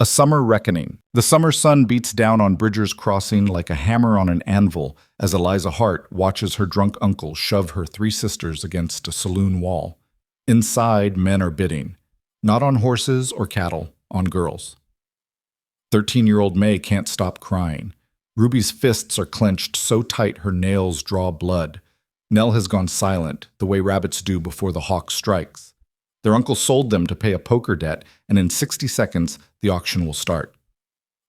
A summer reckoning. The summer sun beats down on Bridger's Crossing like a hammer on an anvil as Eliza Hart watches her drunk uncle shove her three sisters against a saloon wall. Inside, men are bidding. Not on horses or cattle, on girls. 13-year-old May can't stop crying. Ruby's fists are clenched so tight her nails draw blood. Nell has gone silent, the way rabbits do before the hawk strikes. Their uncle sold them to pay a poker debt, and in 60 seconds, the auction will start.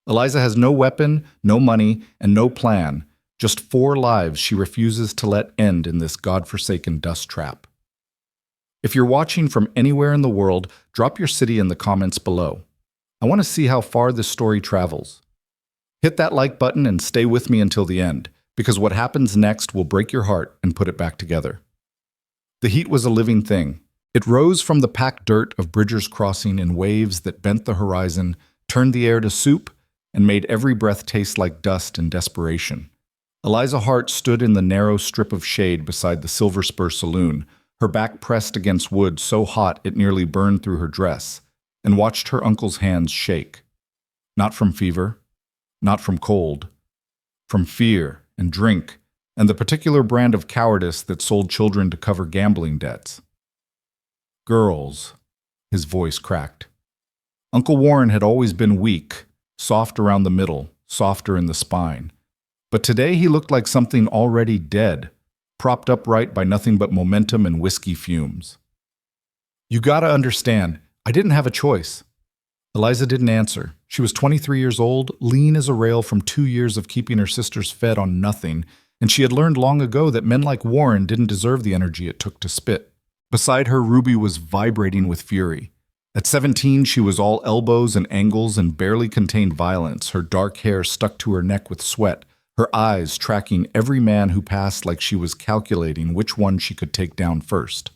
Eliza has no weapon, no money, and no plan. Just 4 lives she refuses to let end in this godforsaken dust trap. If you're watching from anywhere in the world, drop your city in the comments below. I want to see how far this story travels. Hit that like button and stay with me until the end, because what happens next will break your heart and put it back together. The heat was a living thing. It rose from the packed dirt of Bridger's Crossing in waves that bent the horizon, turned the air to soup, and made every breath taste like dust and desperation. Eliza Hart stood in the narrow strip of shade beside the Silver Spur Saloon, her back pressed against wood so hot it nearly burned through her dress, and watched her uncle's hands shake. Not from fever, not from cold, from fear and drink, and the particular brand of cowardice that sold children to cover gambling debts. Girls, his voice cracked. Uncle Warren had always been weak, soft around the middle, softer in the spine. But today he looked like something already dead, propped upright by nothing but momentum and whiskey fumes. You gotta understand, I didn't have a choice. Eliza didn't answer. She was 23 years old, lean as a rail from 2 years of keeping her sisters fed on nothing, and she had learned long ago that men like Warren didn't deserve the energy it took to spit. Beside her, Ruby was vibrating with fury. At 17, she was all elbows and angles and barely contained violence, her dark hair stuck to her neck with sweat, her eyes tracking every man who passed like she was calculating which one she could take down first.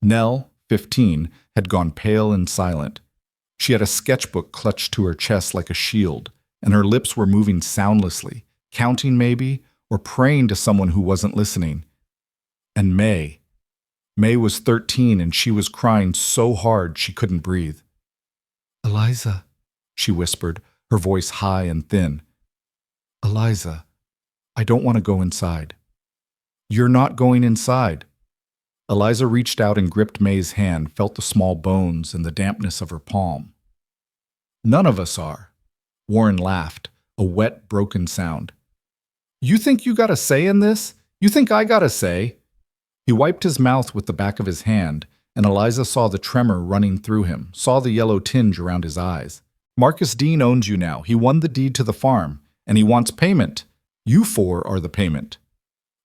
Nell, 15, had gone pale and silent. She had a sketchbook clutched to her chest like a shield, and her lips were moving soundlessly, counting maybe, or praying to someone who wasn't listening. And May was 13 and she was crying so hard she couldn't breathe. "Eliza," she whispered, her voice high and thin. "Eliza, I don't want to go inside." "You're not going inside." Eliza reached out and gripped May's hand, felt the small bones and the dampness of her palm. "None of us are." Warren laughed, a wet, broken sound. "You think you got a say in this? You think I got a say?" He wiped his mouth with the back of his hand, and Eliza saw the tremor running through him, saw the yellow tinge around his eyes. "Marcus Dean owns you now. He won the deed to the farm, and he wants payment. You 4 are the payment.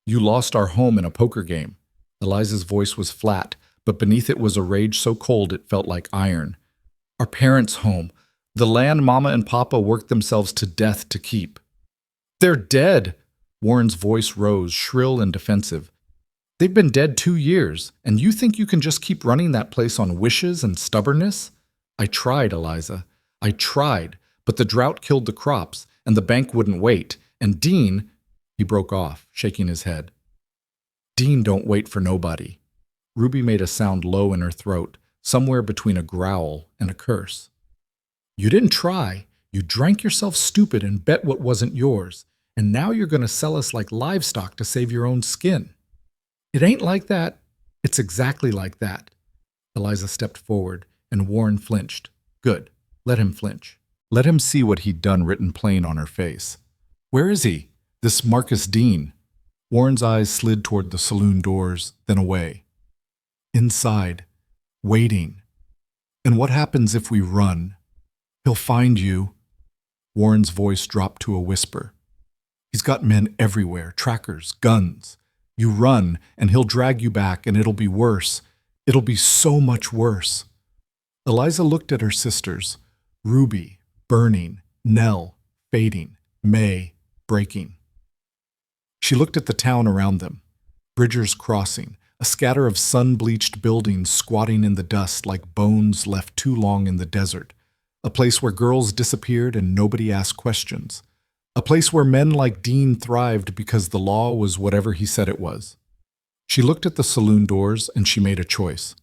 You lost our home in a poker game." Eliza's voice was flat, but beneath it was a rage so cold it felt like iron. "Our parents' home. The land Mama and Papa worked themselves to death to keep." "They're dead!" Warren's voice rose, shrill and defensive. "They've been dead 2 years, and you think you can just keep running that place on wishes and stubbornness?" "I tried, Eliza. I tried, but the drought killed the crops, and the bank wouldn't wait, and Dean—" He broke off, shaking his head. "Dean don't wait for nobody." Ruby made a sound low in her throat, somewhere between a growl and a curse. "You didn't try. You drank yourself stupid and bet what wasn't yours, and now you're going to sell us like livestock to save your own skin." "It ain't like that." "It's exactly like that." Eliza stepped forward, and Warren flinched. Good. Let him flinch. Let him see what he'd done written plain on her face. "Where is he? This Marcus Dean?" Warren's eyes slid toward the saloon doors, then away. "Inside. Waiting. And what happens if we run? He'll find you." Warren's voice dropped to a whisper. "He's got men everywhere, trackers, guns. You run, and he'll drag you back, and it'll be worse. It'll be so much worse." Eliza looked at her sisters, Ruby, burning, Nell, fading, May, breaking. She looked at the town around them. Bridger's Crossing, a scatter of sun-bleached buildings squatting in the dust like bones left too long in the desert. A place where girls disappeared and nobody asked questions. A place where men like Dean thrived because the law was whatever he said it was. She looked at the saloon doors and she made a choice.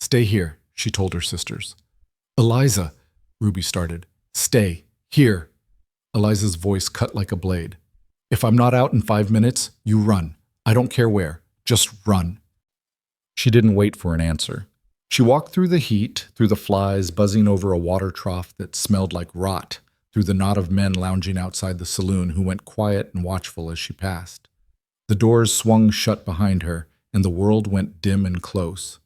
"Stay here," she told her sisters. "Eliza," Ruby started. Stay. Here. Eliza's voice cut like a blade. If I'm not out in 5 minutes, you run. I don't care where. Just run. She didn't wait for an answer. She walked through the heat, through the flies buzzing over a water trough that smelled like rot, through the knot of men lounging outside the saloon who went quiet and watchful as she passed. The doors swung shut behind her, and the world went dim and close.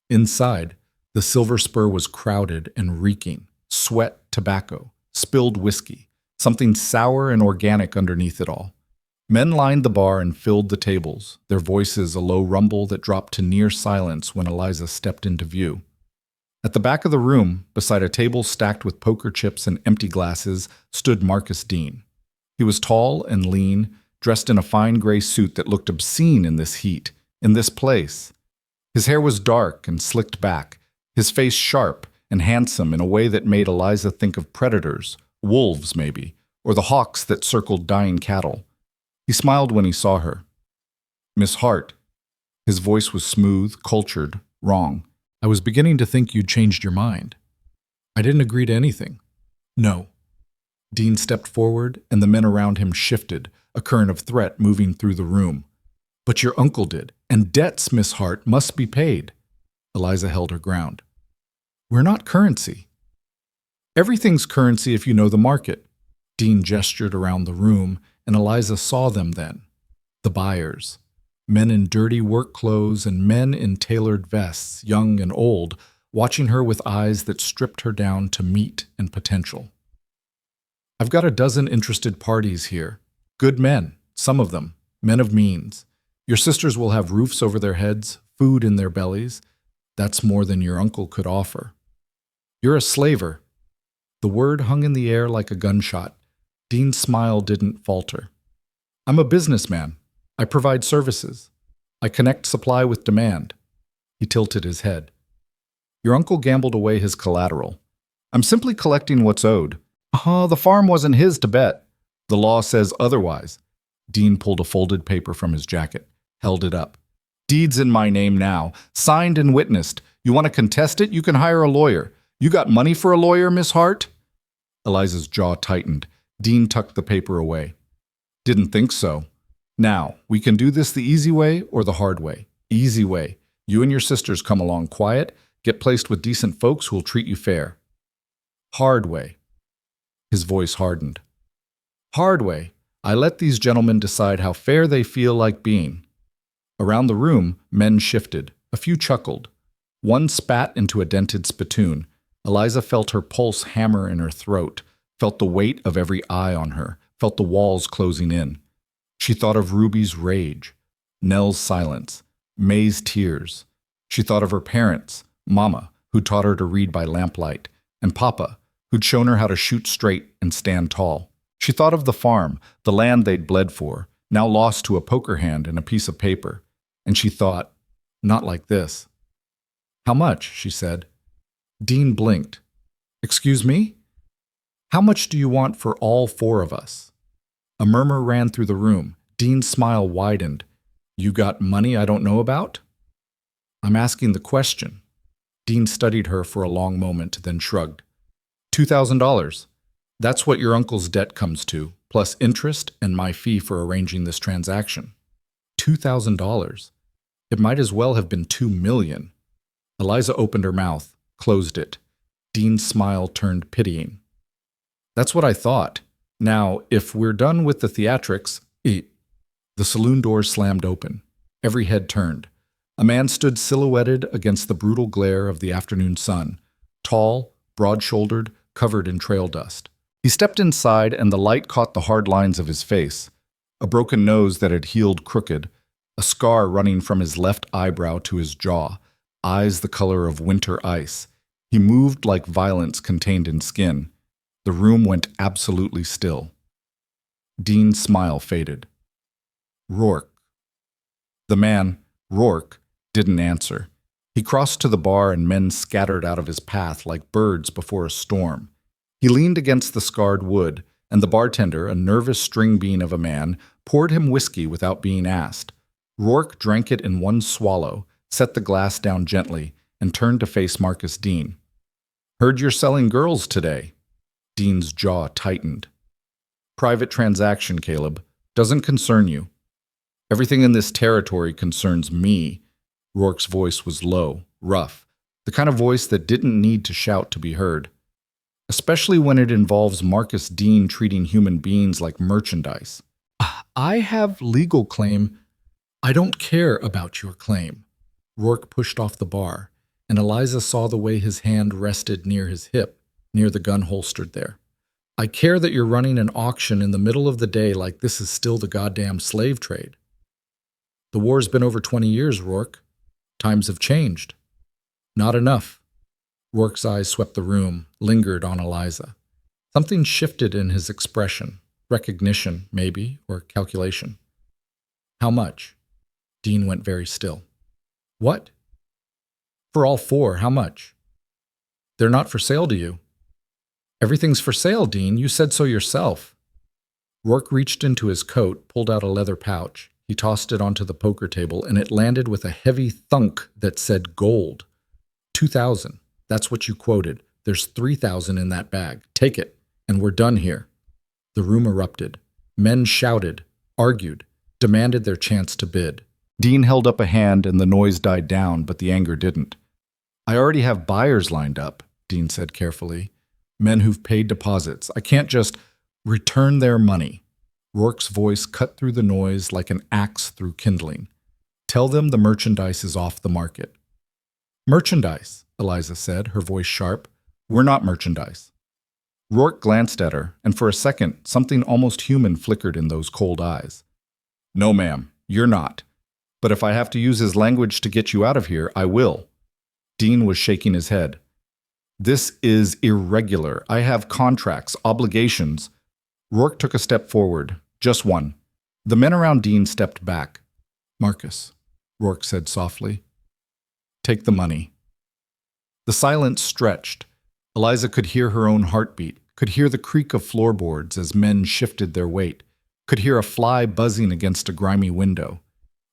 Inside, the Silver Spur was crowded and reeking, sweat, tobacco, spilled whiskey, something sour and organic underneath it all. Men lined the bar and filled the tables, their voices a low rumble that dropped to near silence when Eliza stepped into view. At the back of the room, beside a table stacked with poker chips and empty glasses, stood Marcus Dean. He was tall and lean, dressed in a fine gray suit that looked obscene in this heat, in this place. His hair was dark and slicked back, his face sharp and handsome in a way that made Eliza think of predators, wolves maybe, or the hawks that circled dying cattle. He smiled when he saw her. Miss Hart. His voice was smooth, cultured, wrong. I was beginning to think you'd changed your mind. I didn't agree to anything. No. Dean stepped forward, and the men around him shifted, a current of threat moving through the room. But your uncle did, and debts, Miss Hart, must be paid. Eliza held her ground. We're not currency. Everything's currency if you know the market. Dean gestured around the room, and Eliza saw them then. The buyers. Men in dirty work clothes and men in tailored vests, young and old, watching her with eyes that stripped her down to meat and potential. I've got a dozen interested parties here. Good men, some of them, men of means. Your sisters will have roofs over their heads, food in their bellies. That's more than your uncle could offer. You're a slaver. The word hung in the air like a gunshot. Dean's smile didn't falter. I'm a businessman. I provide services. I connect supply with demand. He tilted his head. Your uncle gambled away his collateral. I'm simply collecting what's owed. The farm wasn't his to bet. The law says otherwise. Dean pulled a folded paper from his jacket, held it up. Deed's in my name now, signed and witnessed. You want to contest it? You can hire a lawyer. You got money for a lawyer, Miss Hart? Eliza's jaw tightened. Dean tucked the paper away. Didn't think so. Now, we can do this the easy way or the hard way. Easy way. You and your sisters come along quiet, get placed with decent folks who'll treat you fair. Hard way. His voice hardened. Hard way. I let these gentlemen decide how fair they feel like being. Around the room, men shifted. A few chuckled. One spat into a dented spittoon. Eliza felt her pulse hammer in her throat, felt the weight of every eye on her, felt the walls closing in. She thought of Ruby's rage, Nell's silence, May's tears. She thought of her parents, Mama, who taught her to read by lamplight, and Papa, who'd shown her how to shoot straight and stand tall. She thought of the farm, the land they'd bled for, now lost to a poker hand and a piece of paper. And she thought, not like this. How much? She said. Dean blinked. Excuse me? How much do you want for all 4 of us? A murmur ran through the room. Dean's smile widened. You got money I don't know about? I'm asking the question. Dean studied her for a long moment, then shrugged. $2,000. That's what your uncle's debt comes to, plus interest and my fee for arranging this transaction. $2,000. It might as well have been $2 million. Eliza opened her mouth, closed it. Dean's smile turned pitying. That's what I thought. Now, if we're done with the theatrics, eat. The saloon doors slammed open. Every head turned. A man stood silhouetted against the brutal glare of the afternoon sun, tall, broad-shouldered, covered in trail dust. He stepped inside, and the light caught the hard lines of his face, a broken nose that had healed crooked, a scar running from his left eyebrow to his jaw, eyes the color of winter ice. He moved like violence contained in skin. The room went absolutely still. Dean's smile faded. Rourke. The man, Rourke, didn't answer. He crossed to the bar and men scattered out of his path like birds before a storm. He leaned against the scarred wood, and the bartender, a nervous string bean of a man, poured him whiskey without being asked. Rourke drank it in one swallow, set the glass down gently, and turned to face Marcus Dean. Heard you're selling girls today. Dean's jaw tightened. Private transaction, Caleb. Doesn't concern you. Everything in this territory concerns me. Rourke's voice was low, rough, the kind of voice that didn't need to shout to be heard. Especially when it involves Marcus Dean treating human beings like merchandise. I have legal claim. I don't care about your claim. Rourke pushed off the bar, and Eliza saw the way his hand rested near his hip, near the gun holstered there. I care that you're running an auction in the middle of the day like this is still the goddamn slave trade. The war's been over 20 years, Rourke. Times have changed. Not enough. Rourke's eyes swept the room, lingered on Eliza. Something shifted in his expression. Recognition, maybe, or calculation. How much? Dean went very still. What? For all four, how much? They're not for sale to you. Everything's for sale, Dean. You said so yourself. Rourke reached into his coat, pulled out a leather pouch. He tossed it onto the poker table, and it landed with a heavy thunk that said gold. 2,000. That's what you quoted. There's 3,000 in that bag. Take it, and we're done here. The room erupted. Men shouted, argued, demanded their chance to bid. Dean held up a hand, and the noise died down, but the anger didn't. I already have buyers lined up, Dean said carefully. Men who've paid deposits. I can't just return their money. Rourke's voice cut through the noise like an axe through kindling. Tell them the merchandise is off the market. Merchandise, Eliza said, her voice sharp. We're not merchandise. Rourke glanced at her, and for a second, something almost human flickered in those cold eyes. No, ma'am, you're not. But if I have to use his language to get you out of here, I will. Dean was shaking his head. This is irregular. I have contracts, obligations. Rourke took a step forward, just one. The men around Dean stepped back. Marcus, Rourke said softly. Take the money. The silence stretched. Eliza could hear her own heartbeat, could hear the creak of floorboards as men shifted their weight, could hear a fly buzzing against a grimy window.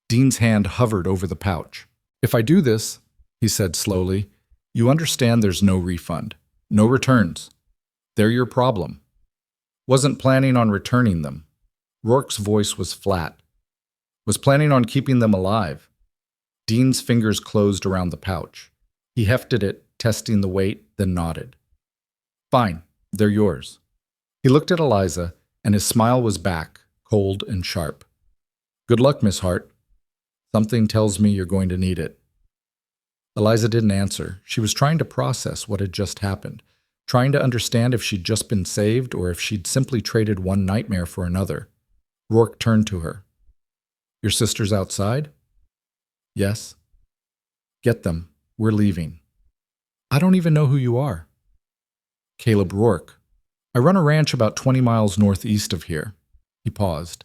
Dean's hand hovered over the pouch. If I do this, he said slowly, you understand there's no refund, no returns. They're your problem. Wasn't planning on returning them. Rourke's voice was flat. Was planning on keeping them alive. Dean's fingers closed around the pouch. He hefted it, testing the weight, then nodded. Fine, they're yours. He looked at Eliza, and his smile was back, cold and sharp. Good luck, Miss Hart. Something tells me you're going to need it. Eliza didn't answer. She was trying to process what had just happened, trying to understand if she'd just been saved or if she'd simply traded one nightmare for another. Rourke turned to her. Your sister's outside? Yes. Get them. We're leaving. I don't even know who you are. Caleb Rourke. I run a ranch about 20 miles northeast of here. He paused.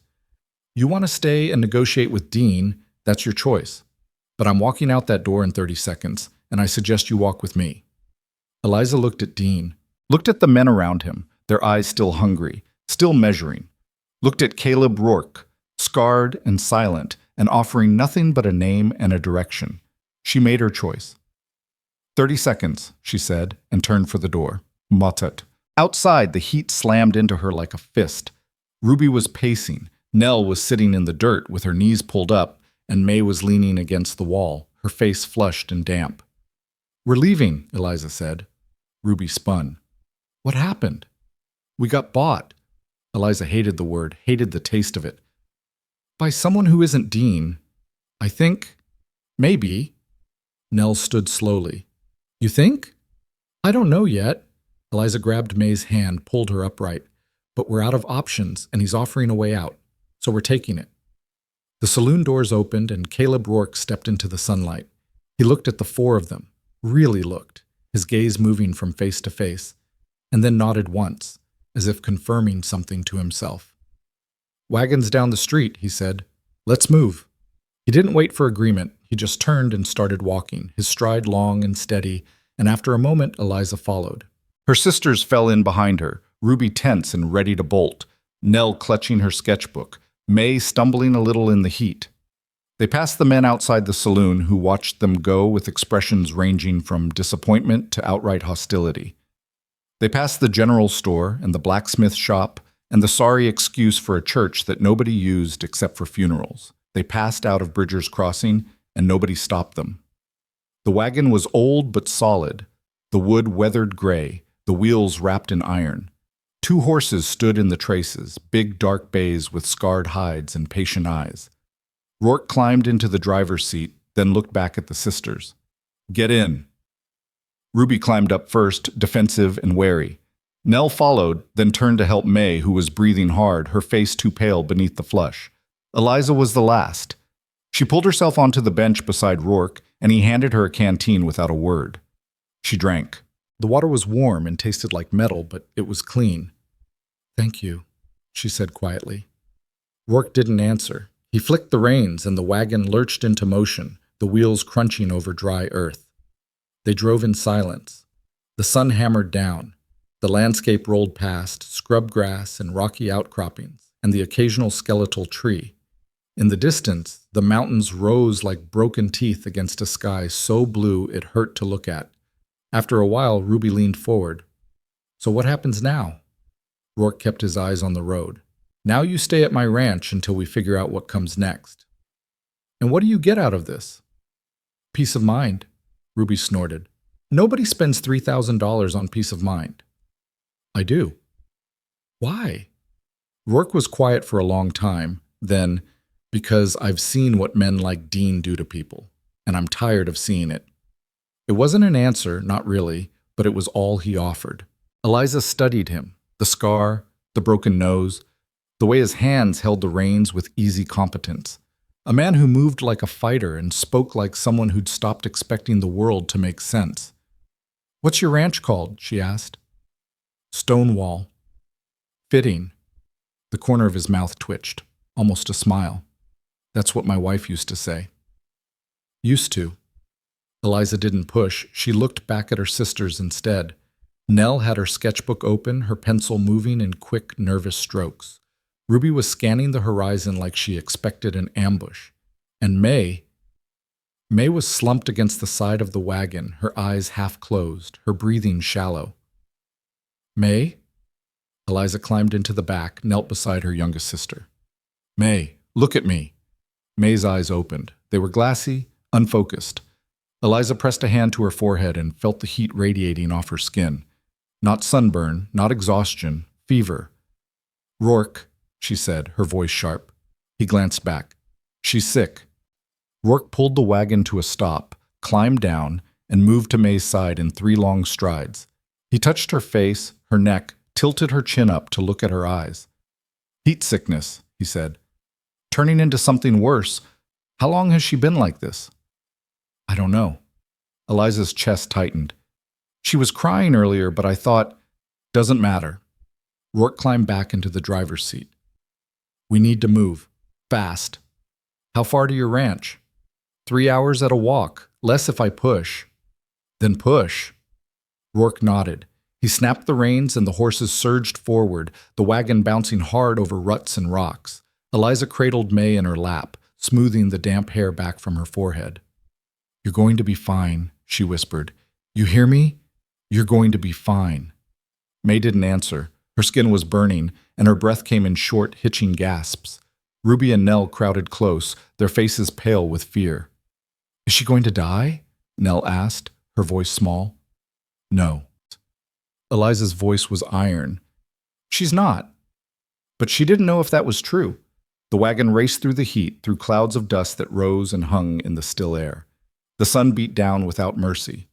You want to stay and negotiate with Dean, that's your choice. But I'm walking out that door in 30 seconds, and I suggest you walk with me. Eliza looked at Dean, looked at the men around him, their eyes still hungry, still measuring, looked at Caleb Rourke, scarred and silent, and offering nothing but a name and a direction. She made her choice. 30 seconds, she said, and turned for the door. Muttered. Outside, the heat slammed into her like a fist. Ruby was pacing. Nell was sitting in the dirt with her knees pulled up, and May was leaning against the wall, her face flushed and damp. We're leaving, Eliza said. Ruby spun. What happened? We got bought. Eliza hated the word, hated the taste of it. By someone who isn't Dean. I think. Maybe. Nell stood slowly. You think? I don't know yet. Eliza grabbed May's hand, pulled her upright. But we're out of options, and he's offering a way out. So we're taking it. The saloon doors opened, and Caleb Rourke stepped into the sunlight. He looked at the four of them, really looked, his gaze moving from face to face, and then nodded once, as if confirming something to himself. Wagons down the street, he said. Let's move. He didn't wait for agreement. He just turned and started walking, his stride long and steady, and after a moment, Eliza followed. Her sisters fell in behind her, Ruby tense and ready to bolt, Nell clutching her sketchbook, May stumbling a little in the heat. They passed the men outside the saloon who watched them go with expressions ranging from disappointment to outright hostility. They passed the general store and the blacksmith shop and the sorry excuse for a church that nobody used except for funerals. They passed out of Bridger's Crossing, and nobody stopped them. The wagon was old but solid, the wood weathered gray, the wheels wrapped in iron. 2 horses stood in the traces, big dark bays with scarred hides and patient eyes. Rourke climbed into the driver's seat, then looked back at the sisters. "Get in." Ruby climbed up first, defensive and wary. Nell followed, then turned to help May, who was breathing hard, her face too pale beneath the flush. Eliza was the last. She pulled herself onto the bench beside Rourke, and he handed her a canteen without a word. She drank. The water was warm and tasted like metal, but it was clean. "Thank you," she said quietly. Rourke didn't answer. He flicked the reins, and the wagon lurched into motion, the wheels crunching over dry earth. They drove in silence. The sun hammered down. The landscape rolled past, scrub grass and rocky outcroppings, and the occasional skeletal tree. In the distance, the mountains rose like broken teeth against a sky so blue it hurt to look at. After a while, Ruby leaned forward. "So what happens now?" Rourke kept his eyes on the road. "Now you stay at my ranch until we figure out what comes next." "And what do you get out of this?" "Peace of mind," Ruby snorted. "Nobody spends $3,000 on peace of mind." "I do." "Why?" Rourke was quiet for a long time, then, "Because I've seen what men like Dean do to people, and I'm tired of seeing it." It wasn't an answer, not really, but it was all he offered. Eliza studied him, the scar, the broken nose, the way his hands held the reins with easy competence. A man who moved like a fighter and spoke like someone who'd stopped expecting the world to make sense. "What's your ranch called?" she asked. "Stonewall." "Fitting." The corner of his mouth twitched, almost a smile. "That's what my wife used to say." "Used to." Eliza didn't push. She looked back at her sisters instead. Nell had her sketchbook open, her pencil moving in quick, nervous strokes. Ruby was scanning the horizon like she expected an ambush. And May was slumped against the side of the wagon, her eyes half closed, her breathing shallow. "May?" Eliza climbed into the back, knelt beside her youngest sister. "May, look at me." May's eyes opened. They were glassy, unfocused. Eliza pressed a hand to her forehead and felt the heat radiating off her skin. Not sunburn, not exhaustion, fever. "Rourke," she said, her voice sharp. He glanced back. "She's sick." Rourke pulled the wagon to a stop, climbed down, and moved to May's side in 3 long strides. He touched her face, her neck, tilted her chin up to look at her eyes. "Heat sickness," he said. "Turning into something worse. How long has she been like this?" "I don't know." Eliza's chest tightened. "She was crying earlier, but I thought, doesn't matter." Rourke climbed back into the driver's seat. "We need to move. Fast." "How far to your ranch?" 3 hours at a walk, less if I push." "Then push." Rourke nodded. He snapped the reins and the horses surged forward, the wagon bouncing hard over ruts and rocks. Eliza cradled May in her lap, smoothing the damp hair back from her forehead. "You're going to be fine," she whispered. "You hear me? You're going to be fine." May didn't answer. Her skin was burning, and her breath came in short, hitching gasps. Ruby and Nell crowded close, their faces pale with fear. "Is she going to die?" Nell asked, her voice small. "No." Eliza's voice was iron. "She's not." But she didn't know if that was true. The wagon raced through the heat, through clouds of dust that rose and hung in the still air. The sun beat down without mercy.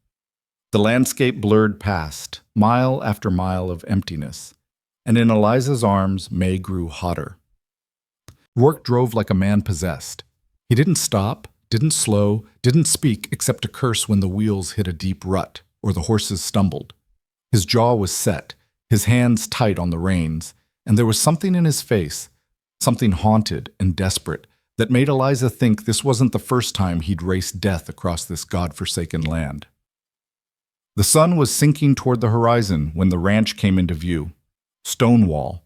The landscape blurred past, mile after mile of emptiness. And in Eliza's arms, May grew hotter. Rourke drove like a man possessed. He didn't stop, didn't slow, didn't speak except to curse when the wheels hit a deep rut or the horses stumbled. His jaw was set, his hands tight on the reins, and there was something in his face, something haunted and desperate, that made Eliza think this wasn't the first time he'd raced death across this God-forsaken land. The sun was sinking toward the horizon when the ranch came into view. Stonewall.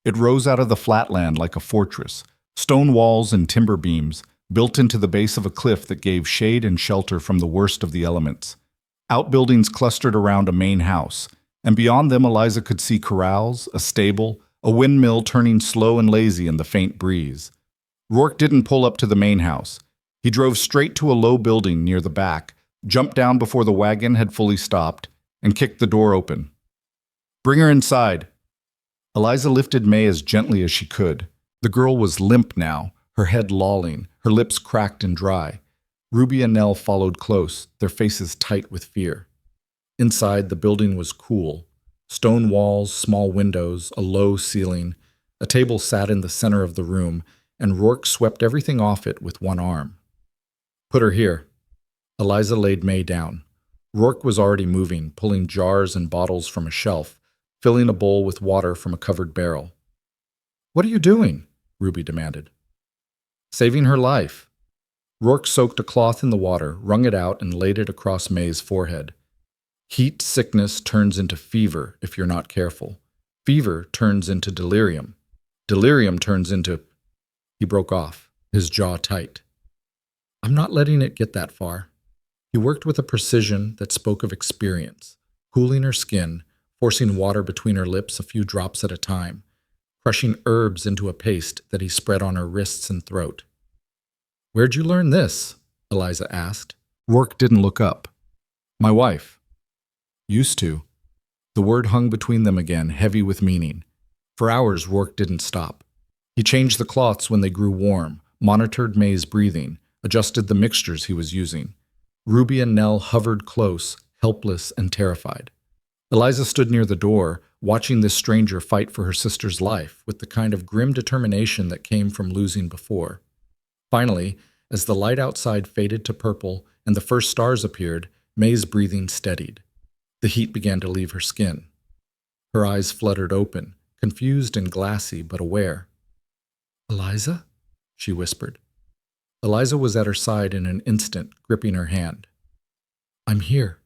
It rose out of the flatland like a fortress, stone walls and timber beams, built into the base of a cliff that gave shade and shelter from the worst of the elements. Outbuildings clustered around a main house, and beyond them Eliza could see corrals, a stable, a windmill turning slow and lazy in the faint breeze. Rourke didn't pull up to the main house. He drove straight to a low building near the back, jumped down before the wagon had fully stopped, and kicked the door open. "Bring her inside." Eliza lifted May as gently as she could. The girl was limp now, her head lolling, her lips cracked and dry. Ruby and Nell followed close, their faces tight with fear. Inside, the building was cool. Stone walls, small windows, a low ceiling. A table sat in the center of the room, and Rourke swept everything off it with one arm. "Put her here." Eliza laid May down. Rourke was already moving, pulling jars and bottles from a shelf, filling a bowl with water from a covered barrel. "What are you doing?" Ruby demanded. "Saving her life." Rourke soaked a cloth in the water, wrung it out, and laid it across May's forehead. Heat sickness turns into fever if you're not careful. Fever turns into delirium. Delirium turns into... He broke off, his jaw tight. "I'm not letting it get that far." He worked with a precision that spoke of experience, cooling her skin, forcing water between her lips a few drops at a time, crushing herbs into a paste that he spread on her wrists and throat. "Where'd you learn this?" Eliza asked. Rourke didn't look up. "My wife." "Used to." The word hung between them again, heavy with meaning. For hours, Rourke didn't stop. He changed the cloths when they grew warm, monitored May's breathing, adjusted the mixtures he was using. Ruby and Nell hovered close, helpless and terrified. Eliza stood near the door, watching this stranger fight for her sister's life with the kind of grim determination that came from losing before. Finally, as the light outside faded to purple and the first stars appeared, May's breathing steadied. The heat began to leave her skin. Her eyes fluttered open, confused and glassy but aware. "Eliza?" she whispered. Eliza was at her side in an instant, gripping her hand. "I'm here.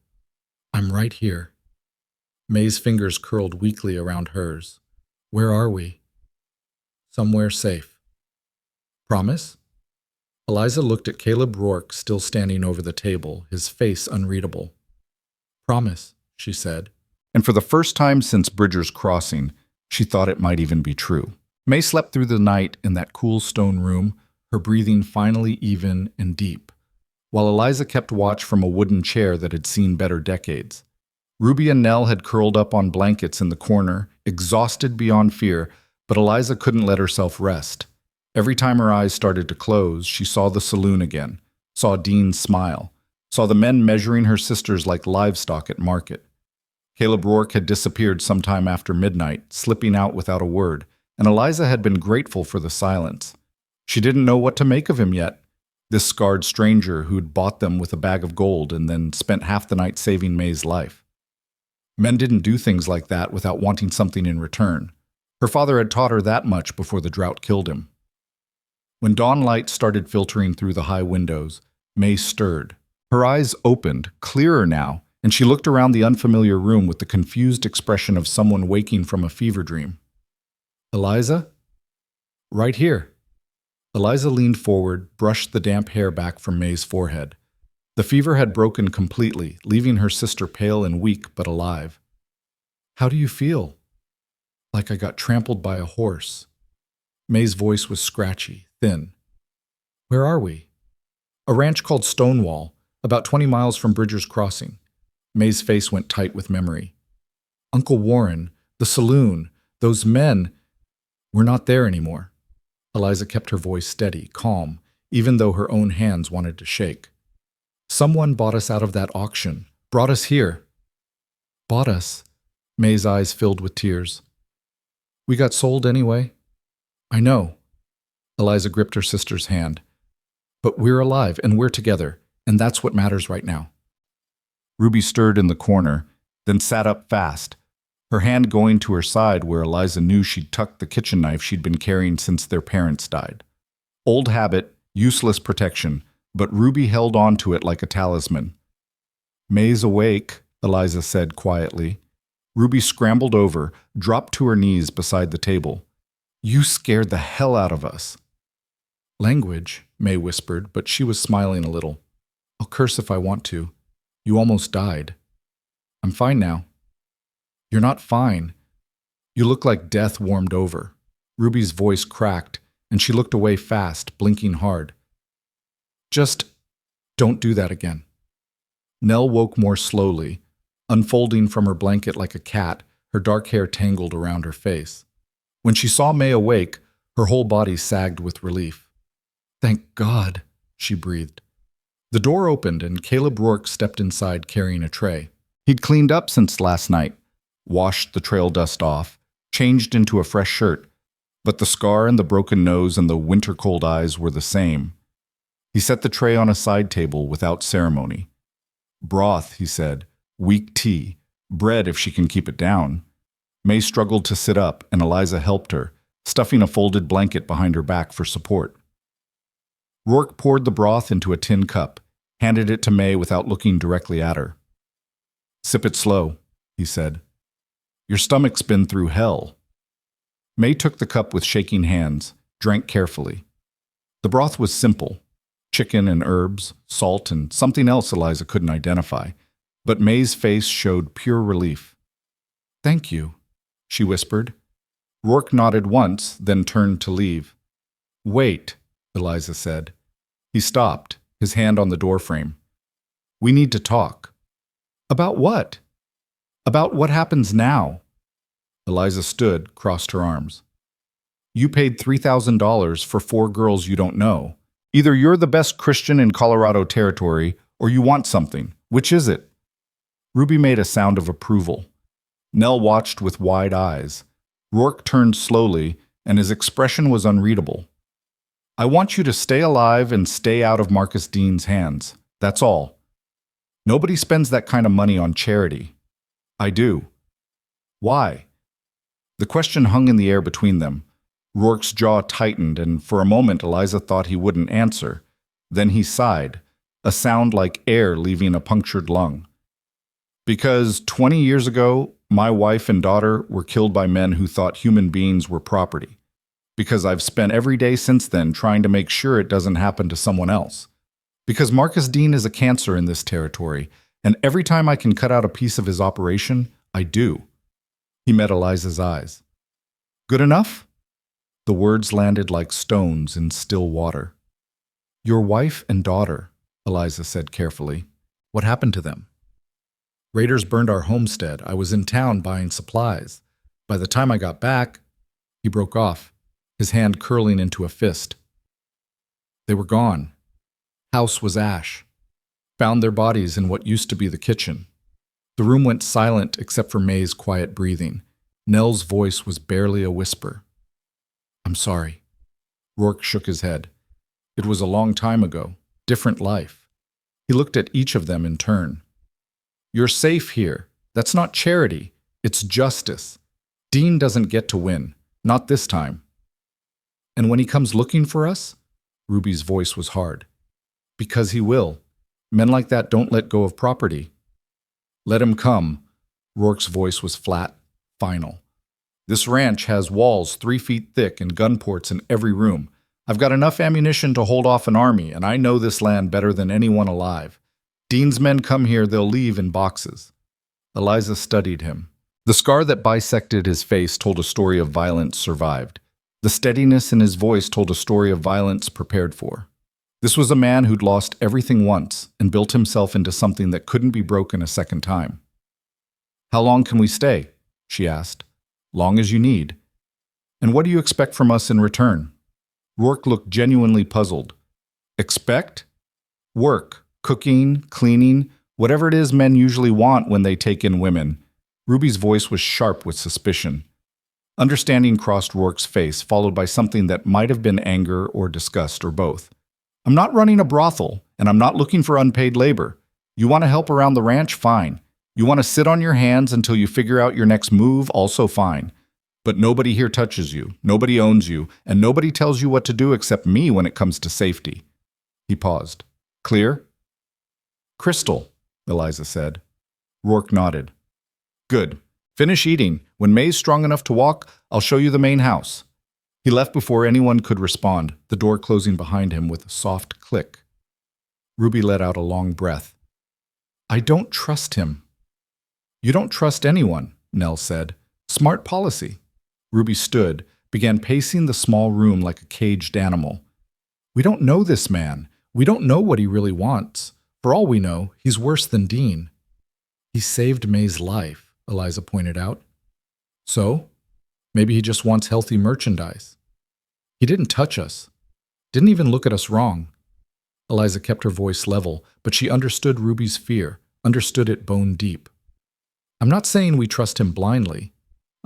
I'm right here." May's fingers curled weakly around hers. "Where are we?" "Somewhere safe." "Promise?" Eliza looked at Caleb Rourke still standing over the table, his face unreadable. "Promise," she said. And for the first time since Bridger's Crossing, she thought it might even be true. May slept through the night in that cool stone room, her breathing finally even and deep, while Eliza kept watch from a wooden chair that had seen better decades. Ruby and Nell had curled up on blankets in the corner, exhausted beyond fear, but Eliza couldn't let herself rest. Every time her eyes started to close, she saw the saloon again, saw Dean smile, saw the men measuring her sisters like livestock at market. Caleb Rourke had disappeared sometime after midnight, slipping out without a word, and Eliza had been grateful for the silence. She didn't know what to make of him yet, this scarred stranger who'd bought them with a bag of gold and then spent half the night saving May's life. Men didn't do things like that without wanting something in return. Her father had taught her that much before the drought killed him. When dawn light started filtering through the high windows, May stirred. Her eyes opened, clearer now, and she looked around the unfamiliar room with the confused expression of someone waking from a fever dream. "Eliza?" "Right here." Eliza leaned forward, brushed the damp hair back from May's forehead. The fever had broken completely, leaving her sister pale and weak but alive. "How do you feel?" "Like I got trampled by a horse." May's voice was scratchy, thin. "Where are we?" "A ranch called Stonewall, about 20 miles from Bridger's Crossing." May's face went tight with memory. "Uncle Warren, the saloon, those men, we're not there anymore." Eliza kept her voice steady, calm, even though her own hands wanted to shake. "Someone bought us out of that auction, brought us here." "Bought us?" May's eyes filled with tears. "We got sold anyway." "I know." Eliza gripped her sister's hand. "But we're alive, and we're together, and that's what matters right now." Ruby stirred in the corner, then sat up fast, her hand going to her side where Eliza knew she'd tucked the kitchen knife she'd been carrying since their parents died. Old habit, useless protection, but Ruby held on to it like a talisman. "May's awake," Eliza said quietly. Ruby scrambled over, dropped to her knees beside the table. "You scared the hell out of us." "Language," May whispered, but she was smiling a little. "I'll curse if I want to. You almost died." "I'm fine now." You're not fine. You look like death warmed over. Ruby's voice cracked, and she looked away fast, blinking hard. Just don't do that again. Nell woke more slowly, unfolding from her blanket like a cat, her dark hair tangled around her face. When she saw May awake, her whole body sagged with relief. Thank God, she breathed. The door opened and Caleb Rourke stepped inside carrying a tray. He'd cleaned up since last night, washed the trail dust off, changed into a fresh shirt, but the scar and the broken nose and the winter-cold eyes were the same. He set the tray on a side table without ceremony. Broth, he said, weak tea, bread if she can keep it down. May struggled to sit up, and Eliza helped her, stuffing a folded blanket behind her back for support. Rourke poured the broth into a tin cup, handed it to May without looking directly at her. Sip it slow, he said. Your stomach's been through hell. May took the cup with shaking hands, drank carefully. The broth was simple. Chicken and herbs, salt, and something else Eliza couldn't identify, but May's face showed pure relief. Thank you, she whispered. Rourke nodded once, then turned to leave. Wait, Eliza said. He stopped, his hand on the doorframe. We need to talk. About what? About what happens now. Eliza stood, crossed her arms. You paid $3,000 for 4 girls you don't know. Either you're the best Christian in Colorado Territory, or you want something. Which is it? Ruby made a sound of approval. Nell watched with wide eyes. Rourke turned slowly, and his expression was unreadable. I want you to stay alive and stay out of Marcus Dean's hands. That's all. Nobody spends that kind of money on charity. I do. Why? The question hung in the air between them. Rourke's jaw tightened, and for a moment Eliza thought he wouldn't answer. Then he sighed, a sound like air leaving a punctured lung. Because 20 years ago, my wife and daughter were killed by men who thought human beings were property. Because I've spent every day since then trying to make sure it doesn't happen to someone else. Because Marcus Dean is a cancer in this territory, and every time I can cut out a piece of his operation, I do. He met Eliza's eyes. Good enough? The words landed like stones in still water. Your wife and daughter, Eliza said carefully. What happened to them? Raiders burned our homestead. I was in town buying supplies. By the time I got back, he broke off, his hand curling into a fist. They were gone. House was ash. Found their bodies in what used to be the kitchen. The room went silent except for May's quiet breathing. Nell's voice was barely a whisper. I'm sorry. Rourke shook his head. It was a long time ago. Different life. He looked at each of them in turn. You're safe here. That's not charity. It's justice. Dean doesn't get to win. Not this time. And when he comes looking for us? Ruby's voice was hard. Because he will. Men like that don't let go of property. Let him come. Rourke's voice was flat, final. This ranch has walls 3 feet thick and gun ports in every room. I've got enough ammunition to hold off an army, and I know this land better than anyone alive. Dean's men come here, they'll leave in boxes. Eliza studied him. The scar that bisected his face told a story of violence survived. The steadiness in his voice told a story of violence prepared for. This was a man who'd lost everything once and built himself into something that couldn't be broken a second time. How long can we stay? She asked. Long as you need. And what do you expect from us in return? Rourke looked genuinely puzzled. Expect? Work, cooking, cleaning, whatever it is men usually want when they take in women. Ruby's voice was sharp with suspicion. Understanding crossed Rourke's face, followed by something that might have been anger or disgust or both. I'm not running a brothel, and I'm not looking for unpaid labor. You want to help around the ranch? Fine. You want to sit on your hands until you figure out your next move? Also fine. But nobody here touches you, nobody owns you, and nobody tells you what to do except me when it comes to safety. He paused. Clear? Crystal, Eliza said. Rourke nodded. Good. Finish eating. When May's strong enough to walk, I'll show you the main house. He left before anyone could respond, the door closing behind him with a soft click. Ruby let out a long breath. I don't trust him. You don't trust anyone, Nell said. Smart policy. Ruby stood, began pacing the small room like a caged animal. We don't know this man. We don't know what he really wants. For all we know, he's worse than Dean. He saved May's life, Eliza pointed out. So? Maybe he just wants healthy merchandise. He didn't touch us. Didn't even look at us wrong. Eliza kept her voice level, but she understood Ruby's fear, understood it bone deep. I'm not saying we trust him blindly.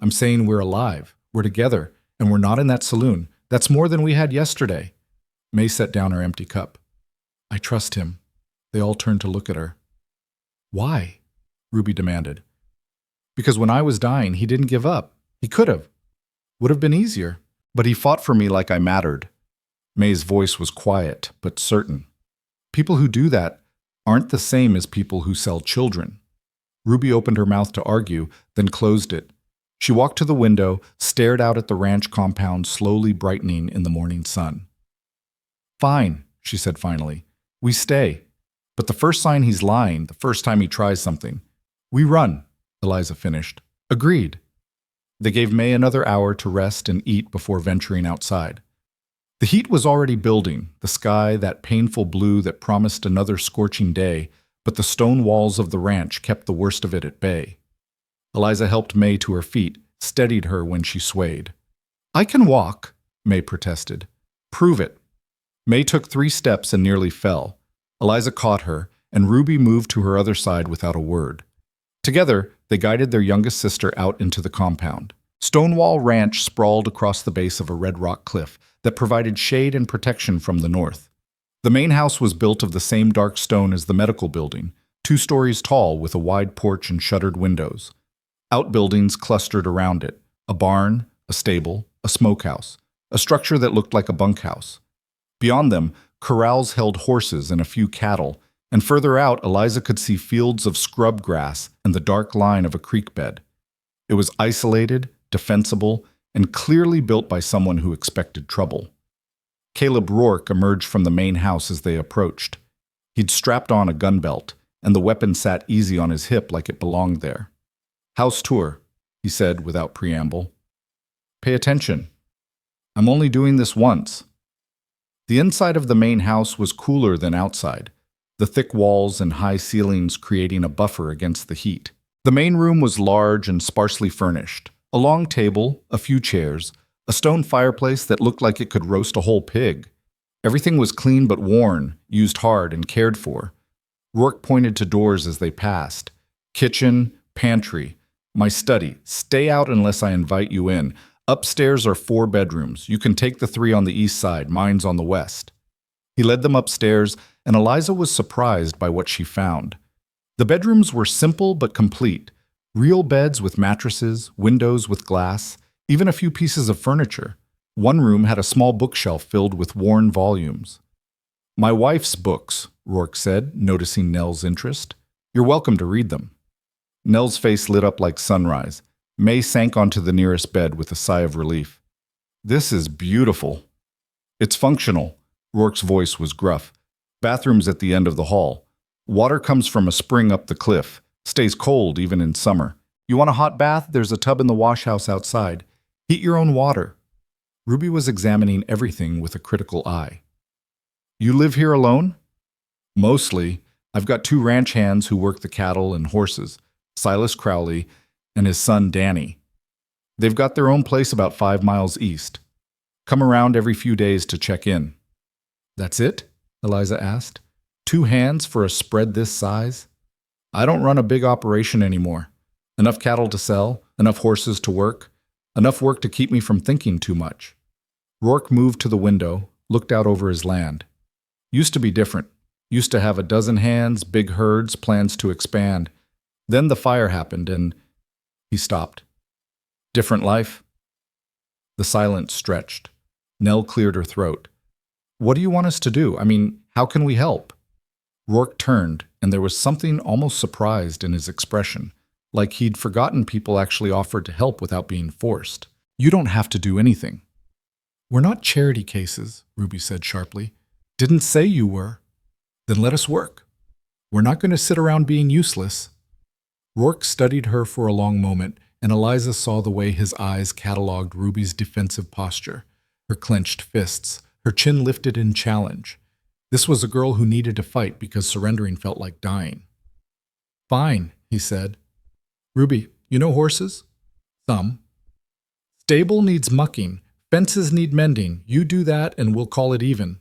I'm saying we're alive, we're together, and we're not in that saloon. That's more than we had yesterday. May set down her empty cup. I trust him. They all turned to look at her. Why? Ruby demanded. Because when I was dying, he didn't give up. He could have. Would have been easier. But he fought for me like I mattered. May's voice was quiet, but certain. People who do that aren't the same as people who sell children. Ruby opened her mouth to argue, then closed it. She walked to the window, stared out at the ranch compound slowly brightening in the morning sun. Fine, she said finally. We stay. But the first sign he's lying, the first time he tries something, we run, Eliza finished. Agreed. They gave May another hour to rest and eat before venturing outside. The heat was already building, the sky that painful blue that promised another scorching day, but the stone walls of the ranch kept the worst of it at bay. Eliza helped May to her feet, steadied her when she swayed. I can walk, May protested. Prove it. May took 3 steps and nearly fell. Eliza caught her, and Ruby moved to her other side without a word. Together, they guided their youngest sister out into the compound. Stonewall Ranch sprawled across the base of a red rock cliff that provided shade and protection from the north. The main house was built of the same dark stone as the medical building, 2 stories tall with a wide porch and shuttered windows. Outbuildings clustered around it, a barn, a stable, a smokehouse, a structure that looked like a bunkhouse. Beyond them, corrals held horses and a few cattle, and further out Eliza could see fields of scrub grass and the dark line of a creek bed. It was isolated, defensible, and clearly built by someone who expected trouble. Caleb Rourke emerged from the main house as they approached. He'd strapped on a gun belt, and the weapon sat easy on his hip like it belonged there. House tour, he said without preamble. Pay attention. I'm only doing this once. The inside of the main house was cooler than outside, the thick walls and high ceilings creating a buffer against the heat. The main room was large and sparsely furnished. A long table, a few chairs, a stone fireplace that looked like it could roast a whole pig. Everything was clean but worn, used hard and cared for. Rourke pointed to doors as they passed. Kitchen, pantry, my study. Stay out unless I invite you in. Upstairs are 4 bedrooms. You can take the 3 on the east side, mine's on the west. He led them upstairs, and Eliza was surprised by what she found. The bedrooms were simple but complete. Real beds with mattresses, windows with glass, even a few pieces of furniture. One room had a small bookshelf filled with worn volumes. My wife's books, Rourke said, noticing Nell's interest. You're welcome to read them. Nell's face lit up like sunrise. May sank onto the nearest bed with a sigh of relief. This is beautiful. It's functional. Rourke's voice was gruff. Bathroom's at the end of the hall. Water comes from a spring up the cliff. Stays cold even in summer. You want a hot bath? There's a tub in the wash house outside. Heat your own water. Ruby was examining everything with a critical eye. You live here alone? Mostly. I've got 2 ranch hands who work the cattle and horses, Silas Crowley and his son Danny. They've got their own place about 5 miles east. Come around every few days to check in. That's it? Eliza asked. 2 hands for a spread this size? I don't run a big operation anymore. Enough cattle to sell, enough horses to work, enough work to keep me from thinking too much. Rourke moved to the window, looked out over his land. Used to be different. Used to have a dozen hands, big herds, plans to expand. Then the fire happened and he stopped. Different life? The silence stretched. Nell cleared her throat. What do you want us to do? I mean, how can we help? Rourke turned, and there was something almost surprised in his expression, like he'd forgotten people actually offered to help without being forced. You don't have to do anything. We're not charity cases, Ruby said sharply. Didn't say you were. Then let us work. We're not going to sit around being useless. Rourke studied her for a long moment, and Eliza saw the way his eyes cataloged Ruby's defensive posture, her clenched fists, her chin lifted in challenge. This was a girl who needed to fight because surrendering felt like dying. "Fine," he said. "Ruby, you know horses?" "Some." "Stable needs mucking. Fences need mending. You do that and we'll call it even."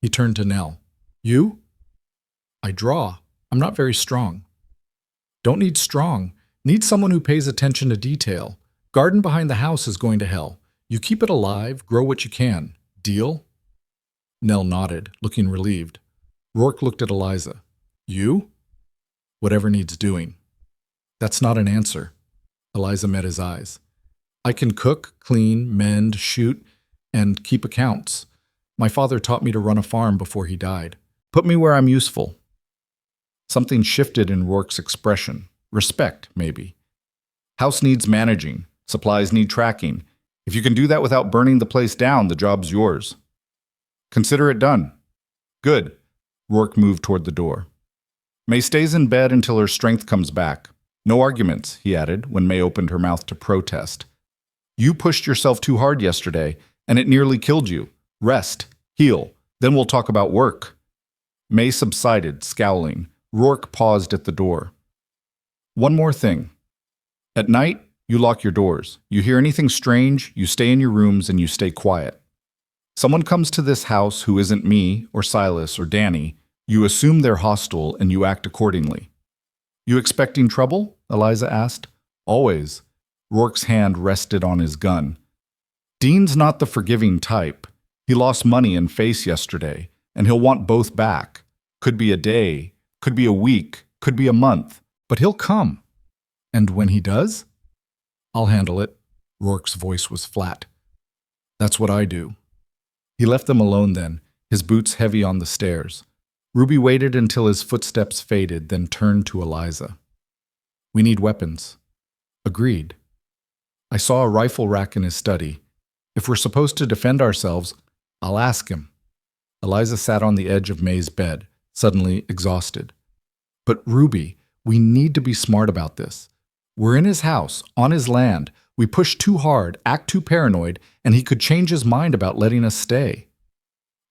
He turned to Nell. "You?" "I draw. I'm not very strong." "Don't need strong. Need someone who pays attention to detail. Garden behind the house is going to hell. You keep it alive, grow what you can. Deal?" Nell nodded, looking relieved. Rourke looked at Eliza. "You?" "Whatever needs doing." "That's not an answer." Eliza met his eyes. "I can cook, clean, mend, shoot, and keep accounts. My father taught me to run a farm before he died. Put me where I'm useful." Something shifted in Rourke's expression. Respect, maybe. "House needs managing. Supplies need tracking. If you can do that without burning the place down, the job's yours." "Consider it done." "Good." Rourke moved toward the door. "May stays in bed until her strength comes back. No arguments," he added when May opened her mouth to protest. "You pushed yourself too hard yesterday, and it nearly killed you. Rest, heal, then we'll talk about work." May subsided, scowling. Rourke paused at the door. "One more thing. At night, you lock your doors. You hear anything strange, you stay in your rooms and you stay quiet. Someone comes to this house who isn't me or Silas or Danny, you assume they're hostile and you act accordingly." "You expecting trouble?" Eliza asked. "Always." Rourke's hand rested on his gun. "Dean's not the forgiving type. He lost money and face yesterday, and he'll want both back. Could be a day, could be a week, could be a month, but he'll come. And when he does?" "I'll handle it." Rourke's voice was flat. "That's what I do." He left them alone then, his boots heavy on the stairs. Ruby waited until his footsteps faded, then turned to Eliza. "We need weapons." "Agreed." "I saw a rifle rack in his study. If we're supposed to defend ourselves, I'll ask him." Eliza sat on the edge of May's bed, suddenly exhausted. "But Ruby, we need to be smart about this. We're in his house, on his land. We push too hard, act too paranoid, and he could change his mind about letting us stay.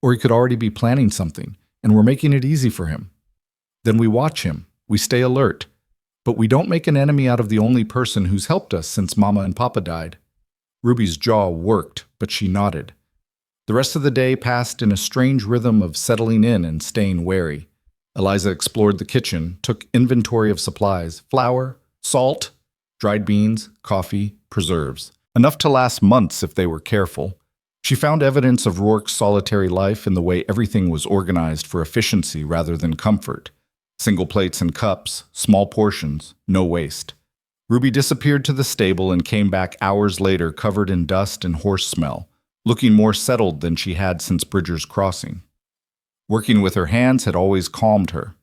Or he could already be planning something, and we're making it easy for him. Then we watch him, we stay alert, but we don't make an enemy out of the only person who's helped us since Mama and Papa died." Ruby's jaw worked, but she nodded. The rest of the day passed in a strange rhythm of settling in and staying wary. Eliza explored the kitchen, took inventory of supplies: flour, salt, dried beans, coffee, preserves. Enough to last months if they were careful. She found evidence of Rourke's solitary life in the way everything was organized for efficiency rather than comfort. Single plates and cups, small portions, no waste. Ruby disappeared to the stable and came back hours later covered in dust and horse smell, looking more settled than she had since Bridger's Crossing. Working with her hands had always calmed her.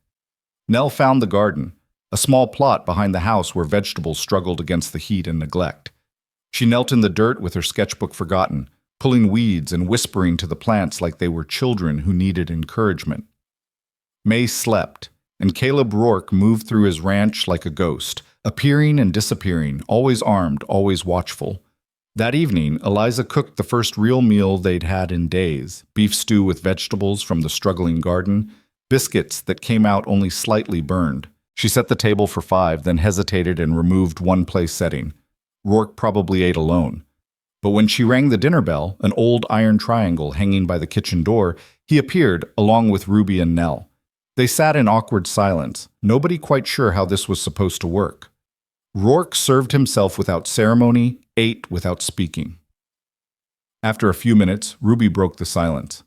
Nell found the garden, a small plot behind the house where vegetables struggled against the heat and neglect. She knelt in the dirt with her sketchbook forgotten, pulling weeds and whispering to the plants like they were children who needed encouragement. May slept, and Caleb Rourke moved through his ranch like a ghost, appearing and disappearing, always armed, always watchful. That evening, Eliza cooked the first real meal they'd had in days: beef stew with vegetables from the struggling garden, biscuits that came out only slightly burned. She set the table for 5, then hesitated and removed one place setting. Rourke probably ate alone. But when she rang the dinner bell, an old iron triangle hanging by the kitchen door, he appeared, along with Ruby and Nell. They sat in awkward silence, nobody quite sure how this was supposed to work. Rourke served himself without ceremony, ate without speaking. After a few minutes, Ruby broke the silence.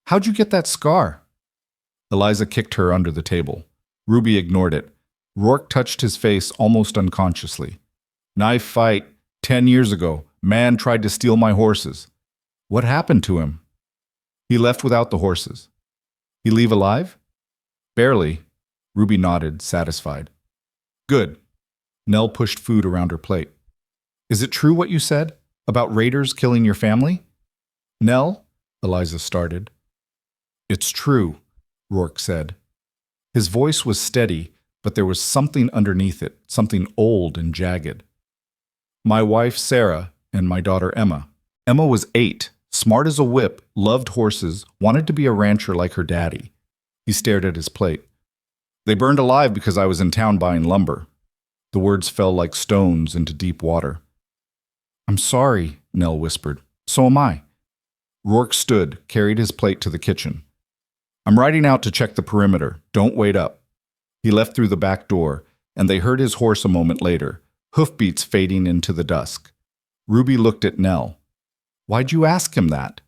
"How'd you get that scar?" Eliza kicked her under the table. Ruby ignored it. Rourke touched his face almost unconsciously. "Knife fight, 10 years ago. Man tried to steal my horses." "What happened to him?" "He left without the horses." "He leave alive?" "Barely." Ruby nodded, satisfied. "Good." Nell pushed food around her plate. "Is it true what you said? About raiders killing your family?" "Nell?" Eliza started. "It's true," Rourke said. His voice was steady, but there was something underneath it, something old and jagged. My wife, Sarah, and my daughter, Emma. Emma was 8, smart as a whip, loved horses, wanted to be a rancher like her daddy. He stared at his plate. They burned alive because I was in town buying lumber. The words fell like stones into deep water. I'm sorry, Nell whispered. So am I. Rourke stood, carried his plate to the kitchen. I'm riding out to check the perimeter. Don't wait up. He left through the back door, and they heard his horse a moment later, hoofbeats fading into the dusk. Ruby looked at Nell. Why'd you ask him that?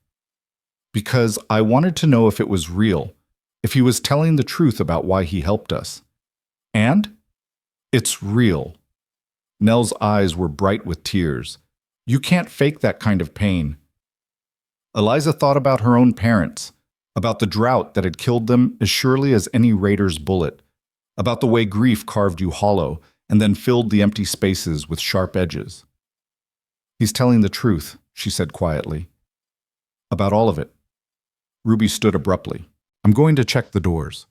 Because I wanted to know if it was real, if he was telling the truth about why he helped us. And? It's real. Nell's eyes were bright with tears. You can't fake that kind of pain. Eliza thought about her own parents, about the drought that had killed them as surely as any raider's bullet, about the way grief carved you hollow and then filled the empty spaces with sharp edges. He's telling the truth, she said quietly. About all of it. Ruby stood abruptly. I'm going to check the doors.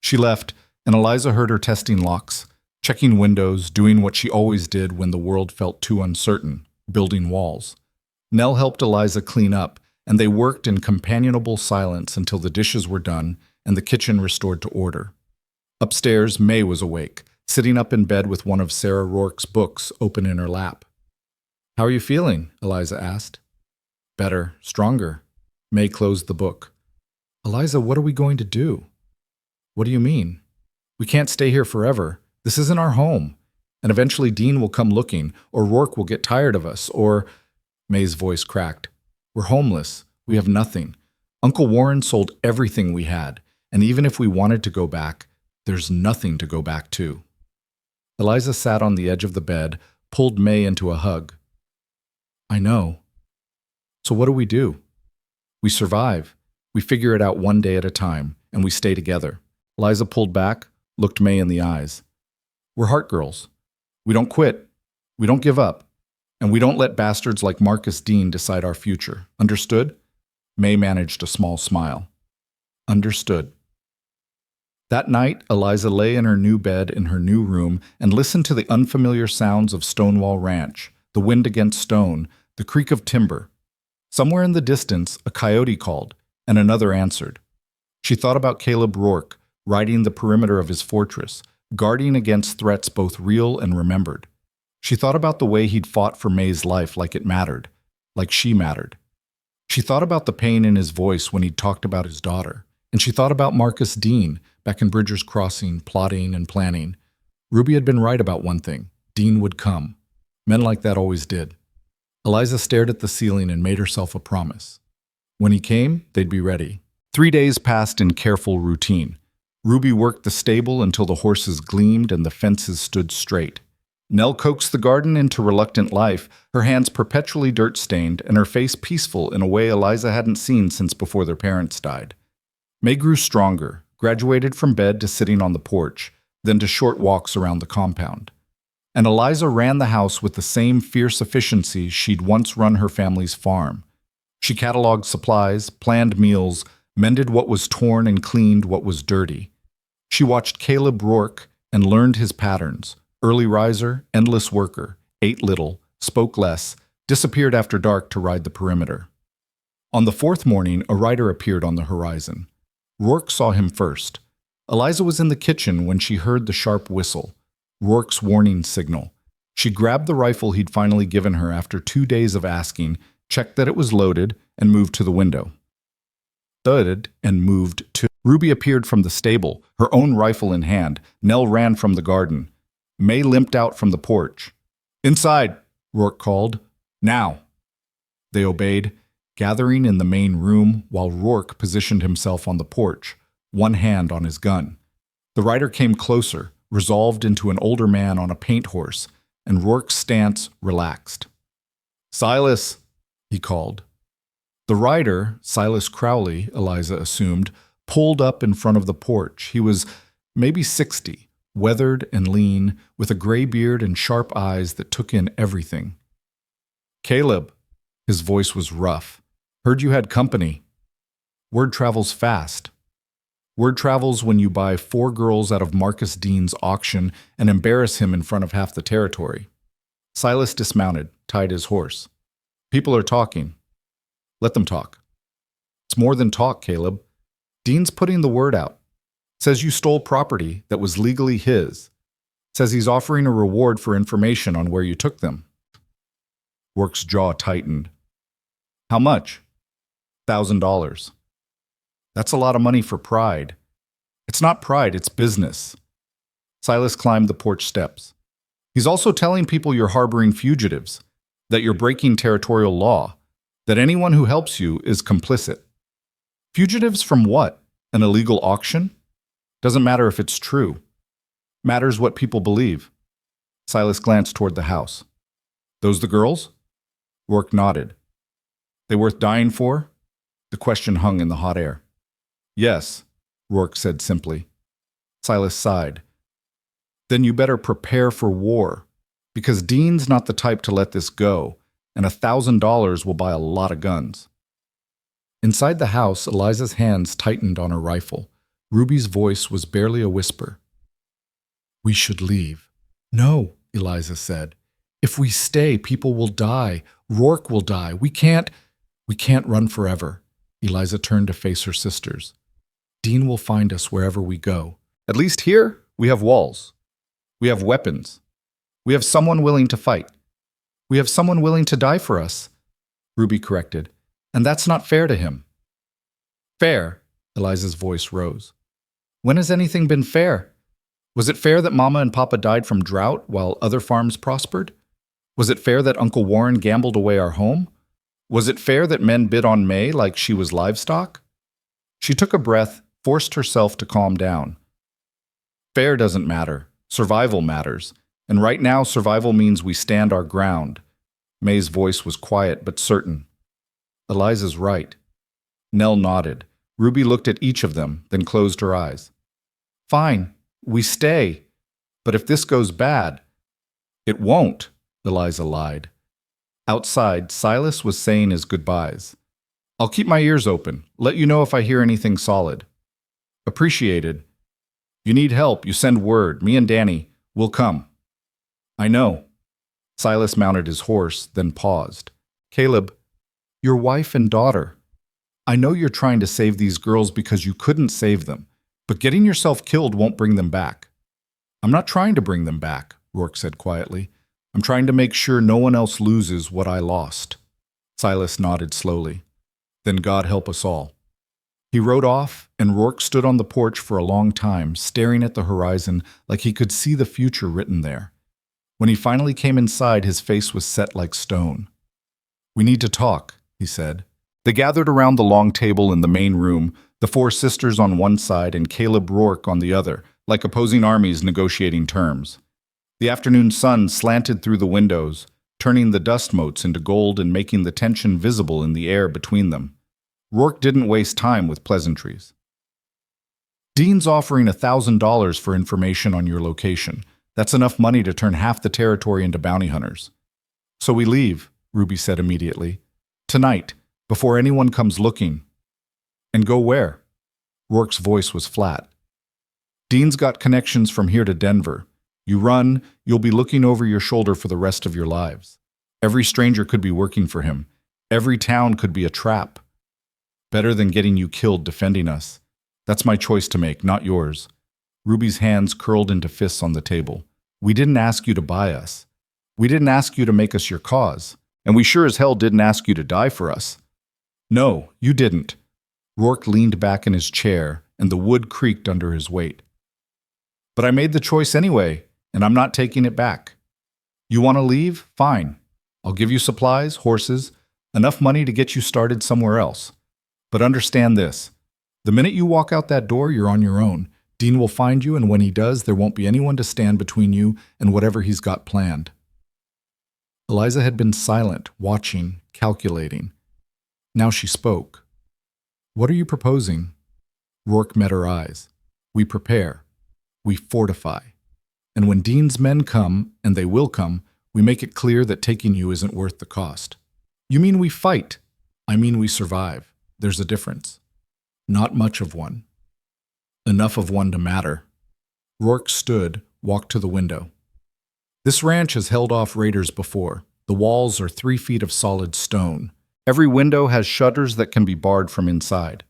She left, and Eliza heard her testing locks, checking windows, doing what she always did when the world felt too uncertain, building walls. Nell helped Eliza clean up, and they worked in companionable silence until the dishes were done and the kitchen restored to order. Upstairs, May was awake, sitting up in bed with one of Sarah Rourke's books open in her lap. How are you feeling? Eliza asked. Better, stronger. May closed the book. Eliza, what are we going to do? What do you mean? We can't stay here forever. This isn't our home. And eventually Dean will come looking, or Rourke will get tired of us, or... May's voice cracked. We're homeless. We have nothing. Uncle Warren sold everything we had, and even if we wanted to go back, there's nothing to go back to. Eliza sat on the edge of the bed, pulled May into a hug. I know. So what do? We survive. We figure it out one day at a time, and we stay together. Eliza pulled back, looked May in the eyes. We're heart girls. We don't quit. We don't give up. And we don't let bastards like Marcus Dean decide our future. Understood? May managed a small smile. Understood. That night, Eliza lay in her new bed in her new room and listened to the unfamiliar sounds of Stonewall Ranch, the wind against stone, the creak of timber. Somewhere in the distance, a coyote called, and another answered. She thought about Caleb Rourke, riding the perimeter of his fortress, guarding against threats both real and remembered. She thought about the way he'd fought for May's life like it mattered, like she mattered. She thought about the pain in his voice when he'd talked about his daughter, and she thought about Marcus Dean back in Bridger's Crossing, plotting and planning. Ruby had been right about one thing. Dean would come. Men like that always did. Eliza stared at the ceiling and made herself a promise. When he came, they'd be ready. 3 days passed in careful routine. Ruby worked the stable until the horses gleamed and the fences stood straight. Nell coaxed the garden into reluctant life, her hands perpetually dirt-stained and her face peaceful in a way Eliza hadn't seen since before their parents died. May grew stronger, graduated from bed to sitting on the porch, then to short walks around the compound. And Eliza ran the house with the same fierce efficiency she'd once run her family's farm. She cataloged supplies, planned meals, mended what was torn and cleaned what was dirty. She watched Caleb Rourke and learned his patterns. Early riser, endless worker, ate little, spoke less, disappeared after dark to ride the perimeter. On the 4th morning, a rider appeared on the horizon. Rourke saw him first. Eliza was in the kitchen when she heard the sharp whistle, Rourke's warning signal. She grabbed the rifle he'd finally given her after 2 days of asking, checked that it was loaded, and moved to the window. Thudded and moved to. Ruby appeared from the stable, her own rifle in hand. Nell ran from the garden. May limped out from the porch. Inside, Rourke called. Now. They obeyed, gathering in the main room while Rourke positioned himself on the porch, one hand on his gun. The rider came closer, resolved into an older man on a paint horse, and Rourke's stance relaxed. Silas, he called. The rider, Silas Crowley, Eliza assumed, pulled up in front of the porch. He was maybe 60, weathered and lean, with a gray beard and sharp eyes that took in everything. Caleb, his voice was rough. Heard you had company. Word travels fast. Word travels when you buy 4 girls out of Marcus Dean's auction and embarrass him in front of half the territory. Silas dismounted, tied his horse. People are talking. Let them talk. It's more than talk, Caleb. Dean's putting the word out. Says you stole property that was legally his. Says he's offering a reward for information on where you took them. Rourke's jaw tightened. How much? $1,000. That's a lot of money for pride. It's not pride, it's business. Silas climbed the porch steps. He's also telling people you're harboring fugitives, that you're breaking territorial law, that anyone who helps you is complicit. Fugitives from what? An illegal auction? Doesn't matter if it's true. Matters what people believe. Silas glanced toward the house. Those the girls? Rourke nodded. They worth dying for? The question hung in the hot air. Yes, Rourke said simply. Silas sighed. Then you better prepare for war, because Dean's not the type to let this go, and $1,000 will buy a lot of guns. Inside the house, Eliza's hands tightened on her rifle. Ruby's voice was barely a whisper. We should leave. No, Eliza said. If we stay, people will die. Rourke will die. We can't run forever. Eliza turned to face her sisters. Dean will find us wherever we go. At least here, we have walls. We have weapons. We have someone willing to fight. We have someone willing to die for us, Ruby corrected. And that's not fair to him. Fair, Eliza's voice rose. When has anything been fair? Was it fair that Mama and Papa died from drought while other farms prospered? Was it fair that Uncle Warren gambled away our home? Was it fair that men bid on May like she was livestock? She took a breath, forced herself to calm down. Fair doesn't matter. Survival matters. And right now, survival means we stand our ground. May's voice was quiet but certain. Eliza's right. Nell nodded. Ruby looked at each of them, then closed her eyes. Fine, we stay. But if this goes bad, it won't, Eliza lied. Outside, Silas was saying his goodbyes. I'll keep my ears open, let you know if I hear anything solid. Appreciated. You need help, you send word. Me and Danny, we'll come. I know. Silas mounted his horse, then paused. Caleb, your wife and daughter. I know you're trying to save these girls because you couldn't save them, but getting yourself killed won't bring them back. I'm not trying to bring them back, Rourke said quietly. I'm trying to make sure no one else loses what I lost. Silas nodded slowly. Then God help us all. He rode off, and Rourke stood on the porch for a long time, staring at the horizon like he could see the future written there. When he finally came inside, his face was set like stone. We need to talk, he said. They gathered around the long table in the main room, the four sisters on one side and Caleb Rourke on the other, like opposing armies negotiating terms. The afternoon sun slanted through the windows, turning the dust motes into gold and making the tension visible in the air between them. Rourke didn't waste time with pleasantries. Dean's offering $1,000 for information on your location. That's enough money to turn half the territory into bounty hunters. So we leave, Ruby said immediately. Tonight, before anyone comes looking. And go where? Rourke's voice was flat. Dean's got connections from here to Denver. You run, you'll be looking over your shoulder for the rest of your lives. Every stranger could be working for him. Every town could be a trap. Better than getting you killed defending us. That's my choice to make, not yours. Ruby's hands curled into fists on the table. We didn't ask you to buy us. We didn't ask you to make us your cause. And we sure as hell didn't ask you to die for us. No, you didn't. Rourke leaned back in his chair, and the wood creaked under his weight. But I made the choice anyway, and I'm not taking it back. You want to leave? Fine. I'll give you supplies, horses, enough money to get you started somewhere else. But understand this. The minute you walk out that door, you're on your own. Dean will find you, and when he does, there won't be anyone to stand between you and whatever he's got planned. Eliza had been silent, watching, calculating. Now she spoke. What are you proposing? Rourke met her eyes. We prepare. We fortify. And when Dean's men come, and they will come, we make it clear that taking you isn't worth the cost. You mean we fight? I mean we survive. There's a difference. Not much of one. Enough of one to matter. Rourke stood, walked to the window. This ranch has held off raiders before. The walls are 3 feet of solid stone. Every window has shutters that can be barred from inside.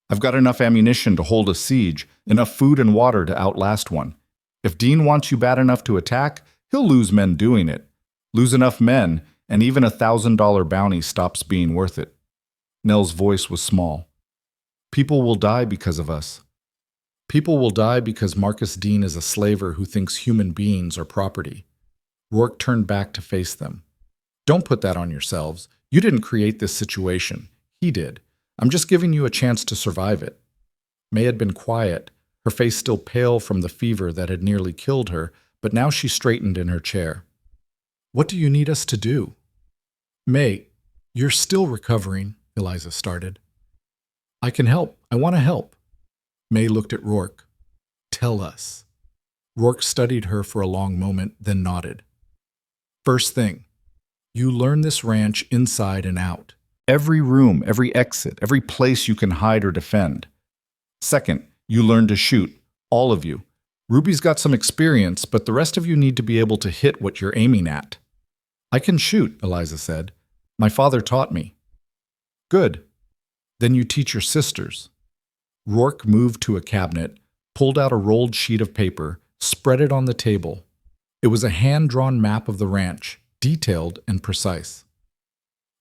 I've got enough ammunition to hold a siege, enough food and water to outlast one. If Dean wants you bad enough to attack, he'll lose men doing it. Lose enough men, and even $1,000 bounty stops being worth it. Nell's voice was small. People will die because of us. People will die because Marcus Dean is a slaver who thinks human beings are property. Rourke turned back to face them. Don't put that on yourselves. You didn't create this situation. He did. I'm just giving you a chance to survive it. May had been quiet, her face still pale from the fever that had nearly killed her, but now she straightened in her chair. What do you need us to do? May, you're still recovering, Eliza started. I can help. I want to help. May looked at Rourke. Tell us. Rourke studied her for a long moment, then nodded. First thing, you learn this ranch inside and out. Every room, every exit, every place you can hide or defend. Second, you learn to shoot, all of you. Ruby's got some experience, but the rest of you need to be able to hit what you're aiming at. I can shoot, Eliza said. My father taught me. Good. Then you teach your sisters. Rourke moved to a cabinet, pulled out a rolled sheet of paper, spread it on the table. It was a hand-drawn map of the ranch, detailed and precise.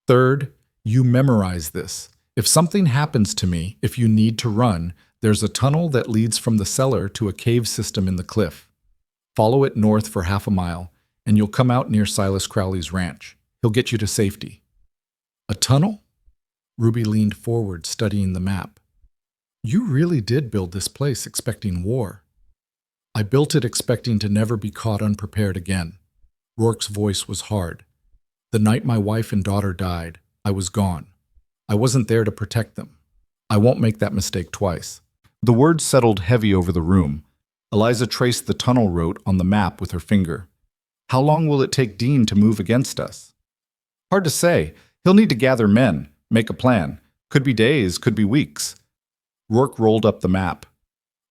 Third, you memorize this. If something happens to me, if you need to run, there's a tunnel that leads from the cellar to a cave system in the cliff. Follow it north for half a mile, and you'll come out near Silas Crowley's ranch. He'll get you to safety. A tunnel? Ruby leaned forward, studying the map. You really did build this place expecting war. I built it expecting to never be caught unprepared again. Rourke's voice was hard. The night my wife and daughter died, I was gone. I wasn't there to protect them. I won't make that mistake twice. The words settled heavy over the room. Eliza traced the tunnel route on the map with her finger. How long will it take Dean to move against us? Hard to say. He'll need to gather men, make a plan. Could be days, could be weeks. Rourke rolled up the map.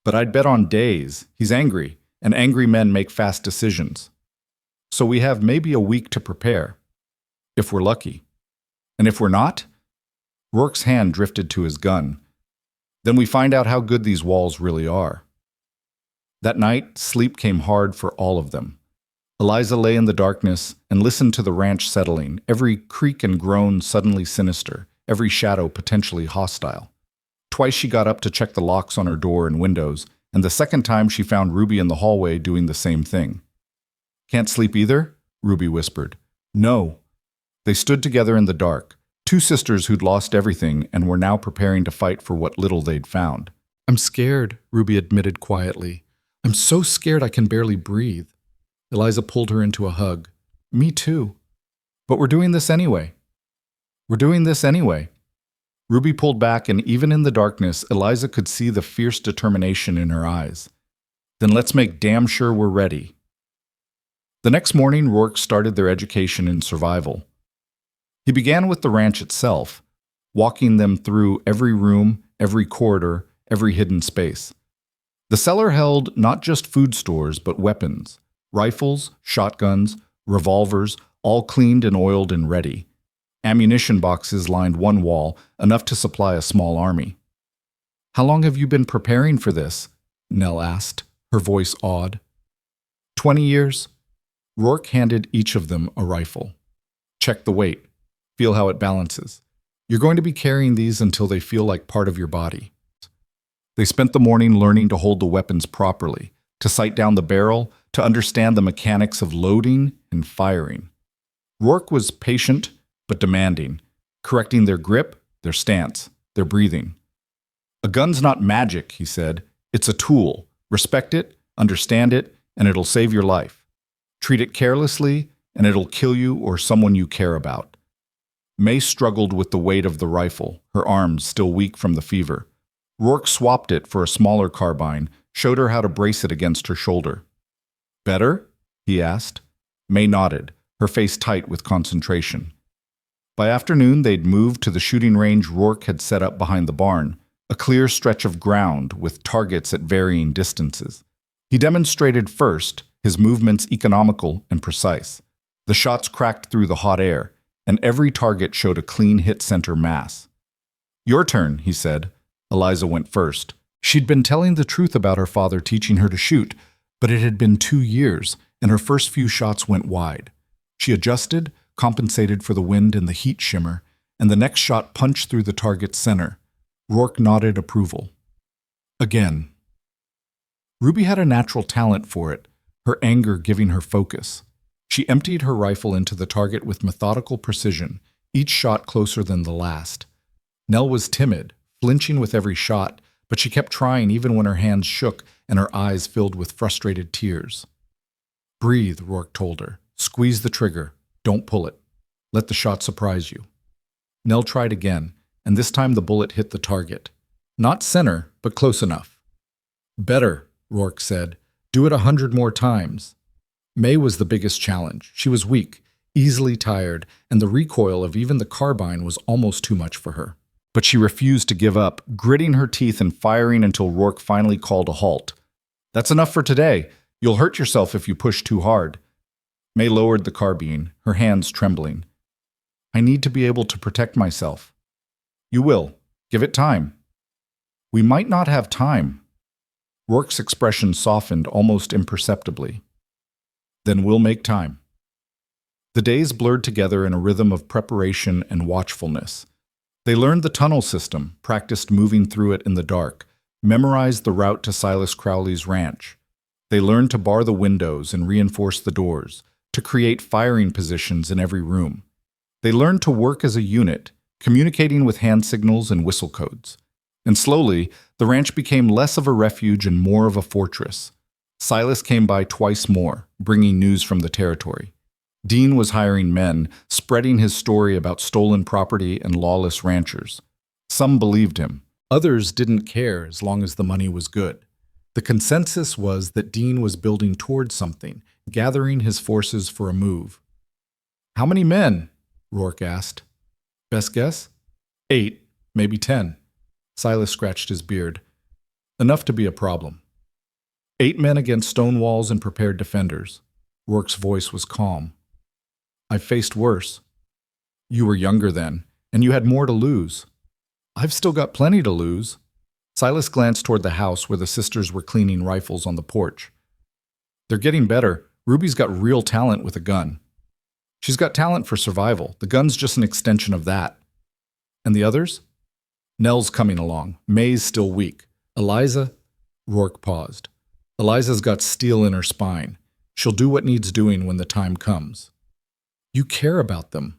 But I'd bet on days. He's angry, and angry men make fast decisions. So we have maybe a week to prepare, if we're lucky. And if we're not? Rourke's hand drifted to his gun. Then we find out how good these walls really are. That night, sleep came hard for all of them. Eliza lay in the darkness and listened to the ranch settling, every creak and groan suddenly sinister, every shadow potentially hostile. Twice she got up to check the locks on her door and windows, and the second time she found Ruby in the hallway doing the same thing. Can't sleep either? Ruby whispered. No. They stood together in the dark, two sisters who'd lost everything and were now preparing to fight for what little they'd found. I'm scared, Ruby admitted quietly. I'm so scared I can barely breathe. Eliza pulled her into a hug. Me too. But we're doing this anyway. We're doing this anyway. Ruby pulled back, and even in the darkness, Eliza could see the fierce determination in her eyes. Then let's make damn sure we're ready. The next morning, Rourke started their education in survival. He began with the ranch itself, walking them through every room, every corridor, every hidden space. The cellar held not just food stores, but weapons. Rifles, shotguns, revolvers, all cleaned and oiled and ready. Ammunition boxes lined one wall, enough to supply a small army. How long have you been preparing for this? Nell asked, her voice awed. 20 years. Rourke handed each of them a rifle. Check the weight. Feel how it balances. You're going to be carrying these until they feel like part of your body. They spent the morning learning to hold the weapons properly, to sight down the barrel, to understand the mechanics of loading and firing. Rourke was patient but demanding, correcting their grip, their stance, their breathing. A gun's not magic, he said. It's a tool. Respect it, understand it, and it'll save your life. Treat it carelessly, and it'll kill you or someone you care about. May struggled with the weight of the rifle, her arms still weak from the fever. Rourke swapped it for a smaller carbine, showed her how to brace it against her shoulder. Better? He asked. May nodded, her face tight with concentration. By afternoon, they'd moved to the shooting range Rourke had set up behind the barn, a clear stretch of ground with targets at varying distances. He demonstrated first, his movements economical and precise. The shots cracked through the hot air, and every target showed a clean hit center mass. "Your turn," he said. Eliza went first. She'd been telling the truth about her father teaching her to shoot, but it had been 2 years, and her first few shots went wide. She adjusted, compensated for the wind and the heat shimmer, and the next shot punched through the target's center. Rourke nodded approval. Again. Ruby had a natural talent for it, her anger giving her focus. She emptied her rifle into the target with methodical precision, each shot closer than the last. Nell was timid, flinching with every shot, but she kept trying even when her hands shook and her eyes filled with frustrated tears. "Breathe," Rourke told her. "Squeeze the trigger. Don't pull it. Let the shot surprise you." Nell tried again, and this time the bullet hit the target. Not center, but close enough. "Better," Rourke said. "Do it 100 more times." May was the biggest challenge. She was weak, easily tired, and the recoil of even the carbine was almost too much for her. But she refused to give up, gritting her teeth and firing until Rourke finally called a halt. "That's enough for today. You'll hurt yourself if you push too hard." May lowered the carbine, her hands trembling. "I need to be able to protect myself." "You will. Give it time." "We might not have time." Rourke's expression softened almost imperceptibly. "Then we'll make time." The days blurred together in a rhythm of preparation and watchfulness. They learned the tunnel system, practiced moving through it in the dark, memorized the route to Silas Crowley's ranch. They learned to bar the windows and reinforce the doors, to create firing positions in every room. They learned to work as a unit, communicating with hand signals and whistle codes. And slowly, the ranch became less of a refuge and more of a fortress. Silas came by twice more, bringing news from the territory. Dean was hiring men, spreading his story about stolen property and lawless ranchers. Some believed him. Others didn't care as long as the money was good. The consensus was that Dean was building towards something, gathering his forces for a move. "How many men?" Rourke asked. "Best guess? 8, maybe 10. Silas scratched his beard. "Enough to be a problem." 8 men against stone walls and prepared defenders. Rourke's voice was calm. "I've faced worse." "You were younger then, and you had more to lose." "I've still got plenty to lose." Silas glanced toward the house where the sisters were cleaning rifles on the porch. "They're getting better. Ruby's got real talent with a gun." "She's got talent for survival. The gun's just an extension of that." "And the others?" "Nell's coming along. May's still weak. Eliza—" Rourke paused. "Eliza's got steel in her spine. She'll do what needs doing when the time comes." "You care about them."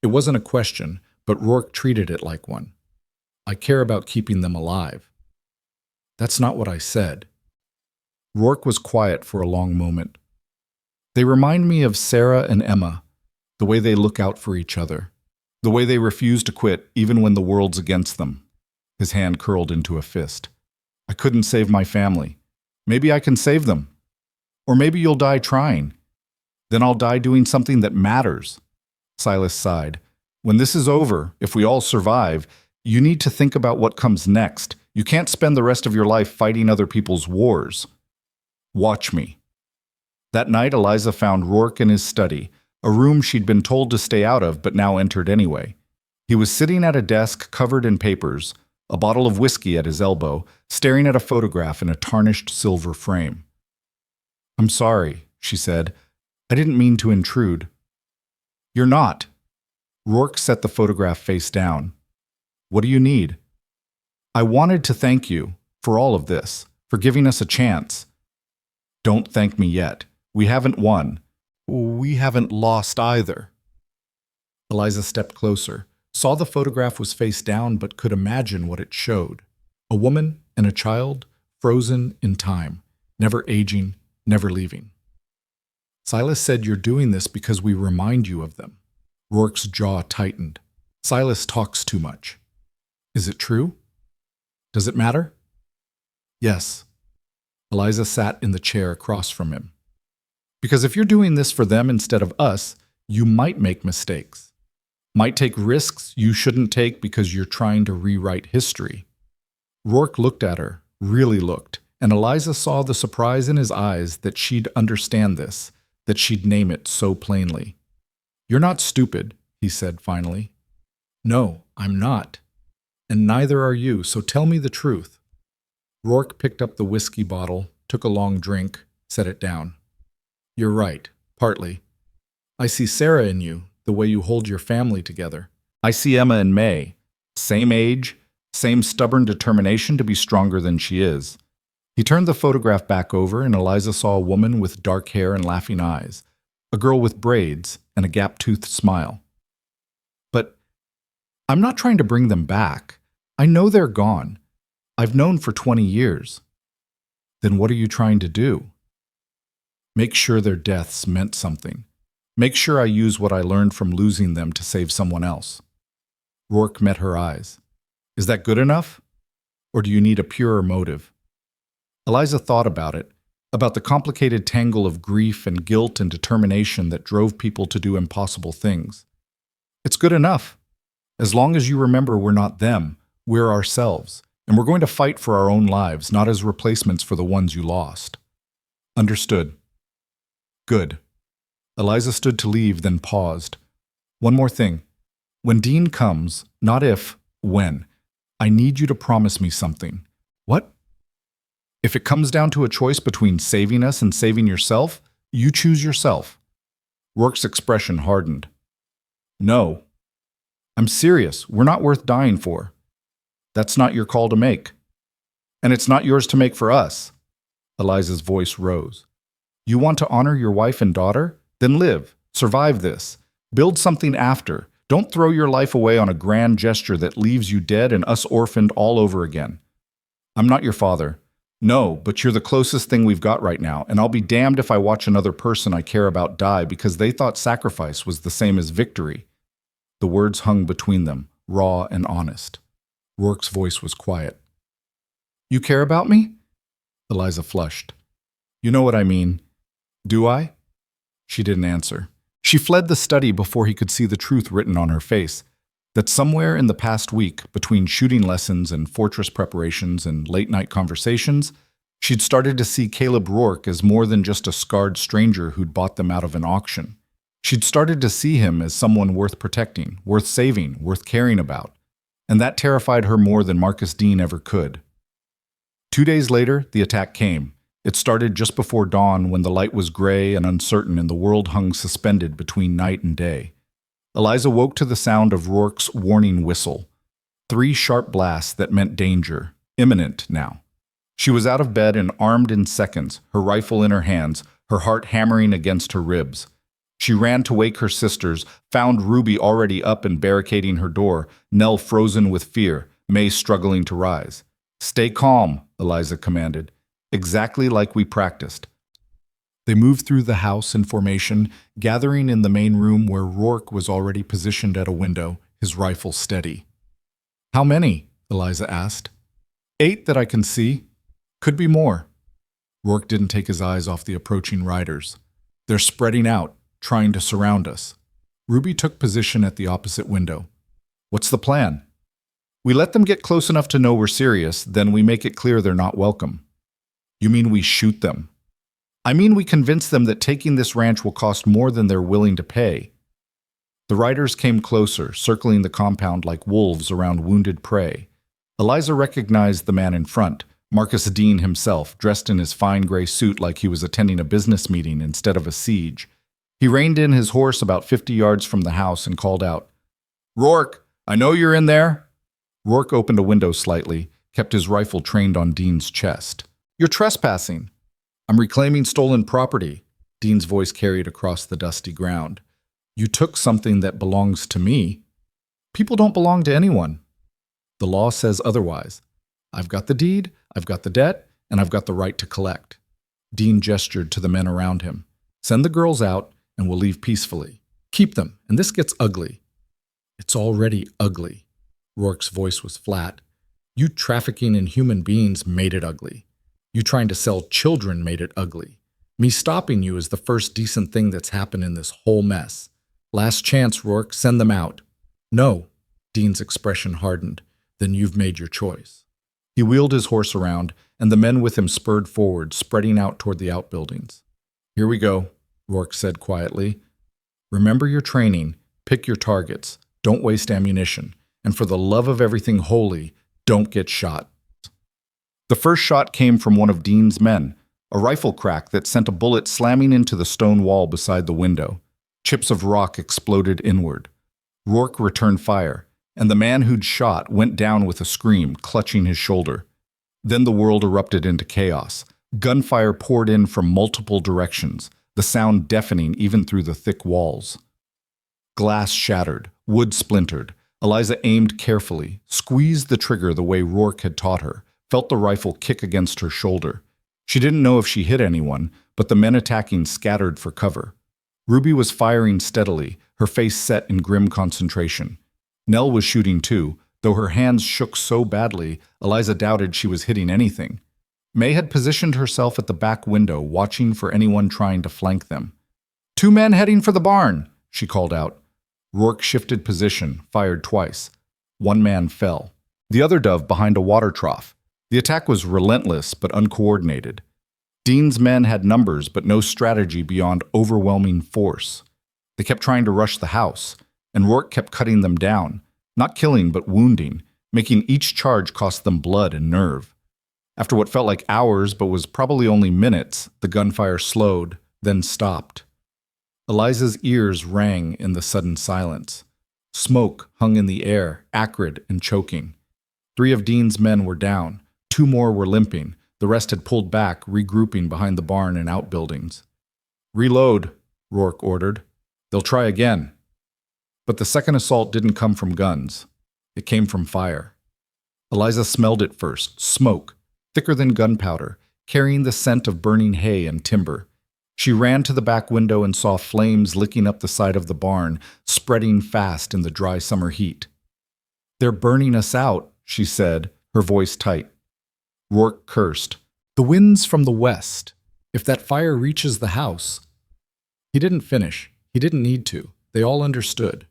It wasn't a question, but Rourke treated it like one. "I care about keeping them alive." "That's not what I said." Rourke was quiet for a long moment. "They remind me of Sarah and Emma, the way they look out for each other, the way they refuse to quit even when the world's against them." His hand curled into a fist. "I couldn't save my family. Maybe I can save them. Or maybe you'll die trying. Then I'll die doing something that matters." Silas sighed. "When this is over, if we all survive, you need to think about what comes next. You can't spend the rest of your life fighting other people's wars. Watch me." That night, Eliza found Rourke in his study, a room she'd been told to stay out of but now entered anyway. He was sitting at a desk covered in papers, a bottle of whiskey at his elbow, staring at a photograph in a tarnished silver frame. "I'm sorry," she said. "I didn't mean to intrude." "You're not." Rourke set the photograph face down. "What do you need?" "I wanted to thank you for all of this, for giving us a chance." "Don't thank me yet. We haven't won. We haven't lost either." Eliza stepped closer, saw the photograph was face down but could imagine what it showed. A woman and a child, frozen in time, never aging, never leaving. "Silas said you're doing this because we remind you of them." Rourke's jaw tightened. "Silas talks too much." "Is it true? Does it matter?" "Yes." Eliza sat in the chair across from him. "Because if you're doing this for them instead of us, you might make mistakes. Might take risks you shouldn't take because you're trying to rewrite history." Rourke looked at her, really looked, and Eliza saw the surprise in his eyes that she'd understand this, that she'd name it so plainly. "You're not stupid," he said finally. "No, I'm not. And neither are you, so tell me the truth." Rourke picked up the whiskey bottle, took a long drink, set it down. "You're right, partly. I see Sarah in you, the way you hold your family together. I see Emma and May. Same age, same stubborn determination to be stronger than she is." He turned the photograph back over, and Eliza saw a woman with dark hair and laughing eyes, a girl with braids and a gap-toothed smile. "But I'm not trying to bring them back. I know they're gone. I've known for 20 years. Then what are you trying to do?" "Make sure their deaths meant something. Make sure I use what I learned from losing them to save someone else." Rourke met her eyes. "Is that good enough? Or do you need a purer motive?" Eliza thought about it, about the complicated tangle of grief and guilt and determination that drove people to do impossible things. "It's good enough. As long as you remember we're not them, we're ourselves, and we're going to fight for our own lives, not as replacements for the ones you lost." "Understood." "Good." Eliza stood to leave, then paused. "One more thing. When Dean comes, not if, when, I need you to promise me something." "What?" "If it comes down to a choice between saving us and saving yourself, you choose yourself." Rourke's expression hardened. "No. I'm serious. We're not worth dying for. That's not your call to make. And it's not yours to make for us." Eliza's voice rose. "You want to honor your wife and daughter? Then live. Survive this. Build something after. Don't throw your life away on a grand gesture that leaves you dead and us orphaned all over again. I'm not your father. No, but you're the closest thing we've got right now, and I'll be damned if I watch another person I care about die because they thought sacrifice was the same as victory." The words hung between them, raw and honest. Rourke's voice was quiet. "You care about me?" Eliza flushed. "You know what I mean. Do I?" She didn't answer. She fled the study before he could see the truth written on her face, that somewhere in the past week, between shooting lessons and fortress preparations and late-night conversations, she'd started to see Caleb Rourke as more than just a scarred stranger who'd bought them out of an auction. She'd started to see him as someone worth protecting, worth saving, worth caring about. And that terrified her more than Marcus Dean ever could. 2 days later, the attack came. It started just before dawn when the light was gray and uncertain and the world hung suspended between night and day. Eliza woke to the sound of Rourke's warning whistle. 3 sharp blasts that meant danger, imminent now. She was out of bed and armed in seconds, her rifle in her hands, her heart hammering against her ribs. She ran to wake her sisters, found Ruby already up and barricading her door, Nell frozen with fear, May struggling to rise. "Stay calm," Eliza commanded, "exactly like we practiced." They moved through the house in formation, gathering in the main room where Rourke was already positioned at a window, his rifle steady. "How many?" Eliza asked. 8 that I can see. Could be more." Rourke didn't take his eyes off the approaching riders. "They're spreading out, trying to surround us." Ruby took position at the opposite window. "What's the plan?" "We let them get close enough to know we're serious, then we make it clear they're not welcome." "You mean we shoot them?" "I mean we convince them that taking this ranch will cost more than they're willing to pay." The riders came closer, circling the compound like wolves around wounded prey. Eliza recognized the man in front, Marcus Dean himself, dressed in his fine gray suit like he was attending a business meeting instead of a siege. He reined in his horse about 50 yards from the house and called out, "Rourke, I know you're in there." Rourke opened a window slightly, kept his rifle trained on Dean's chest. "You're trespassing." "I'm reclaiming stolen property," Dean's voice carried across the dusty ground. "You took something that belongs to me." "People don't belong to anyone." "The law says otherwise. I've got the deed, I've got the debt, and I've got the right to collect." Dean gestured to the men around him. "Send the girls out, and we'll leave peacefully. Keep them, and this gets ugly." "It's already ugly." Rourke's voice was flat. "You trafficking in human beings made it ugly. You trying to sell children made it ugly. Me stopping you is the first decent thing that's happened in this whole mess. Last chance, Rourke, send them out." "No." Dean's expression hardened. "Then you've made your choice." He wheeled his horse around, and the men with him spurred forward, spreading out toward the outbuildings. "Here we go," Rourke said quietly. "Remember your training, pick your targets, don't waste ammunition, and for the love of everything holy, don't get shot." The first shot came from one of Dean's men, a rifle crack that sent a bullet slamming into the stone wall beside the window. Chips of rock exploded inward. Rourke returned fire, and the man who'd shot went down with a scream, clutching his shoulder. Then the world erupted into chaos. Gunfire poured in from multiple directions, the sound deafening even through the thick walls. Glass shattered, wood splintered. Eliza aimed carefully, squeezed the trigger the way Rourke had taught her, felt the rifle kick against her shoulder. She didn't know if she hit anyone, but the men attacking scattered for cover. Ruby was firing steadily, her face set in grim concentration. Nell was shooting too, though her hands shook so badly, Eliza doubted she was hitting anything. May had positioned herself at the back window, watching for anyone trying to flank them. "2 men heading for the barn," she called out. Rourke shifted position, fired twice. 1 man fell. The other dove behind a water trough. The attack was relentless but uncoordinated. Dean's men had numbers but no strategy beyond overwhelming force. They kept trying to rush the house, and Rourke kept cutting them down, not killing but wounding, making each charge cost them blood and nerve. After what felt like hours but was probably only minutes, the gunfire slowed, then stopped. Eliza's ears rang in the sudden silence. Smoke hung in the air, acrid and choking. 3 of Dean's men were down. 2 more were limping. The rest had pulled back, regrouping behind the barn and outbuildings. "Reload," Rourke ordered. "They'll try again." But the second assault didn't come from guns. It came from fire. Eliza smelled it first, smoke, thicker than gunpowder, carrying the scent of burning hay and timber. She ran to the back window and saw flames licking up the side of the barn, spreading fast in the dry summer heat. "They're burning us out," she said, her voice tight. Rourke cursed. "The wind's from the west. If that fire reaches the house—" He didn't finish. He didn't need to. They all understood.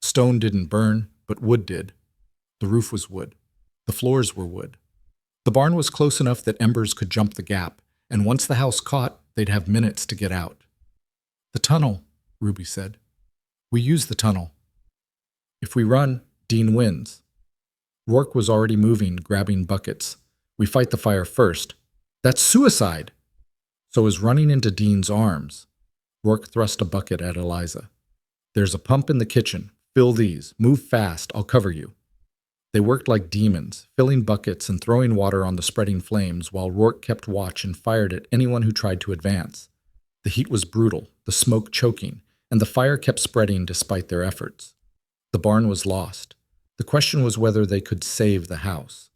Stone didn't burn, but wood did. The roof was wood. The floors were wood. The barn was close enough that embers could jump the gap, and once the house caught, they'd have minutes to get out. "The tunnel," Ruby said. "We use the tunnel. If we run, Dean wins." Rourke was already moving, grabbing buckets. "We fight the fire first." "That's suicide!" "So is running into Dean's arms." Rourke thrust a bucket at Eliza. "There's a pump in the kitchen. Fill these. Move fast. I'll cover you." They worked like demons, filling buckets and throwing water on the spreading flames while Rourke kept watch and fired at anyone who tried to advance. The heat was brutal, the smoke choking, and the fire kept spreading despite their efforts. The barn was lost. The question was whether they could save the house.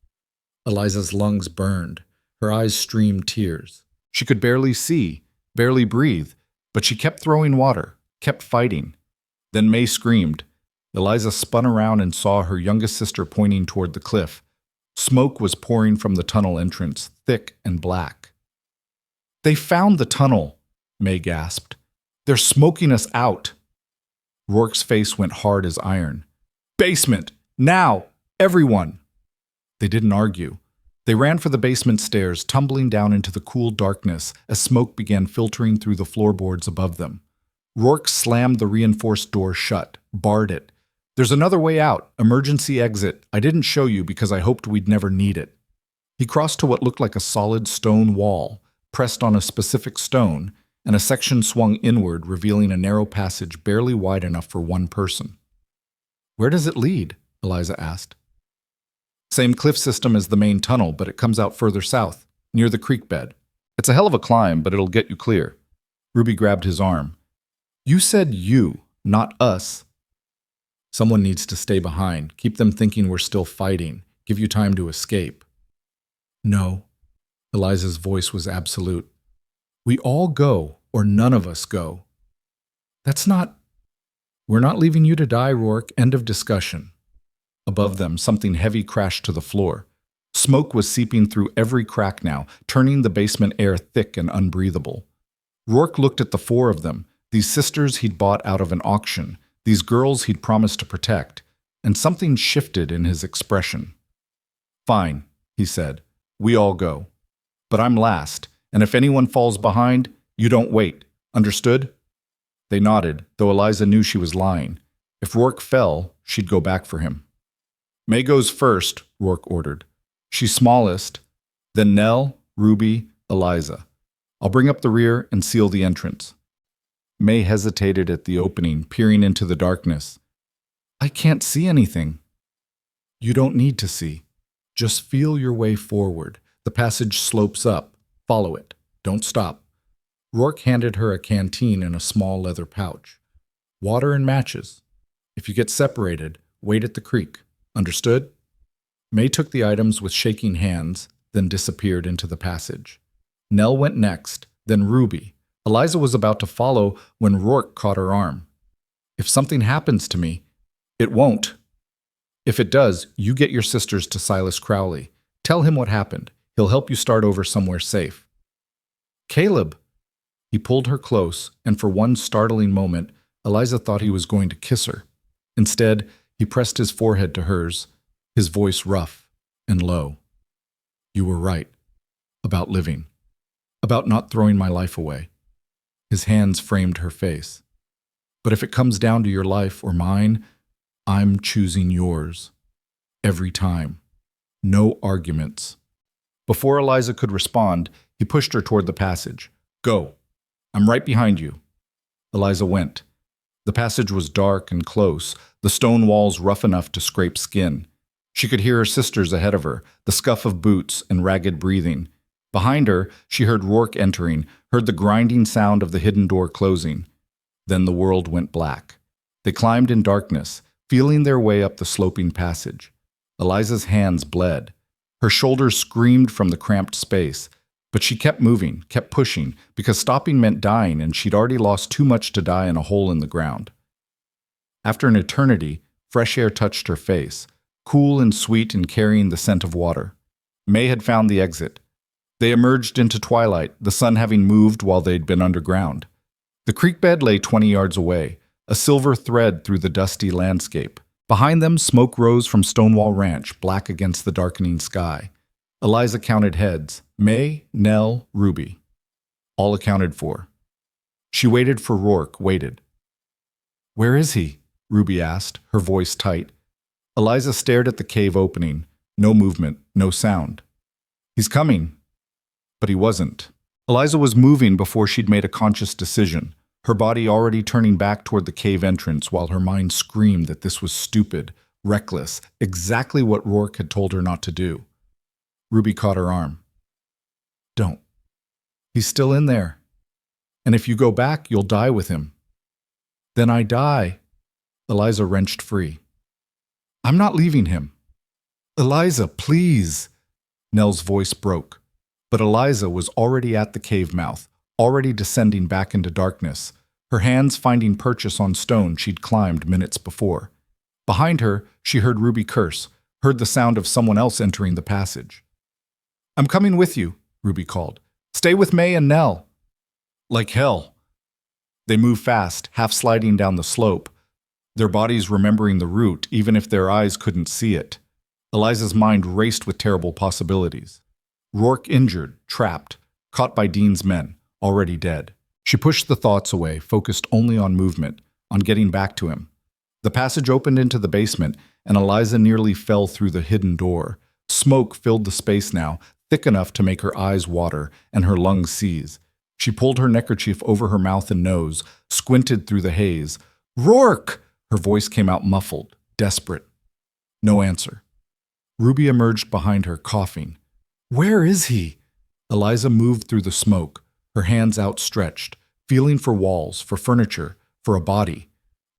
Eliza's lungs burned. Her eyes streamed tears. She could barely see, barely breathe, but she kept throwing water, kept fighting. Then May screamed. Eliza spun around and saw her youngest sister pointing toward the cliff. Smoke was pouring from the tunnel entrance, thick and black. "They found the tunnel," May gasped. "They're smoking us out." Rourke's face went hard as iron. "Basement! Now! Everyone!" They didn't argue. They ran for the basement stairs, tumbling down into the cool darkness as smoke began filtering through the floorboards above them. Rourke slammed the reinforced door shut, barred it. "There's another way out, emergency exit. I didn't show you because I hoped we'd never need it." He crossed to what looked like a solid stone wall, pressed on a specific stone, and a section swung inward, revealing a narrow passage barely wide enough for 1 person. "Where does it lead?" Eliza asked. "Same cliff system as the main tunnel, but it comes out further south, near the creek bed. It's a hell of a climb, but it'll get you clear." Ruby grabbed his arm. "You said you, not us." "Someone needs to stay behind, keep them thinking we're still fighting, give you time to escape." "No." Eliza's voice was absolute. "We all go, or none of us go." "That's not—" "We're not leaving you to die, Rourke. End of discussion." Above them, something heavy crashed to the floor. Smoke was seeping through every crack now, turning the basement air thick and unbreathable. Rourke looked at the 4 of them, these sisters he'd bought out of an auction, these girls he'd promised to protect, and something shifted in his expression. "Fine," he said. We all go. But I'm last, and if anyone falls behind, you don't wait. Understood?" They nodded, though Eliza knew she was lying. If Rourke fell, she'd go back for him. "May goes first," Rourke ordered. "She's smallest, then Nell, Ruby, Eliza. I'll bring up the rear and seal the entrance." May hesitated at the opening, peering into the darkness. "I can't see anything." "You don't need to see. Just feel your way forward. The passage slopes up. Follow it. Don't stop." Rourke handed her a canteen and a small leather pouch. "Water and matches. If you get separated, wait at the creek. Understood?" May took the items with shaking hands, then disappeared into the passage. Nell went next, then Ruby. Eliza was about to follow when Rourke caught her arm. "If something happens to me, it won't. If it does, you get your sisters to Silas Crowley. Tell him what happened. He'll help you start over somewhere safe." "Caleb!" He pulled her close, and for one startling moment, Eliza thought he was going to kiss her. Instead, he pressed his forehead to hers, his voice rough and low. "You were right. About living. About not throwing my life away." His hands framed her face. "But if it comes down to your life or mine, I'm choosing yours. Every time. No arguments." Before Eliza could respond, he pushed her toward the passage. "Go. I'm right behind you." Eliza went. The passage was dark and close, the stone walls rough enough to scrape skin. She could hear her sisters ahead of her, the scuff of boots and ragged breathing. Behind her, she heard Rourke entering, heard the grinding sound of the hidden door closing. Then the world went black. They climbed in darkness, feeling their way up the sloping passage. Eliza's hands bled. Her shoulders screamed from the cramped space. But she kept moving, kept pushing, because stopping meant dying, and she'd already lost too much to die in a hole in the ground. After an eternity, fresh air touched her face, cool and sweet and carrying the scent of water. May had found the exit. They emerged into twilight, the sun having moved while they'd been underground. The creek bed lay 20 yards away, a silver thread through the dusty landscape. Behind them, smoke rose from Stonewall Ranch, black against the darkening sky. Eliza counted heads. May, Nell, Ruby. All accounted for. She waited for Rourke, waited. "Where is he?" Ruby asked, her voice tight. Eliza stared at the cave opening. No movement, no sound. "He's coming." But he wasn't. Eliza was moving before she'd made a conscious decision, her body already turning back toward the cave entrance while her mind screamed that this was stupid, reckless, exactly what Rourke had told her not to do. Ruby caught her arm. "Don't. He's still in there. And if you go back, you'll die with him." "Then I die." Eliza wrenched free. "I'm not leaving him." "Eliza, please." Nell's voice broke. But Eliza was already at the cave mouth, already descending back into darkness, her hands finding purchase on stone she'd climbed minutes before. Behind her, she heard Ruby curse, heard the sound of someone else entering the passage. "I'm coming with you," Ruby called. "Stay with May and Nell." "Like hell." They moved fast, half sliding down the slope, their bodies remembering the route even if their eyes couldn't see it. Eliza's mind raced with terrible possibilities. Rourke injured, trapped, caught by Dean's men, already dead. She pushed the thoughts away, focused only on movement, on getting back to him. The passage opened into the basement, and Eliza nearly fell through the hidden door. Smoke filled the space now, thick enough to make her eyes water and her lungs seize. She pulled her neckerchief over her mouth and nose, squinted through the haze. "Rourke!" Her voice came out muffled, desperate. No answer. Ruby emerged behind her, coughing. "Where is he?" Eliza moved through the smoke, her hands outstretched, feeling for walls, for furniture, for a body.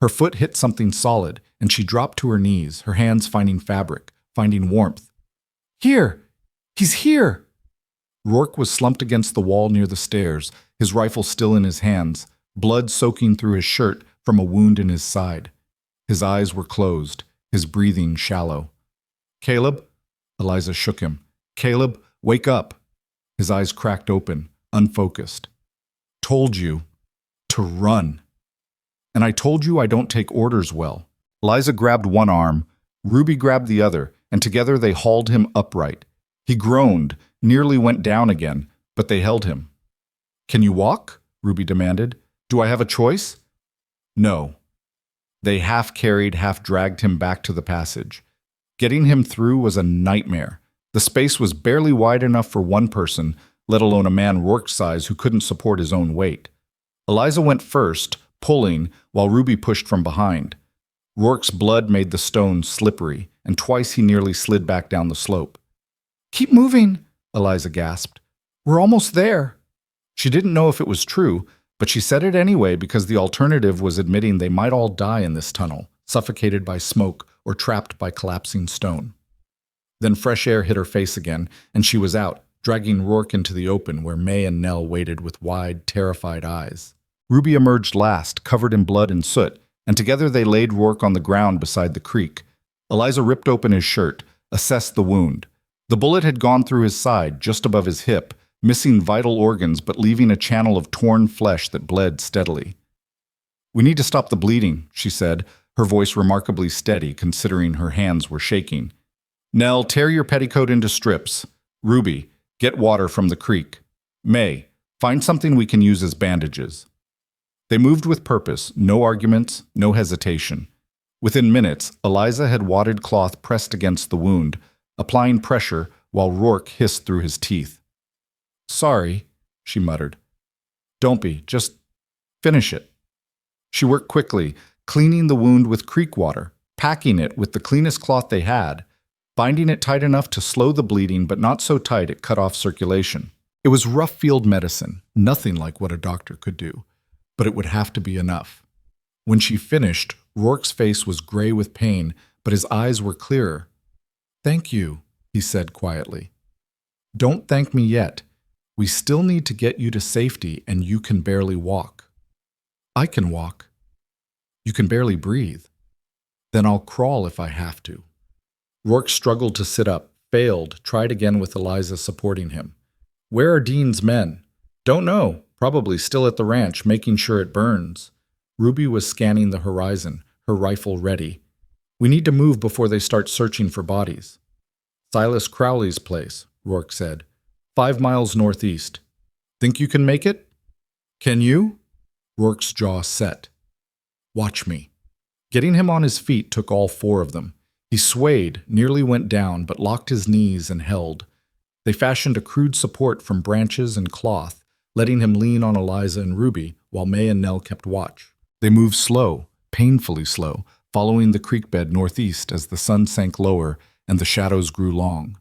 Her foot hit something solid, and she dropped to her knees, her hands finding fabric, finding warmth. "Here! He's here!" Rourke was slumped against the wall near the stairs, his rifle still in his hands, blood soaking through his shirt from a wound in his side. His eyes were closed, his breathing shallow. "Caleb?" Eliza shook him. "Caleb, wake up." His eyes cracked open, unfocused. "Told you to run. And I told you I don't take orders well." Eliza grabbed one arm, Ruby grabbed the other, and together they hauled him upright. He groaned, nearly went down again, but they held him. "Can you walk?" Ruby demanded. "Do I have a choice?" No. They half carried, half dragged him back to the passage. Getting him through was a nightmare. The space was barely wide enough for one person, let alone a man Rourke's size who couldn't support his own weight. Eliza went first, pulling, while Ruby pushed from behind. Rourke's blood made the stone slippery, and twice he nearly slid back down the slope. "Keep moving," Eliza gasped. "We're almost there." She didn't know if it was true, but she said it anyway because the alternative was admitting they might all die in this tunnel, suffocated by smoke or trapped by collapsing stone. Then fresh air hit her face again, and she was out, dragging Rourke into the open where May and Nell waited with wide, terrified eyes. Ruby emerged last, covered in blood and soot, and together they laid Rourke on the ground beside the creek. Eliza ripped open his shirt, assessed the wound. The bullet had gone through his side, just above his hip, missing vital organs but leaving a channel of torn flesh that bled steadily. "We need to stop the bleeding," she said, her voice remarkably steady considering her hands were shaking. "Nell, tear your petticoat into strips. Ruby, get water from the creek. May, find something we can use as bandages." They moved with purpose, no arguments, no hesitation. Within minutes, Eliza had wadded cloth pressed against the wound, applying pressure while Rourke hissed through his teeth. "Sorry," she muttered. "Don't be, just finish it." She worked quickly, cleaning the wound with creek water, packing it with the cleanest cloth they had, binding it tight enough to slow the bleeding but not so tight it cut off circulation. It was rough field medicine, nothing like what a doctor could do, but it would have to be enough. When she finished, Rourke's face was gray with pain, but his eyes were clearer. "Thank you," he said quietly. "Don't thank me yet. We still need to get you to safety, and you can barely walk." "I can walk." "You can barely breathe." "Then I'll crawl if I have to." Rourke struggled to sit up, failed, tried again with Eliza supporting him. "Where are Dean's men?" "Don't know. Probably still at the ranch, making sure it burns." Ruby was scanning the horizon, her rifle ready. "We need to move before they start searching for bodies." "Silas Crowley's place," Rourke said. 5 miles northeast. Think you can make it?" "Can you?" Rourke's jaw set. "Watch me." Getting him on his feet took all 4 of them. He swayed, nearly went down, but locked his knees and held. They fashioned a crude support from branches and cloth, letting him lean on Eliza and Ruby, while May and Nell kept watch. They moved slow, painfully slow, following the creek bed northeast as the sun sank lower and the shadows grew long.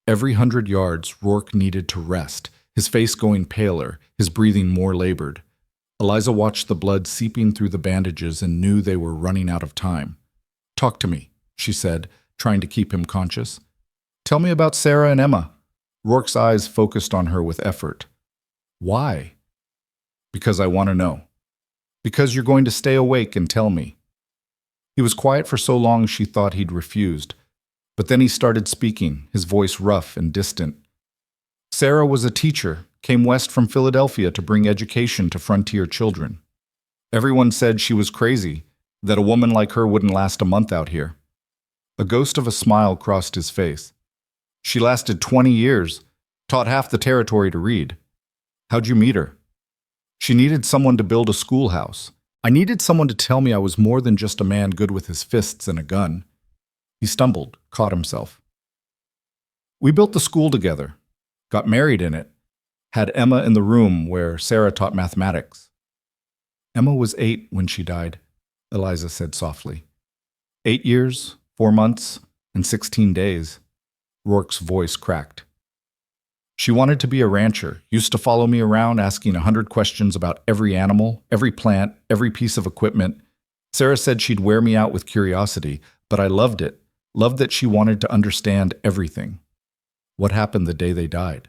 Every 100 yards, Rourke needed to rest, his face going paler, his breathing more labored. Eliza watched the blood seeping through the bandages and knew they were running out of time. "Talk to me," she said, trying to keep him conscious. "Tell me about Sarah and Emma." Rourke's eyes focused on her with effort. "Why?" "Because I want to know." "Because you're going to stay awake and tell me." He was quiet for so long she thought he'd refused. But then he started speaking, his voice rough and distant. "Sarah was a teacher, came west from Philadelphia to bring education to frontier children. Everyone said she was crazy, that a woman like her wouldn't last a month out here." A ghost of a smile crossed his face. "She lasted 20 years, taught half the territory to read." "How'd you meet her?" "She needed someone to build a schoolhouse. I needed someone to tell me I was more than just a man good with his fists and a gun." He stumbled, caught himself. "We built the school together, got married in it, had Emma in the room where Sarah taught mathematics." "Emma was 8 when she died," Eliza said softly. 8 years, 4 months, and 16 days. Rourke's voice cracked. "She wanted to be a rancher, used to follow me around asking 100 questions about every animal, every plant, every piece of equipment. Sarah said she'd wear me out with curiosity, but I loved it. Loved that she wanted to understand everything." "What happened the day they died?"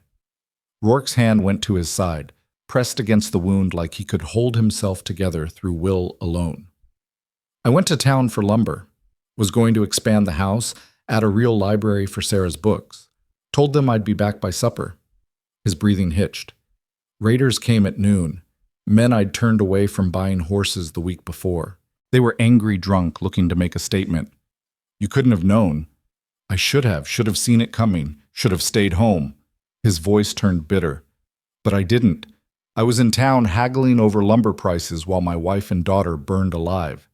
Rourke's hand went to his side, pressed against the wound like he could hold himself together through will alone. "I went to town for lumber. Was going to expand the house, add a real library for Sarah's books. Told them I'd be back by supper." His breathing hitched. "Raiders came at noon. Men I'd turned away from buying horses the week before. They were angry drunk, looking to make a statement. You couldn't have known. I should have seen it coming, should have stayed home. His voice turned bitter. But I didn't. I was in town haggling over lumber prices while my wife and daughter burned alive.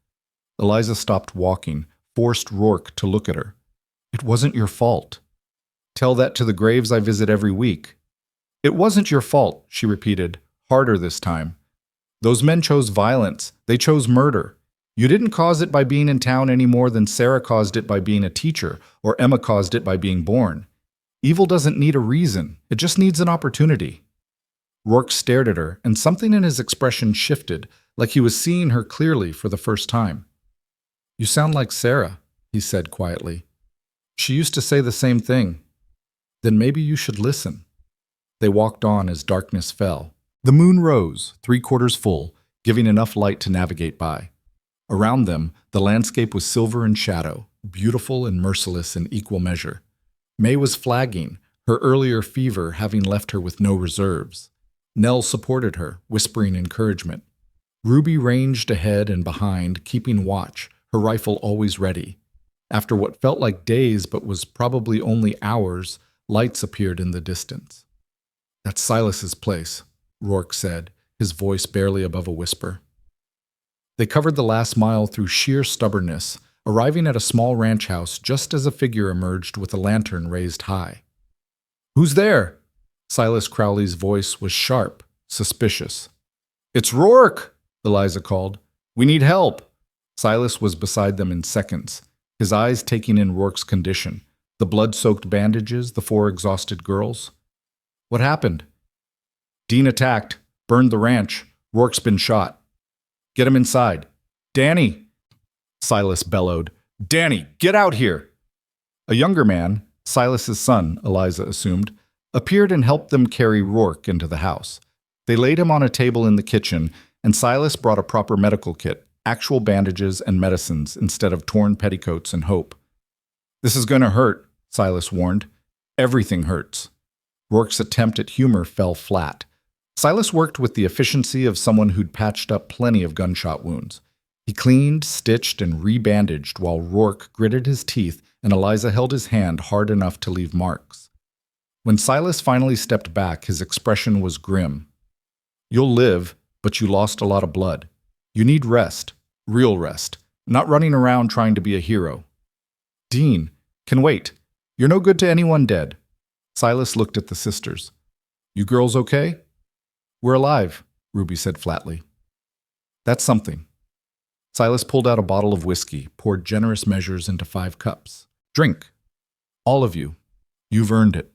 Eliza stopped walking, forced Rourke to look at her. It wasn't your fault. Tell that to the graves I visit every week. It wasn't your fault, she repeated, harder this time. Those men chose violence. They chose murder. You didn't cause it by being in town any more than Sarah caused it by being a teacher, or Emma caused it by being born. Evil doesn't need a reason. It just needs an opportunity. Rourke stared at her, and something in his expression shifted, like he was seeing her clearly for the first time. You sound like Sarah, he said quietly. She used to say the same thing. Then maybe you should listen. They walked on as darkness fell. The moon rose, 3/4 full, giving enough light to navigate by. Around them, the landscape was silver and shadow, beautiful and merciless in equal measure. May was flagging, her earlier fever having left her with no reserves. Nell supported her, whispering encouragement. Ruby ranged ahead and behind, keeping watch, her rifle always ready. After what felt like days but was probably only hours, lights appeared in the distance. That's Silas's place, Rourke said, his voice barely above a whisper. They covered the last mile through sheer stubbornness, arriving at a small ranch house just as a figure emerged with a lantern raised high. Who's there? Silas Crowley's voice was sharp, suspicious. It's Rourke, Eliza called. We need help. Silas was beside them in seconds, his eyes taking in Rourke's condition, the blood-soaked bandages, the 4 exhausted girls. What happened? Dean attacked, burned the ranch. Rourke's been shot. Get him inside. Danny! Silas bellowed. Danny, get out here! A younger man, Silas's son, Eliza assumed, appeared and helped them carry Rourke into the house. They laid him on a table in the kitchen, and Silas brought a proper medical kit, actual bandages and medicines instead of torn petticoats and hope. This is going to hurt, Silas warned. Everything hurts. Rourke's attempt at humor fell flat. Silas worked with the efficiency of someone who'd patched up plenty of gunshot wounds. He cleaned, stitched, and rebandaged while Rourke gritted his teeth and Eliza held his hand hard enough to leave marks. When Silas finally stepped back, his expression was grim. You'll live, but you lost a lot of blood. You need rest, real rest, not running around trying to be a hero. Dean, can wait. You're no good to anyone dead. Silas looked at the sisters. You girls okay? We're alive, Ruby said flatly. That's something. Silas pulled out a bottle of whiskey, poured generous measures into 5 cups. Drink. All of you. You've earned it.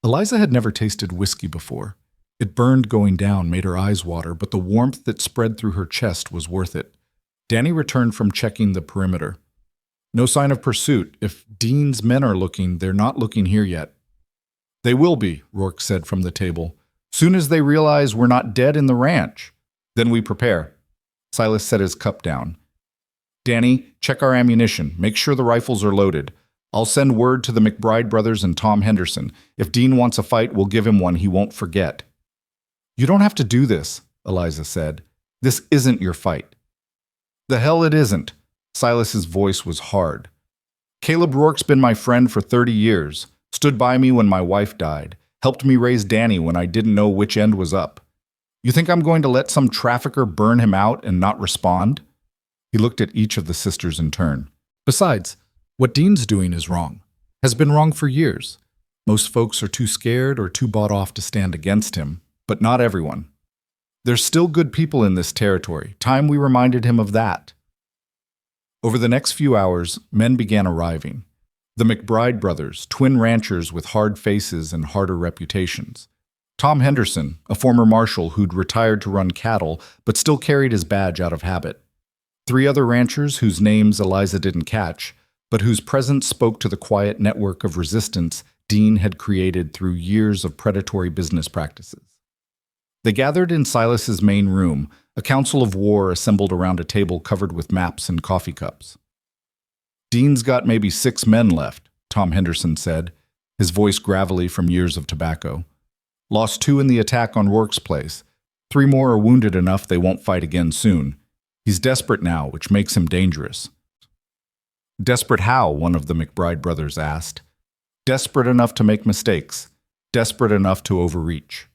Eliza had never tasted whiskey before. It burned going down, made her eyes water, but the warmth that spread through her chest was worth it. Danny returned from checking the perimeter. No sign of pursuit. If Dean's men are looking, they're not looking here yet. They will be, Rourke said from the table. Soon as they realize we're not dead in the ranch. Then we prepare. Silas set his cup down. Danny, check our ammunition. Make sure the rifles are loaded. I'll send word to the McBride brothers and Tom Henderson. If Dean wants a fight, we'll give him one he won't forget. You don't have to do this, Eliza said. This isn't your fight. The hell it isn't. Silas's voice was hard. Caleb Rourke's been my friend for 30 years. Stood by me when my wife died. Helped me raise Danny when I didn't know which end was up. You think I'm going to let some trafficker burn him out and not respond? He looked at each of the sisters in turn. Besides, what Dean's doing is wrong. Has been wrong for years. Most folks are too scared or too bought off to stand against him, but not everyone. There's still good people in this territory. Time we reminded him of that. Over the next few hours, men began arriving. The McBride brothers, twin ranchers with hard faces and harder reputations. Tom Henderson, a former marshal who'd retired to run cattle but still carried his badge out of habit. 3 other ranchers whose names Eliza didn't catch, but whose presence spoke to the quiet network of resistance Dean had created through years of predatory business practices. They gathered in Silas's main room, a council of war assembled around a table covered with maps and coffee cups. Dean's got maybe 6 men left, Tom Henderson said, his voice gravelly from years of tobacco. Lost 2 in the attack on Rourke's place. 3 more are wounded enough they won't fight again soon. He's desperate now, which makes him dangerous. Desperate how? One of the McBride brothers asked. Desperate enough to make mistakes. Desperate enough to overreach.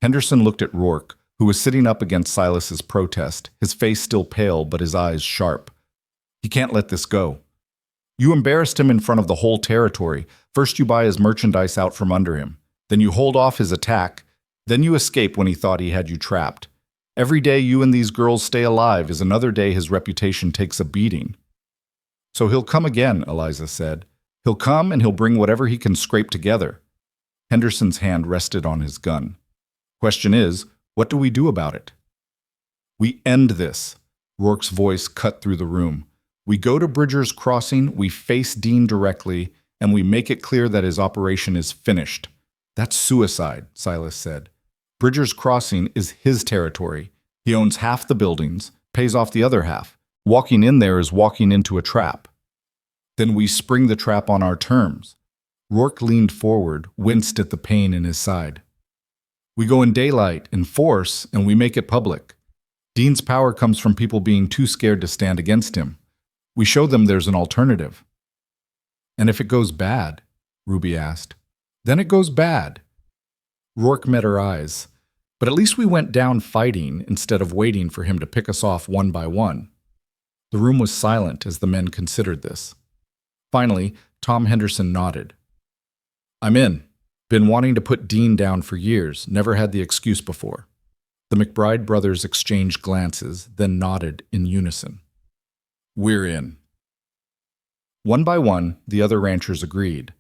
Henderson looked at Rourke, who was sitting up against Silas's protest, his face still pale but his eyes sharp. He can't let this go. You embarrassed him in front of the whole territory. First you buy his merchandise out from under him. Then you hold off his attack. Then you escape when he thought he had you trapped. Every day you and these girls stay alive is another day his reputation takes a beating. So he'll come again, Eliza said. He'll come and he'll bring whatever he can scrape together. Henderson's hand rested on his gun. Question is, what do we do about it? We end this. Rourke's voice cut through the room. We go to Bridger's Crossing, we face Dean directly, and we make it clear that his operation is finished. That's suicide, Silas said. Bridger's Crossing is his territory. He owns half the buildings, pays off the other half. Walking in there is walking into a trap. Then we spring the trap on our terms. Rourke leaned forward, winced at the pain in his side. We go in daylight, in force, and we make it public. Dean's power comes from people being too scared to stand against him. We show them there's an alternative. And if it goes bad, Ruby asked, then it goes bad. Rourke met her eyes. But at least we went down fighting instead of waiting for him to pick us off one by one. The room was silent as the men considered this. Finally, Tom Henderson nodded. I'm in. Been wanting to put Dean down for years, never had the excuse before. The McBride brothers exchanged glances, then nodded in unison. We're in. One by one, the other ranchers agreed.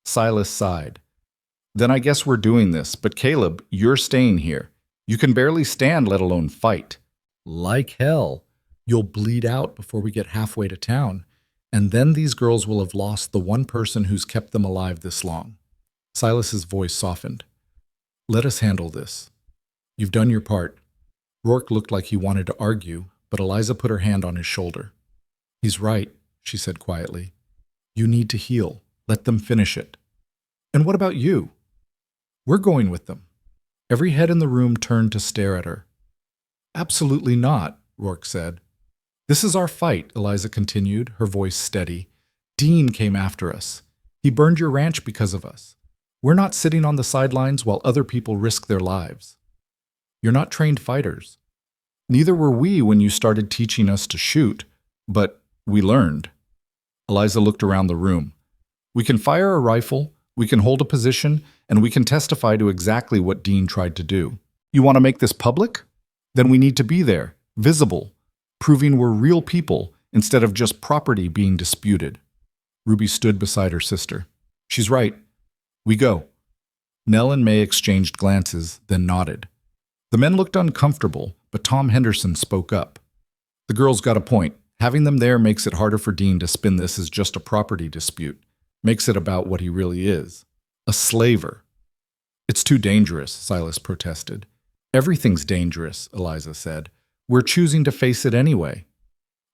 Silas sighed. Then I guess we're doing this, but Caleb, you're staying here. You can barely stand, let alone fight. Like hell. You'll bleed out before we get halfway to town, and then these girls will have lost the one person who's kept them alive this long. Silas's voice softened. Let us handle this. You've done your part. Rourke looked like he wanted to argue, but Eliza put her hand on his shoulder. He's right, she said quietly. You need to heal. Let them finish it. And what about you? We're going with them. Every head in the room turned to stare at her. Absolutely not, Rourke said. This is our fight, Eliza continued, her voice steady. Dean came after us. He burned your ranch because of us. We're not sitting on the sidelines while other people risk their lives. You're not trained fighters. Neither were we when you started teaching us to shoot, but we learned. Eliza looked around the room. We can fire a rifle, we can hold a position, and we can testify to exactly what Dean tried to do. You want to make this public? Then we need to be there, visible, proving we're real people instead of just property being disputed. Ruby stood beside her sister. She's right. We go. Nell and May exchanged glances, then nodded. The men looked uncomfortable, but Tom Henderson spoke up. The girls got a point. Having them there makes it harder for Dean to spin this as just a property dispute. Makes it about what he really is. A slaver. It's too dangerous, Silas protested. Everything's dangerous, Eliza said. We're choosing to face it anyway.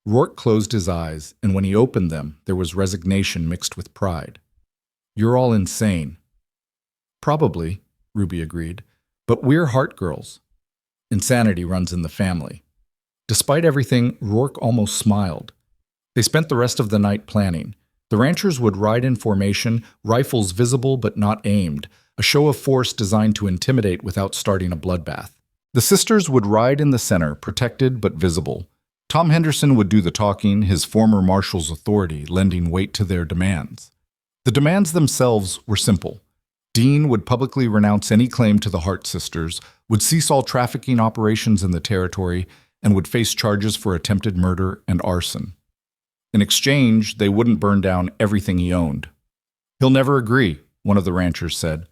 Rourke closed his eyes, and when he opened them, there was resignation mixed with pride. You're all insane. Probably, Ruby agreed, but we're heart girls. Insanity runs in the family. Despite everything, Rourke almost smiled. They spent the rest of the night planning. The ranchers would ride in formation, rifles visible but not aimed, a show of force designed to intimidate without starting a bloodbath. The sisters would ride in the center, protected but visible. Tom Henderson would do the talking, his former marshal's authority lending weight to their demands. The demands themselves were simple. Dean would publicly renounce any claim to the Hart sisters, would cease all trafficking operations in the territory, and would face charges for attempted murder and arson. In exchange, they wouldn't burn down everything he owned. He'll never agree, one of the ranchers said.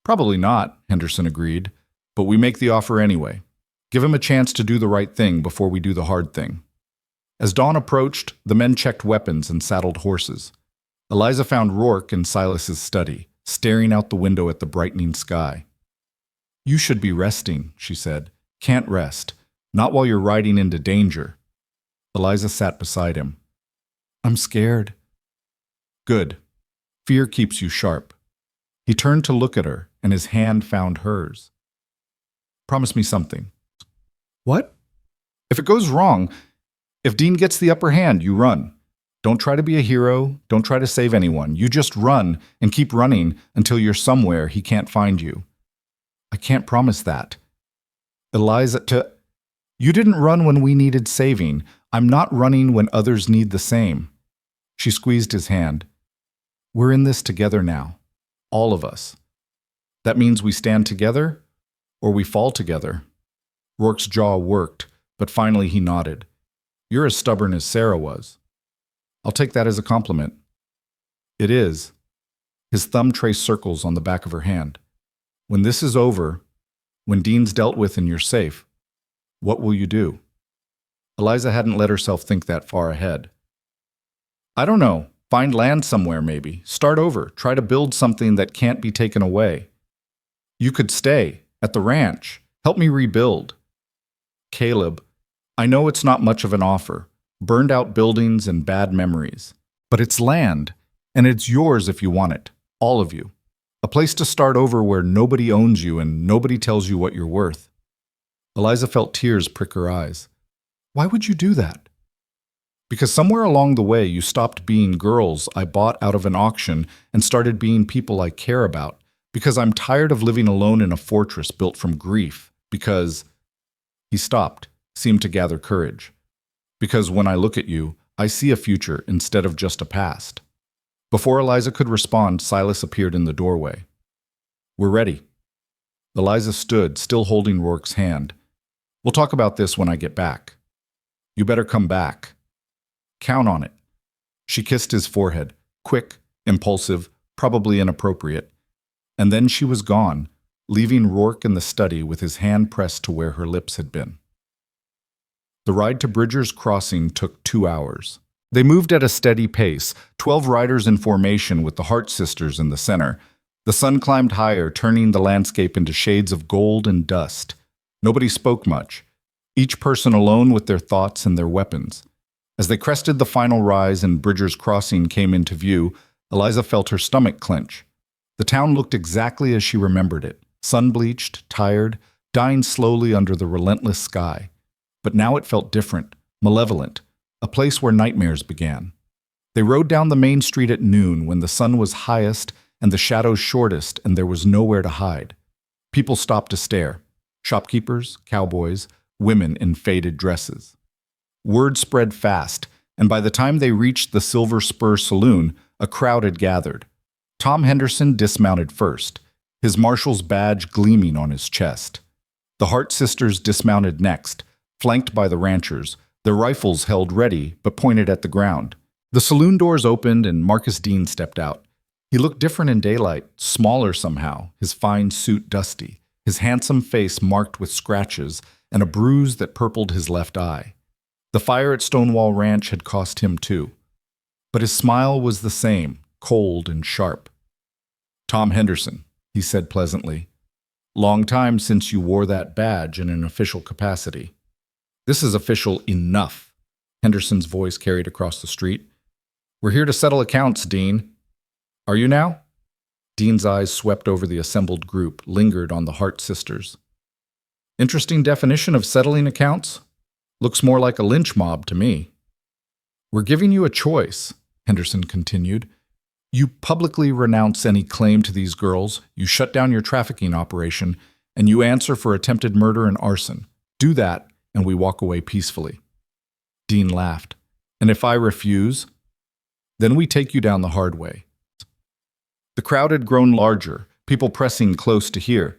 Probably not, Henderson agreed, but we make the offer anyway. Give him a chance to do the right thing before we do the hard thing. As dawn approached, the men checked weapons and saddled horses. Eliza found Rourke in Silas's study, staring out the window at the brightening sky. You should be resting, she said. Can't rest. Not while you're riding into danger. Eliza sat beside him. I'm scared. Good. Fear keeps you sharp. He turned to look at her, and his hand found hers. Promise me something. What? If it goes wrong, if Dean gets the upper hand, you run. Don't try to be a hero. Don't try to save anyone. You just run and keep running until you're somewhere he can't find you. I can't promise that. You didn't run when we needed saving. I'm not running when others need the same. She squeezed his hand. We're in this together now. All of us. That means we stand together or we fall together. Rourke's jaw worked, but finally he nodded. You're as stubborn as Sarah was. I'll take that as a compliment. It is. His thumb traced circles on the back of her hand. When this is over, when Dean's dealt with and you're safe, what will you do? Eliza hadn't let herself think that far ahead. I don't know. Find land somewhere, maybe. Start over. Try to build something that can't be taken away. You could stay at the ranch. Help me rebuild. Caleb, I know it's not much of an offer. Burned out buildings and bad memories. But it's land, and it's yours if you want it. All of you. A place to start over where nobody owns you and nobody tells you what you're worth. Eliza felt tears prick her eyes. Why would you do that? Because somewhere along the way you stopped being girls I bought out of an auction and started being people I care about. Because I'm tired of living alone in a fortress built from grief. Because... He stopped, seemed to gather courage. Because when I look at you, I see a future instead of just a past. Before Eliza could respond, Silas appeared in the doorway. We're ready. Eliza stood, still holding Rourke's hand. We'll talk about this when I get back. You better come back. Count on it. She kissed his forehead, quick, impulsive, probably inappropriate. And then she was gone, leaving Rourke in the study with his hand pressed to where her lips had been. The ride to Bridger's Crossing took 2 hours. They moved at a steady pace, 12 riders in formation with the Hart sisters in the center. The sun climbed higher, turning the landscape into shades of gold and dust. Nobody spoke much, each person alone with their thoughts and their weapons. As they crested the final rise and Bridger's Crossing came into view, Eliza felt her stomach clench. The town looked exactly as she remembered it, sun-bleached, tired, dying slowly under the relentless sky. But now it felt different, malevolent, a place where nightmares began. They rode down the main street at noon when the sun was highest and the shadows shortest and there was nowhere to hide. People stopped to stare. Shopkeepers, cowboys, women in faded dresses. Word spread fast, and by the time they reached the Silver Spur Saloon, a crowd had gathered. Tom Henderson dismounted first, his marshal's badge gleaming on his chest. The Hart sisters dismounted next, flanked by the ranchers, their rifles held ready but pointed at the ground. The saloon doors opened and Marcus Dean stepped out. He looked different in daylight, smaller somehow, his fine suit dusty, his handsome face marked with scratches and a bruise that purpled his left eye. The fire at Stonewall Ranch had cost him too. But his smile was the same, cold and sharp. Tom Henderson, he said pleasantly. Long time since you wore that badge in an official capacity. This is official enough, Henderson's voice carried across the street. We're here to settle accounts, Dean. Are you now? Dean's eyes swept over the assembled group, lingered on the Hart sisters. Interesting definition of settling accounts. Looks more like a lynch mob to me. We're giving you a choice, Henderson continued. You publicly renounce any claim to these girls, you shut down your trafficking operation, and you answer for attempted murder and arson. Do that, and we walk away peacefully. Dean laughed. And if I refuse? Then we take you down the hard way. The crowd had grown larger, people pressing close to hear.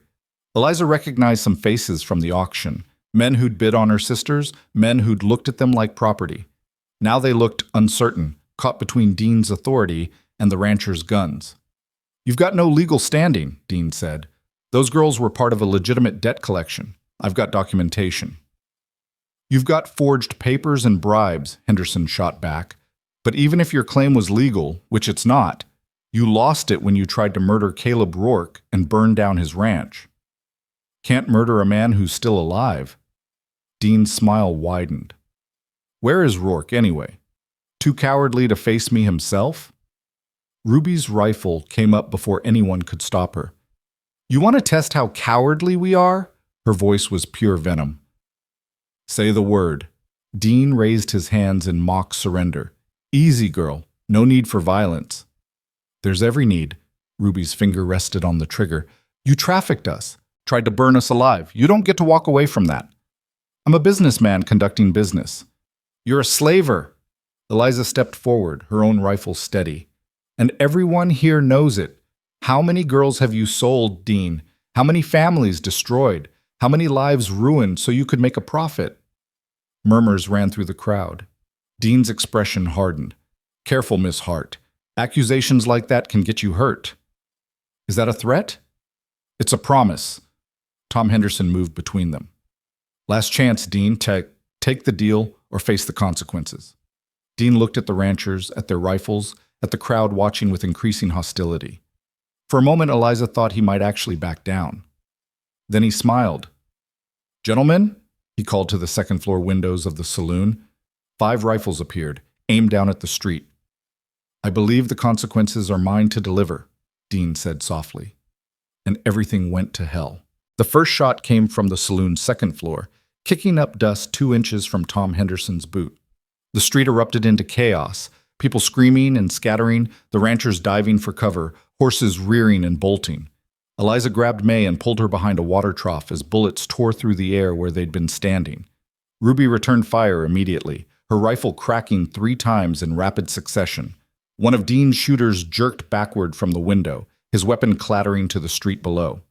Eliza recognized some faces from the auction, men who'd bid on her sisters, men who'd looked at them like property. Now they looked uncertain, caught between Dean's authority and the rancher's guns. You've got no legal standing, Dean said. Those girls were part of a legitimate debt collection. I've got documentation. You've got forged papers and bribes, Henderson shot back. But even if your claim was legal, which it's not, you lost it when you tried to murder Caleb Rourke and burn down his ranch. Can't murder a man who's still alive. Dean's smile widened. Where is Rourke, anyway? Too cowardly to face me himself? Ruby's rifle came up before anyone could stop her. You want to test how cowardly we are? Her voice was pure venom. Say the word. Dean raised his hands in mock surrender. Easy, girl. No need for violence. There's every need. Ruby's finger rested on the trigger. You trafficked us. Tried to burn us alive. You don't get to walk away from that. I'm a businessman conducting business. You're a slaver. Eliza stepped forward, her own rifle steady. And everyone here knows it. How many girls have you sold, Dean? How many families destroyed? How many lives ruined so you could make a profit? Murmurs ran through the crowd. Dean's expression hardened. Careful, Miss Hart. Accusations like that can get you hurt. Is that a threat? It's a promise. Tom Henderson moved between them. Last chance, Dean. Take the deal or face the consequences. Dean looked at the ranchers, at their rifles, at the crowd watching with increasing hostility. For a moment, Eliza thought he might actually back down. Then he smiled. Gentlemen, he called to the second-floor windows of the saloon. 5 rifles appeared, aimed down at the street. I believe the consequences are mine to deliver, Dean said softly. And everything went to hell. The first shot came from the saloon's second floor, kicking up dust 2 inches from Tom Henderson's boot. The street erupted into chaos, people screaming and scattering, the ranchers diving for cover, horses rearing and bolting. Eliza grabbed May and pulled her behind a water trough as bullets tore through the air where they'd been standing. Ruby returned fire immediately, her rifle cracking 3 times in rapid succession. One of Dean's shooters jerked backward from the window, his weapon clattering to the street below.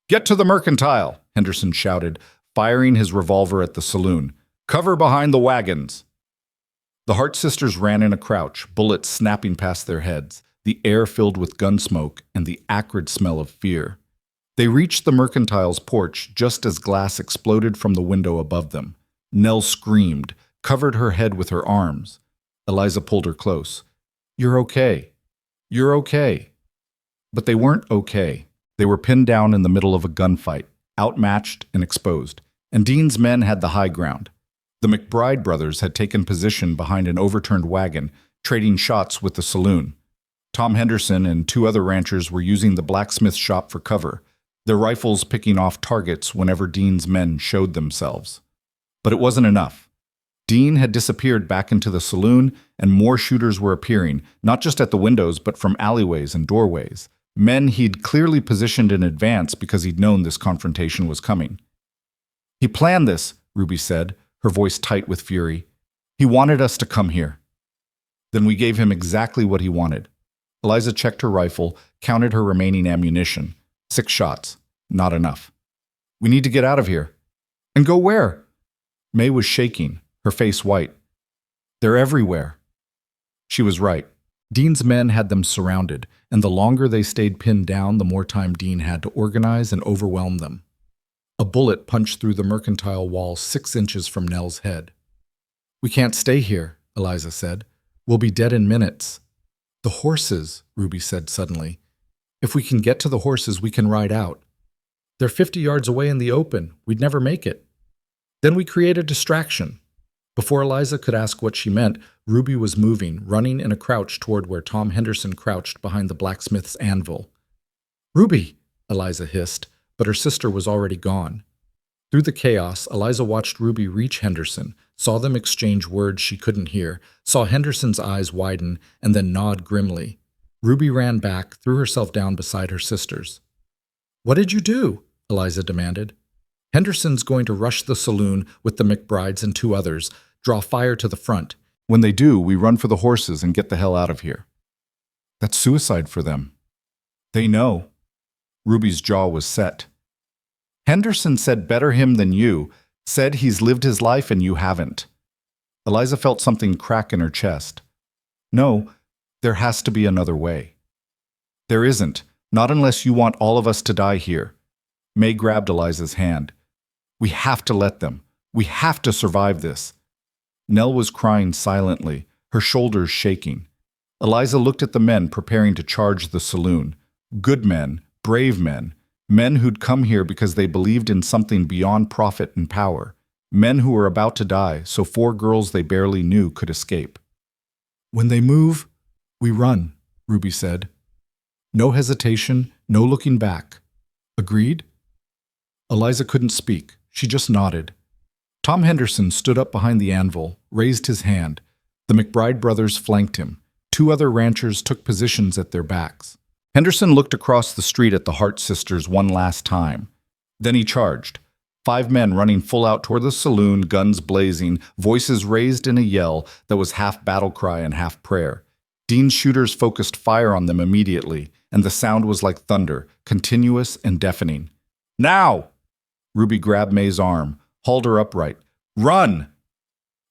Get to the mercantile, Henderson shouted, firing his revolver at the saloon. Cover behind the wagons. The Hart sisters ran in a crouch, bullets snapping past their heads, the air filled with gun smoke and the acrid smell of fear. They reached the mercantile's porch just as glass exploded from the window above them. Nell screamed, covered her head with her arms. Eliza pulled her close. You're okay. You're okay. But they weren't okay. They were pinned down in the middle of a gunfight, outmatched and exposed, and Dean's men had the high ground. The McBride brothers had taken position behind an overturned wagon, trading shots with the saloon. Tom Henderson and 2 other ranchers were using the blacksmith shop for cover, their rifles picking off targets whenever Dean's men showed themselves. But it wasn't enough. Dean had disappeared back into the saloon, and more shooters were appearing, not just at the windows but from alleyways and doorways. Men he'd clearly positioned in advance because he'd known this confrontation was coming. He planned this, Ruby said, her voice tight with fury. He wanted us to come here. Then we gave him exactly what he wanted. Eliza checked her rifle, counted her remaining ammunition. 6 shots. Not enough. We need to get out of here. And go where? May was shaking, her face white. They're everywhere. She was right. Dean's men had them surrounded, and the longer they stayed pinned down, the more time Dean had to organize and overwhelm them. A bullet punched through the mercantile wall 6 inches from Nell's head. We can't stay here, Eliza said. We'll be dead in minutes. The horses, Ruby said suddenly. If we can get to the horses, we can ride out. They're 50 yards away in the open. We'd never make it. Then we create a distraction. Before Eliza could ask what she meant, Ruby was moving, running in a crouch toward where Tom Henderson crouched behind the blacksmith's anvil. Ruby, Eliza hissed, but her sister was already gone. Through the chaos, Eliza watched Ruby reach Henderson, saw them exchange words she couldn't hear, saw Henderson's eyes widen, and then nod grimly. Ruby ran back, threw herself down beside her sisters. What did you do? Eliza demanded. Henderson's going to rush the saloon with the McBrides and 2 others, draw fire to the front. When they do, we run for the horses and get the hell out of here. That's suicide for them. They know. Ruby's jaw was set. Henderson said better him than you, said he's lived his life and you haven't. Eliza felt something crack in her chest. No, there has to be another way. There isn't, not unless you want all of us to die here. May grabbed Eliza's hand. We have to let them. We have to survive this. Nell was crying silently, her shoulders shaking. Eliza looked at the men preparing to charge the saloon. Good men, brave men, men who'd come here because they believed in something beyond profit and power. Men who were about to die so 4 girls they barely knew could escape. When they move, we run, Ruby said. No hesitation, no looking back. Agreed? Eliza couldn't speak. She just nodded. Tom Henderson stood up behind the anvil, raised his hand. The McBride brothers flanked him. Two other ranchers took positions at their backs. Henderson looked across the street at the Hart sisters one last time. Then he charged. 5 men running full out toward the saloon, guns blazing, voices raised in a yell that was half battle cry and half prayer. Dean's shooters focused fire on them immediately, and the sound was like thunder, continuous and deafening. Now! Ruby grabbed May's arm, hauled her upright. Run!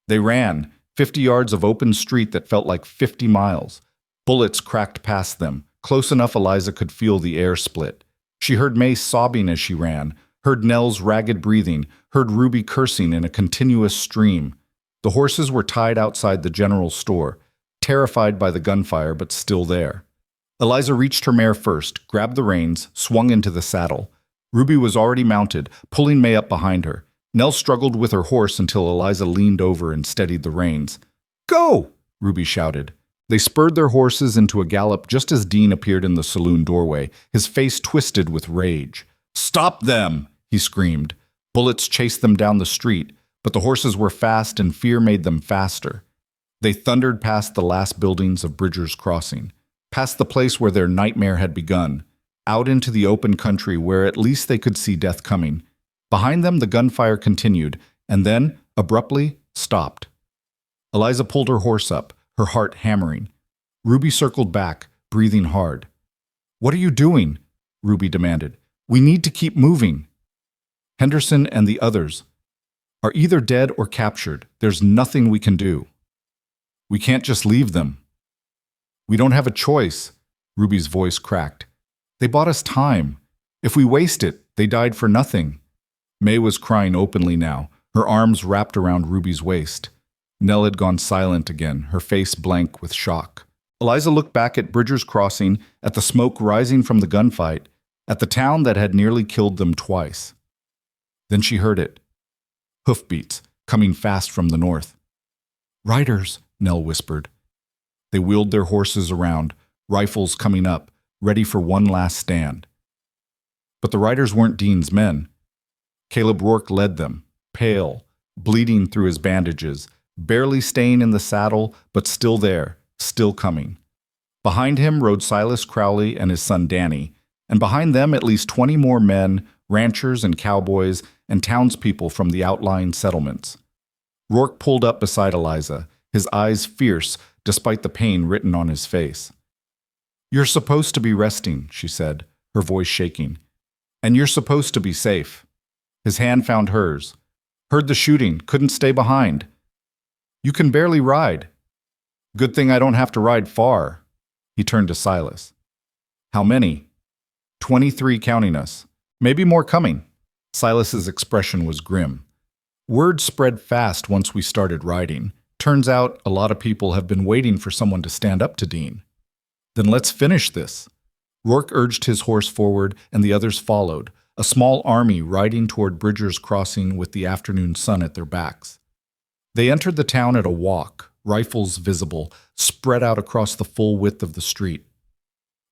They ran, 50 yards of open street that felt like 50 miles. Bullets cracked past them, close enough Eliza could feel the air split. She heard May sobbing as she ran, heard Nell's ragged breathing, heard Ruby cursing in a continuous stream. The horses were tied outside the general store, terrified by the gunfire but still there. Eliza reached her mare first, grabbed the reins, swung into the saddle. Ruby was already mounted, pulling May up behind her. Nell struggled with her horse until Eliza leaned over and steadied the reins. Go! Ruby shouted. They spurred their horses into a gallop just as Dean appeared in the saloon doorway, his face twisted with rage. Stop them! He screamed. Bullets chased them down the street, but the horses were fast and fear made them faster. They thundered past the last buildings of Bridger's Crossing, past the place where their nightmare had begun, out into the open country where at least they could see death coming. Behind them the gunfire continued, and then, abruptly, stopped. Eliza pulled her horse up, her heart hammering. Ruby circled back, breathing hard. What are you doing? Ruby demanded. We need to keep moving. Henderson and the others are either dead or captured. There's nothing we can do. We can't just leave them. We don't have a choice. Ruby's voice cracked. They bought us time. If we waste it, they died for nothing. May was crying openly now, her arms wrapped around Ruby's waist. Nell had gone silent again, her face blank with shock. Eliza looked back at Bridger's Crossing, at the smoke rising from the gunfight, at the town that had nearly killed them twice. Then she heard it. Hoofbeats, coming fast from the north. Riders, Nell whispered. They wheeled their horses around, rifles coming up, ready for one last stand. But the riders weren't Dean's men. Caleb Rourke led them, pale, bleeding through his bandages, barely staying in the saddle, but still there, still coming. Behind him rode Silas Crowley and his son Danny, and behind them at least 20 more men, ranchers and cowboys, and townspeople from the outlying settlements. Rourke pulled up beside Eliza, his eyes fierce despite the pain written on his face. You're supposed to be resting, she said, her voice shaking. And you're supposed to be safe. His hand found hers. Heard the shooting, couldn't stay behind. You can barely ride. Good thing I don't have to ride far. He turned to Silas. How many? 23 counting us. Maybe more coming. Silas's expression was grim. Word spread fast once we started riding. Turns out a lot of people have been waiting for someone to stand up to Dean. Then let's finish this. Rourke urged his horse forward, and the others followed, a small army riding toward Bridger's Crossing with the afternoon sun at their backs. They entered the town at a walk, rifles visible, spread out across the full width of the street.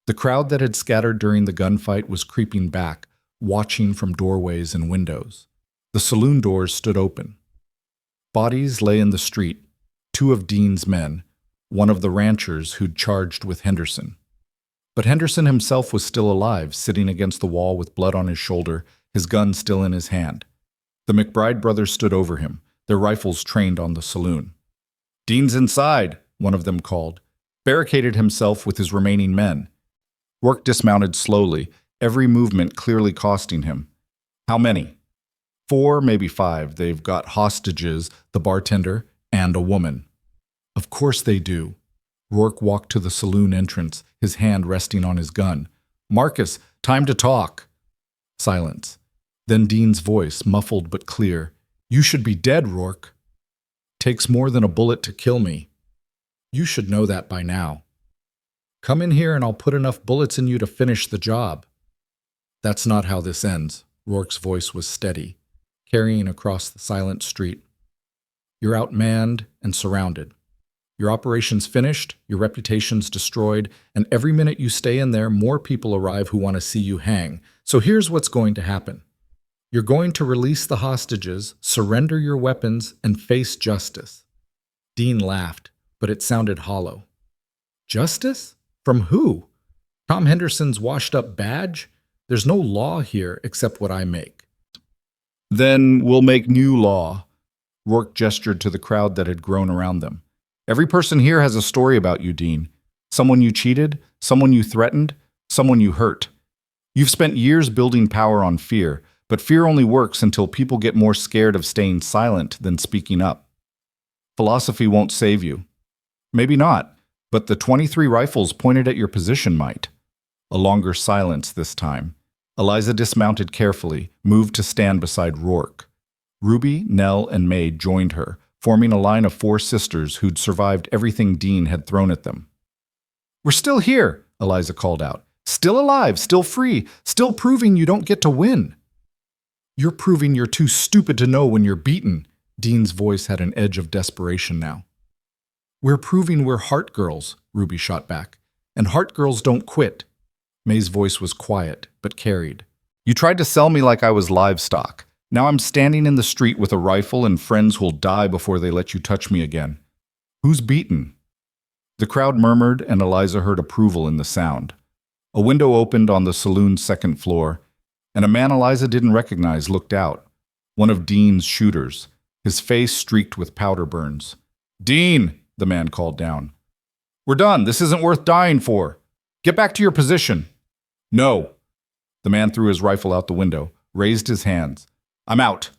The crowd that had scattered during the gunfight was creeping back, watching from doorways and windows. The saloon doors stood open. Bodies lay in the street, 2 of Dean's men, one of the ranchers who'd charged with Henderson. But Henderson himself was still alive, sitting against the wall with blood on his shoulder, his gun still in his hand. The McBride brothers stood over him, their rifles trained on the saloon. Dean's inside, one of them called, barricaded himself with his remaining men. Rourke dismounted slowly, every movement clearly costing him. How many? 4, maybe 5. They've got hostages, the bartender, and a woman. Of course they do. Rourke walked to the saloon entrance, his hand resting on his gun. Marcus, time to talk. Silence. Then Dean's voice, muffled but clear. You should be dead, Rourke. Takes more than a bullet to kill me. You should know that by now. Come in here and I'll put enough bullets in you to finish the job. That's not how this ends. Rourke's voice was steady, carrying across the silent street. You're outmanned and surrounded. Your operation's finished, your reputation's destroyed, and every minute you stay in there, more people arrive who want to see you hang. So here's what's going to happen. You're going to release the hostages, surrender your weapons, and face justice. Dean laughed. but it sounded hollow. Justice? From who? Tom Henderson's washed-up badge? There's no law here except what I make. Then we'll make new law. Rourke gestured to the crowd that had grown around them. Every person here has a story about you, Dean. Someone you cheated, someone you threatened, someone you hurt. You've spent years building power on fear, but fear only works until people get more scared of staying silent than speaking up. Philosophy won't save you. Maybe not, but the 23 rifles pointed at your position might. A longer silence this time. Eliza dismounted carefully, moved to stand beside Rourke. Ruby, Nell, and May joined her, forming a line of 4 sisters who'd survived everything Dean had thrown at them. "We're still here," Eliza called out. "Still alive, still free, still proving you don't get to win." "You're proving you're too stupid to know when you're beaten." Dean's voice had an edge of desperation now. "We're proving we're heart girls," Ruby shot back. "And heart girls don't quit." May's voice was quiet, but carried. "You tried to sell me like I was livestock. Now I'm standing in the street with a rifle and friends who'll die before they let you touch me again. Who's beaten?" The crowd murmured, and Eliza heard approval in the sound. A window opened on the saloon's 2nd floor, and a man Eliza didn't recognize looked out. One of Dean's shooters, his face streaked with powder burns. "Dean!" the man called down. "We're done. This isn't worth dying for. Get back to your position." "No." The man threw his rifle out the window, raised his hands. "I'm out.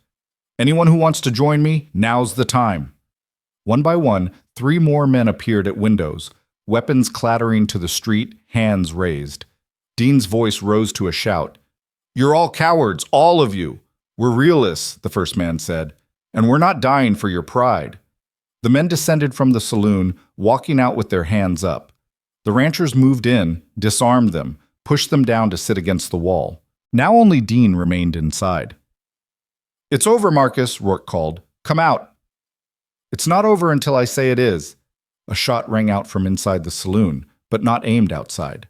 Anyone who wants to join me, now's the time." One by one, 3 more men appeared at windows, weapons clattering to the street, hands raised. Dean's voice rose to a shout. "You're all cowards, all of you. We're realists," the first man said, "and we're not dying for your pride." The men descended from the saloon, walking out with their hands up. The ranchers moved in, disarmed them, pushed them down to sit against the wall. Now only Dean remained inside. "It's over, Marcus," Rourke called. "Come out." "It's not over until I say it is." A shot rang out from inside the saloon, but not aimed outside.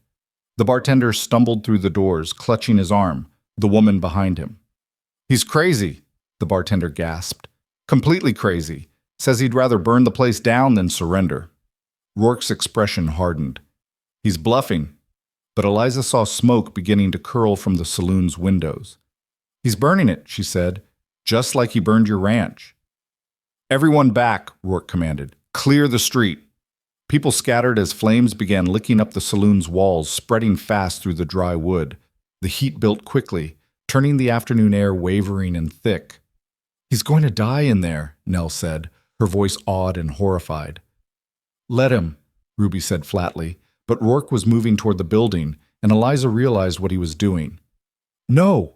The bartender stumbled through the doors, clutching his arm, the woman behind him. "He's crazy," the bartender gasped. "Completely crazy. Says he'd rather burn the place down than surrender." Rourke's expression hardened. "He's bluffing." But Eliza saw smoke beginning to curl from the saloon's windows. "He's burning it," she said, "just like he burned your ranch." "Everyone back," Rourke commanded. "Clear the street." People scattered as flames began licking up the saloon's walls, spreading fast through the dry wood. The heat built quickly, turning the afternoon air wavering and thick. "He's going to die in there," Nell said, her voice awed and horrified. "Let him," Ruby said flatly, but Rourke was moving toward the building, and Eliza realized what he was doing. "No!"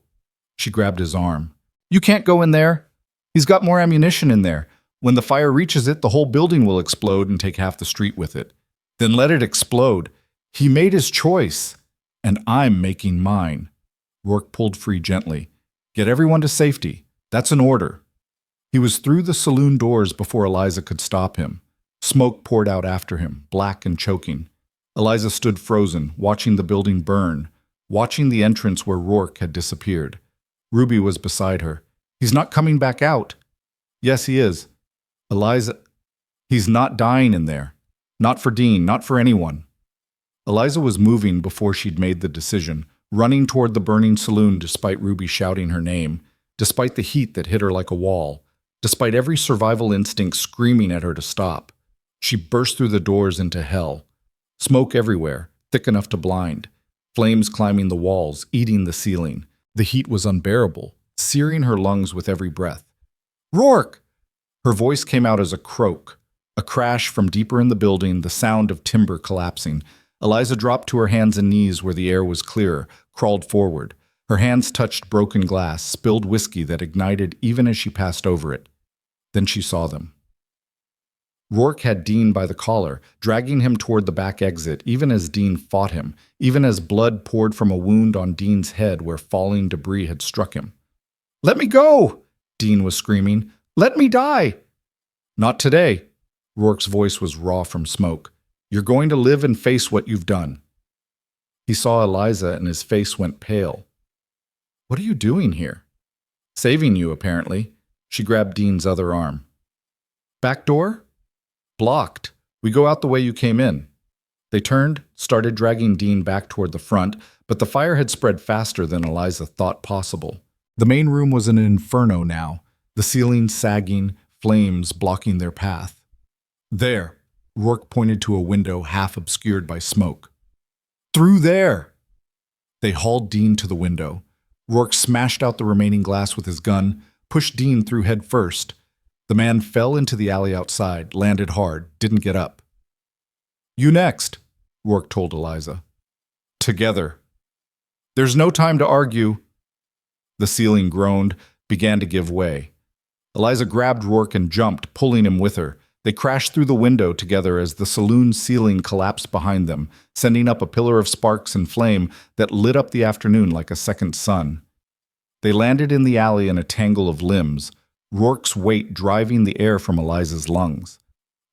She grabbed his arm. "You can't go in there. He's got more ammunition in there. When the fire reaches it, the whole building will explode and take half the street with it. Then let it explode. He made his choice, and I'm making mine." Rourke pulled free gently. "Get everyone to safety. That's an order." He was through the saloon doors before Eliza could stop him. Smoke poured out after him, black and choking. Eliza stood frozen, watching the building burn, watching the entrance where Rourke had disappeared. Ruby was beside her. "He's not coming back out." "Yes, he is." "Eliza, he's not dying in there. Not for Dean, not for anyone." Eliza was moving before she'd made the decision, running toward the burning saloon despite Ruby shouting her name, despite the heat that hit her like a wall, despite every survival instinct screaming at her to stop. She burst through the doors into hell. Smoke everywhere, thick enough to blind. Flames climbing the walls, eating the ceiling. The heat was unbearable, searing her lungs with every breath. "Rourke!" Her voice came out as a croak. A crash from deeper in the building, the sound of timber collapsing. Eliza dropped to her hands and knees where the air was clearer, crawled forward. Her hands touched broken glass, spilled whiskey that ignited even as she passed over it. Then she saw them. Rourke had Dean by the collar, dragging him toward the back exit, even as Dean fought him, even as blood poured from a wound on Dean's head where falling debris had struck him. "Let me go!" Dean was screaming. "Let me die!" "Not today." Rourke's voice was raw from smoke. "You're going to live and face what you've done." He saw Eliza and his face went pale. "What are you doing here?" "Saving you, apparently." She grabbed Dean's other arm. "Back door?" "Blocked." We go out the way you came in. They turned, started dragging Dean back toward the front, but the fire had spread faster than Eliza thought possible. The main room was an inferno now, the ceiling sagging, flames blocking their path. There, Rourke pointed to a window half obscured by smoke. Through there! They hauled Dean to the window. Rourke smashed out the remaining glass with his gun, pushed Dean through head first. The man fell into the alley outside, landed hard, didn't get up. You next, Rourke told Eliza. Together. There's no time to argue. The ceiling groaned, began to give way. Eliza grabbed Rourke and jumped, pulling him with her. They crashed through the window together as the saloon ceiling collapsed behind them, sending up a pillar of sparks and flame that lit up the afternoon like a second sun. They landed in the alley in a tangle of limbs, Rourke's weight driving the air from Eliza's lungs.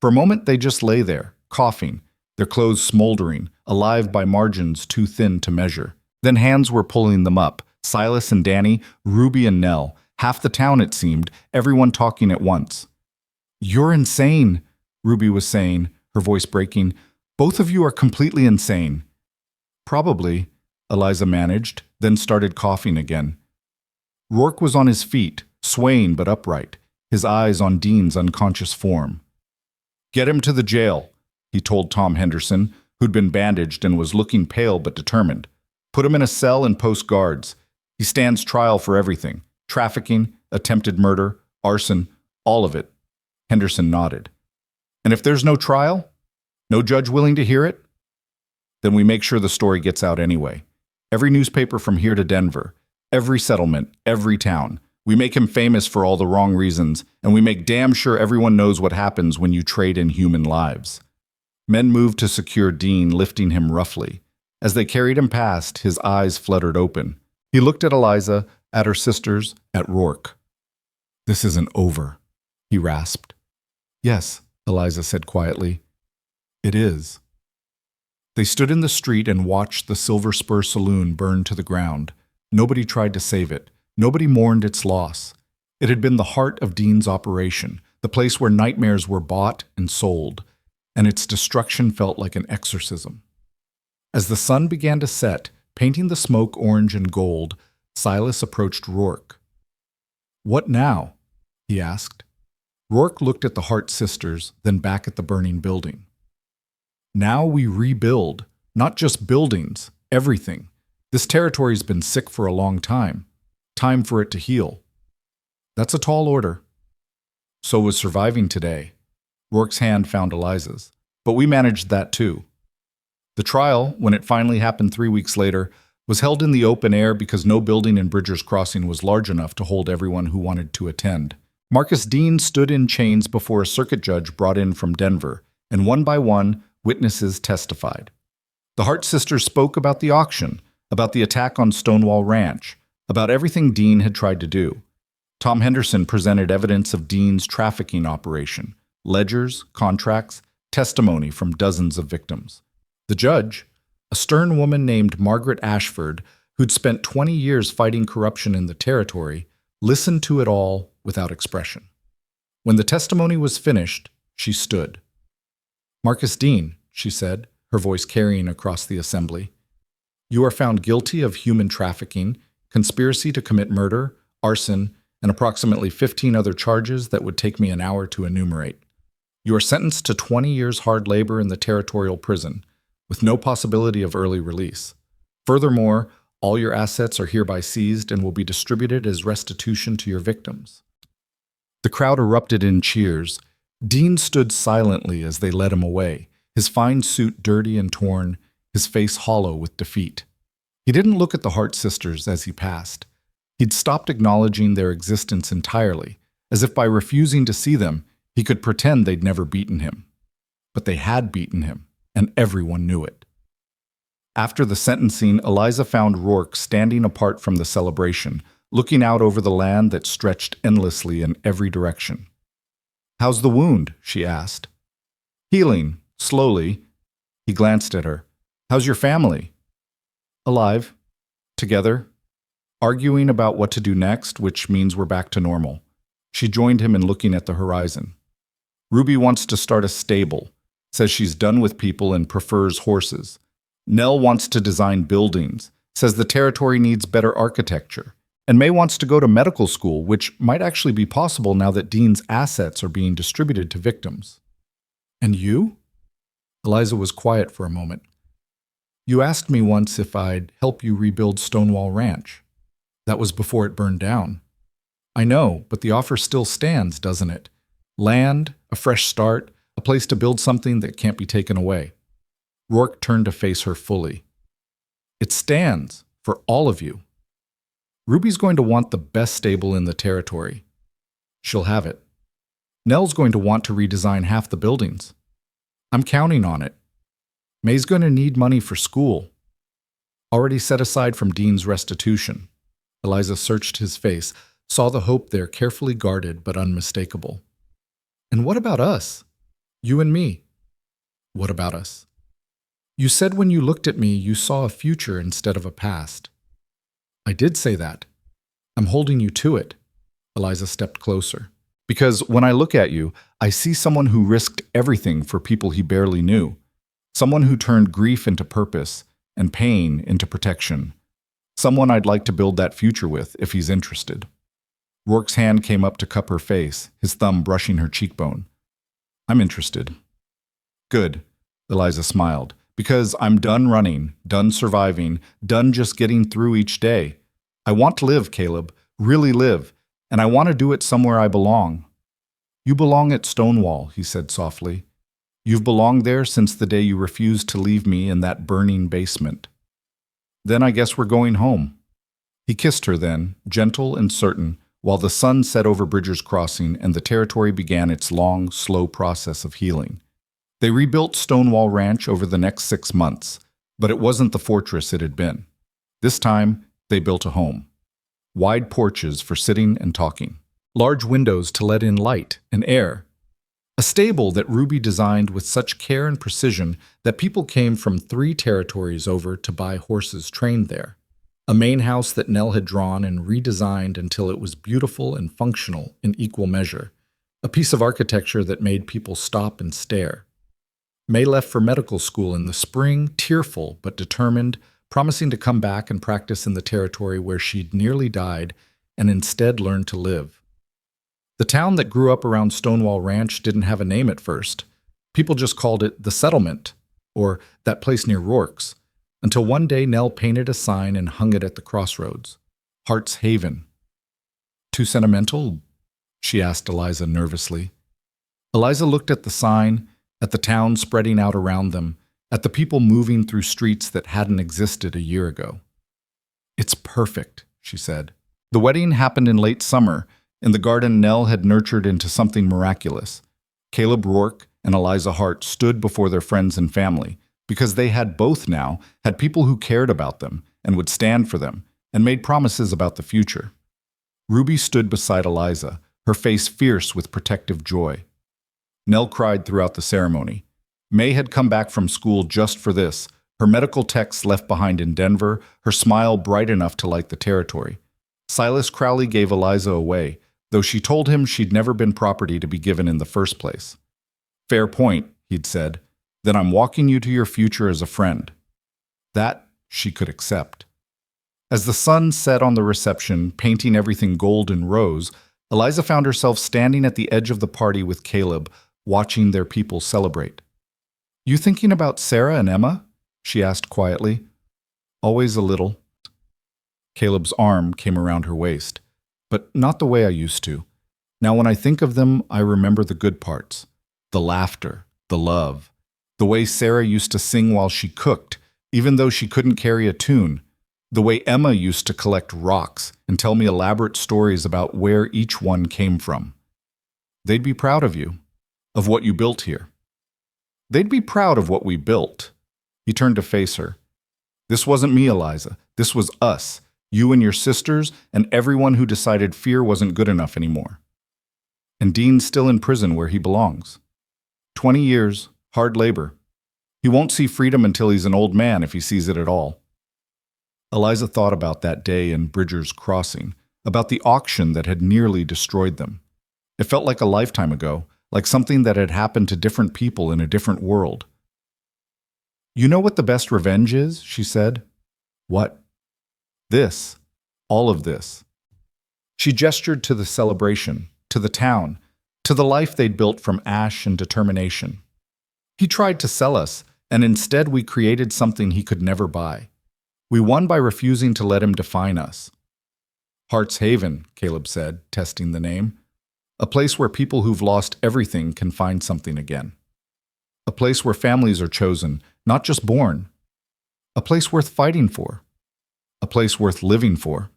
For a moment they just lay there, coughing, their clothes smoldering, alive by margins too thin to measure. Then hands were pulling them up, Silas and Danny, Ruby and Nell, half the town it seemed, everyone talking at once. You're insane, Ruby was saying, her voice breaking. Both of you are completely insane. Probably, Eliza managed, then started coughing again. Rourke was on his feet, swaying but upright, his eyes on Dean's unconscious form. Get him to the jail, he told Tom Henderson, who'd been bandaged and was looking pale but determined. Put him in a cell and post guards. He stands trial for everything. Trafficking, attempted murder, arson, all of it. Henderson nodded. And if there's no trial? No judge willing to hear it? Then we make sure the story gets out anyway. Every newspaper from here to Denver, every settlement, every town. We make him famous for all the wrong reasons, and we make damn sure everyone knows what happens when you trade in human lives. Men moved to secure Dean, lifting him roughly. As they carried him past, his eyes fluttered open. He looked at Eliza, at her sisters, at Rourke. This isn't over, he rasped. Yes, Eliza said quietly. It is. They stood in the street and watched the Silver Spur Saloon burn to the ground. Nobody tried to save it. Nobody mourned its loss. It had been the heart of Dean's operation, the place where nightmares were bought and sold, and its destruction felt like an exorcism. As the sun began to set, painting the smoke orange and gold, Silas approached Rourke. What now? He asked. Rourke looked at the Hart sisters, then back at the burning building. Now we rebuild, not just buildings, everything. This territory's been sick for a long time. Time for it to heal. That's a tall order. So was surviving today. Rourke's hand found Eliza's. But we managed that too. The trial, when it finally happened 3 weeks later, was held in the open air because no building in Bridger's Crossing was large enough to hold everyone who wanted to attend. Marcus Dean stood in chains before a circuit judge brought in from Denver, and one by one, witnesses testified. The Hart sisters spoke about the auction, about the attack on Stonewall Ranch, about everything Dean had tried to do. Tom Henderson presented evidence of Dean's trafficking operation, ledgers, contracts, testimony from dozens of victims. The judge, a stern woman named Margaret Ashford, who'd spent 20 years fighting corruption in the territory, listened to it all without expression. When the testimony was finished, she stood. Marcus Dean, she said, her voice carrying across the assembly, you are found guilty of human trafficking, conspiracy to commit murder, arson, and approximately 15 other charges that would take me an hour to enumerate. You are sentenced to 20 years hard labor in the territorial prison, with no possibility of early release. Furthermore, all your assets are hereby seized and will be distributed as restitution to your victims. The crowd erupted in cheers. Dean stood silently as they led him away, his fine suit dirty and torn, his face hollow with defeat. He didn't look at the Hart sisters as he passed. He'd stopped acknowledging their existence entirely, as if by refusing to see them, he could pretend they'd never beaten him. But they had beaten him, and everyone knew it. After the sentencing, Eliza found Rourke standing apart from the celebration, looking out over the land that stretched endlessly in every direction. How's the wound? She asked. Healing, slowly. He glanced at her. How's your family? Alive. Together. Arguing about what to do next, which means we're back to normal. She joined him in looking at the horizon. Ruby wants to start a stable. says she's done with people and prefers horses. Nell wants to design buildings, says the territory needs better architecture. And May wants to go to medical school, which might actually be possible now that Dean's assets are being distributed to victims. And you? Eliza was quiet for a moment. You asked me once if I'd help you rebuild Stonewall Ranch. That was before it burned down. I know, but the offer still stands, doesn't it? Land, a fresh start, a place to build something that can't be taken away. Rourke turned to face her fully. It stands for all of you. Ruby's going to want the best stable in the territory. She'll have it. Nell's going to want to redesign half the buildings. I'm counting on it. May's going to need money for school. Already set aside from Dean's restitution. Eliza searched his face, saw the hope there carefully guarded but unmistakable. And what about us? You and me. What about us? You said when you looked at me you saw a future instead of a past. I did say that. I'm holding you to it. Eliza stepped closer. Because when I look at you, I see someone who risked everything for people he barely knew. Someone who turned grief into purpose and pain into protection. Someone I'd like to build that future with if he's interested. Rourke's hand came up to cup her face, his thumb brushing her cheekbone. I'm interested. Good, Eliza smiled. Because I'm done running, done surviving, done just getting through each day. I want to live, Caleb, really live, and I want to do it somewhere I belong. You belong at Stonewall, he said softly. You've belonged there since the day you refused to leave me in that burning basement. Then I guess we're going home. He kissed her then, gentle and certain, while the sun set over Bridger's Crossing and the territory began its long, slow process of healing. They rebuilt Stonewall Ranch over the next 6 months, but it wasn't the fortress it had been. This time, they built a home. Wide porches for sitting and talking. Large windows to let in light and air. A stable that Ruby designed with such care and precision that people came from 3 territories over to buy horses trained there. A main house that Nell had drawn and redesigned until it was beautiful and functional in equal measure. A piece of architecture that made people stop and stare. May left for medical school in the spring, tearful but determined, promising to come back and practice in the territory where she'd nearly died and instead learned to live. The town that grew up around Stonewall Ranch didn't have a name at first. People just called it the Settlement, or that place near Rourke's, until one day Nell painted a sign and hung it at the crossroads. Heart's Haven. Too sentimental? She asked Eliza nervously. Eliza looked at the sign, at the town spreading out around them, at the people moving through streets that hadn't existed a year ago. It's perfect, she said. The wedding happened in late summer, in the garden Nell had nurtured into something miraculous. Caleb Rourke and Eliza Hart stood before their friends and family, because they had both now had people who cared about them and would stand for them, and made promises about the future. Ruby stood beside Eliza, her face fierce with protective joy. Nell cried throughout the ceremony. May had come back from school just for this, her medical texts left behind in Denver, her smile bright enough to light the territory. Silas Crowley gave Eliza away, though she told him she'd never been property to be given in the first place. Fair point, he'd said. Then I'm walking you to your future as a friend. That she could accept. As the sun set on the reception, painting everything gold and rose, Eliza found herself standing at the edge of the party with Caleb, watching their people celebrate. You thinking about Sarah and Emma? She asked quietly. Always a little. Caleb's arm came around her waist, but not the way I used to. Now when I think of them, I remember the good parts. The laughter, the love, the way Sarah used to sing while she cooked, even though she couldn't carry a tune. The way Emma used to collect rocks and tell me elaborate stories about where each one came from. They'd be proud of you, of what you built here. They'd be proud of what we built. He turned to face her. This wasn't me, Eliza. This was us, you and your sisters, and everyone who decided fear wasn't good enough anymore. And Dean's still in prison where he belongs. 20 years, hard labor. He won't see freedom until he's an old man if he sees it at all. Eliza thought about that day in Bridger's Crossing, about the auction that had nearly destroyed them. It felt like a lifetime ago, like something that had happened to different people in a different world. "You know what the best revenge is?" she said. "What?" "This. All of this." She gestured to the celebration, to the town, to the life they'd built from ash and determination. "He tried to sell us, and instead we created something he could never buy. We won by refusing to let him define us." "Heart's Haven," Caleb said, testing the name. "A place where people who've lost everything can find something again. A place where families are chosen, not just born. A place worth fighting for. A place worth living for."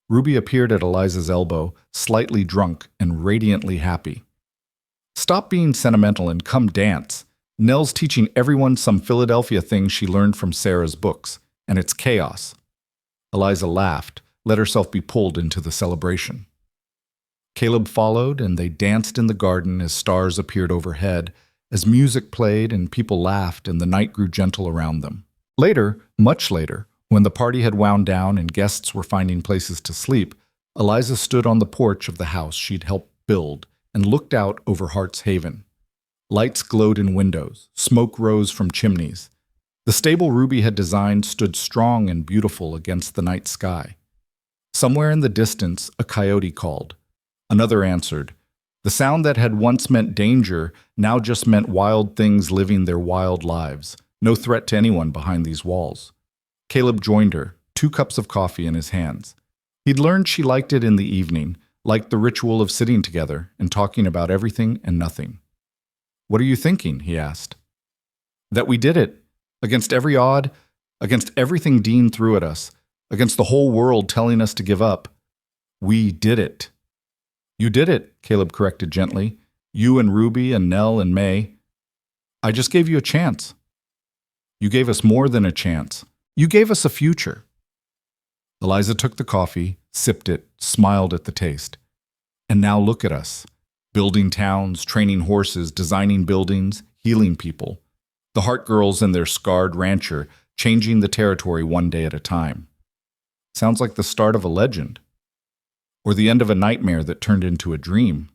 Ruby appeared at Eliza's elbow, slightly drunk and radiantly happy. "Stop being sentimental and come dance. Nell's teaching everyone some Philadelphia thing she learned from Sarah's books, and it's chaos." Eliza laughed, let herself be pulled into the celebration. Caleb followed, and they danced in the garden as stars appeared overhead, as music played and people laughed and the night grew gentle around them. Later, much later, when the party had wound down and guests were finding places to sleep, Eliza stood on the porch of the house she'd helped build and looked out over Heart's Haven. Lights glowed in windows, smoke rose from chimneys. The stable Ruby had designed stood strong and beautiful against the night sky. Somewhere in the distance, a coyote called. Another answered. The sound that had once meant danger now just meant wild things living their wild lives, no threat to anyone behind these walls. Caleb joined her, 2 cups of coffee in his hands. He'd learned she liked it in the evening, liked the ritual of sitting together and talking about everything and nothing. "What are you thinking?" he asked. "That we did it. Against every odd, against everything Dean threw at us, against the whole world telling us to give up. We did it." "You did it," Caleb corrected gently. "You and Ruby and Nell and May. I just gave you a chance." "You gave us more than a chance. You gave us a future." Eliza took the coffee, sipped it, smiled at the taste. "And now look at us. Building towns, training horses, designing buildings, healing people. The Hart girls and their scarred rancher, changing the territory one day at a time. Sounds like the start of a legend. Or the end of a nightmare that turned into a dream."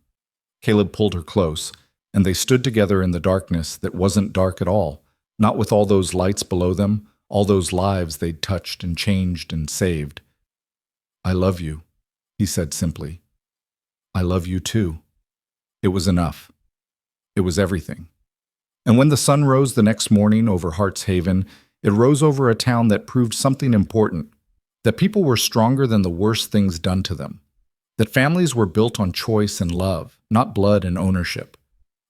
Caleb pulled her close, and they stood together in the darkness that wasn't dark at all, not with all those lights below them, all those lives they'd touched and changed and saved. "I love you," he said simply. "I love you too." It was enough. It was everything. And when the sun rose the next morning over Heart's Haven, it rose over a town that proved something important, that people were stronger than the worst things done to them, that families were built on choice and love, not blood and ownership,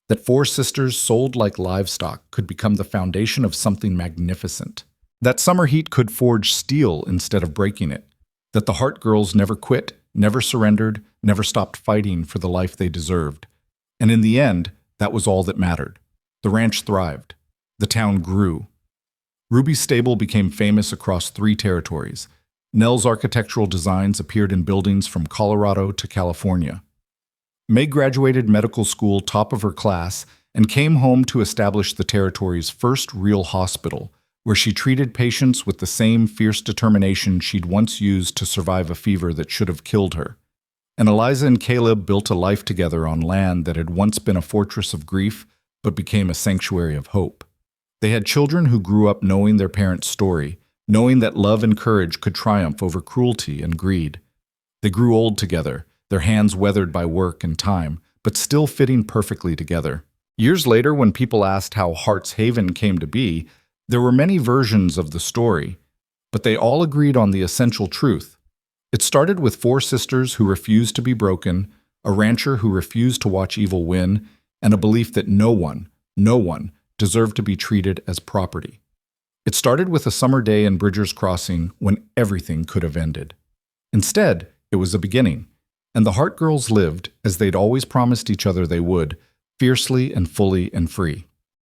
that 4 sisters sold like livestock could become the foundation of something magnificent, that summer heat could forge steel instead of breaking it, that the Hart girls never quit, never surrendered, never stopped fighting for the life they deserved. And in the end, that was all that mattered. The ranch thrived. The town grew. Ruby's stable became famous across 3 territories. Nell's architectural designs appeared in buildings from Colorado to California. May graduated medical school top of her class and came home to establish the territory's first real hospital, where she treated patients with the same fierce determination she'd once used to survive a fever that should have killed her. And Eliza and Caleb built a life together on land that had once been a fortress of grief, but became a sanctuary of hope. They had children who grew up knowing their parents' story, knowing that love and courage could triumph over cruelty and greed. They grew old together, their hands weathered by work and time, but still fitting perfectly together. Years later, when people asked how Heart's Haven came to be, there were many versions of the story, but they all agreed on the essential truth. It started with 4 sisters who refused to be broken, a rancher who refused to watch evil win, and a belief that no one deserved to be treated as property. It started with a summer day in Bridger's Crossing when everything could have ended. Instead, it was a beginning, and the Hart girls lived, as they'd always promised each other they would, fiercely and fully and free.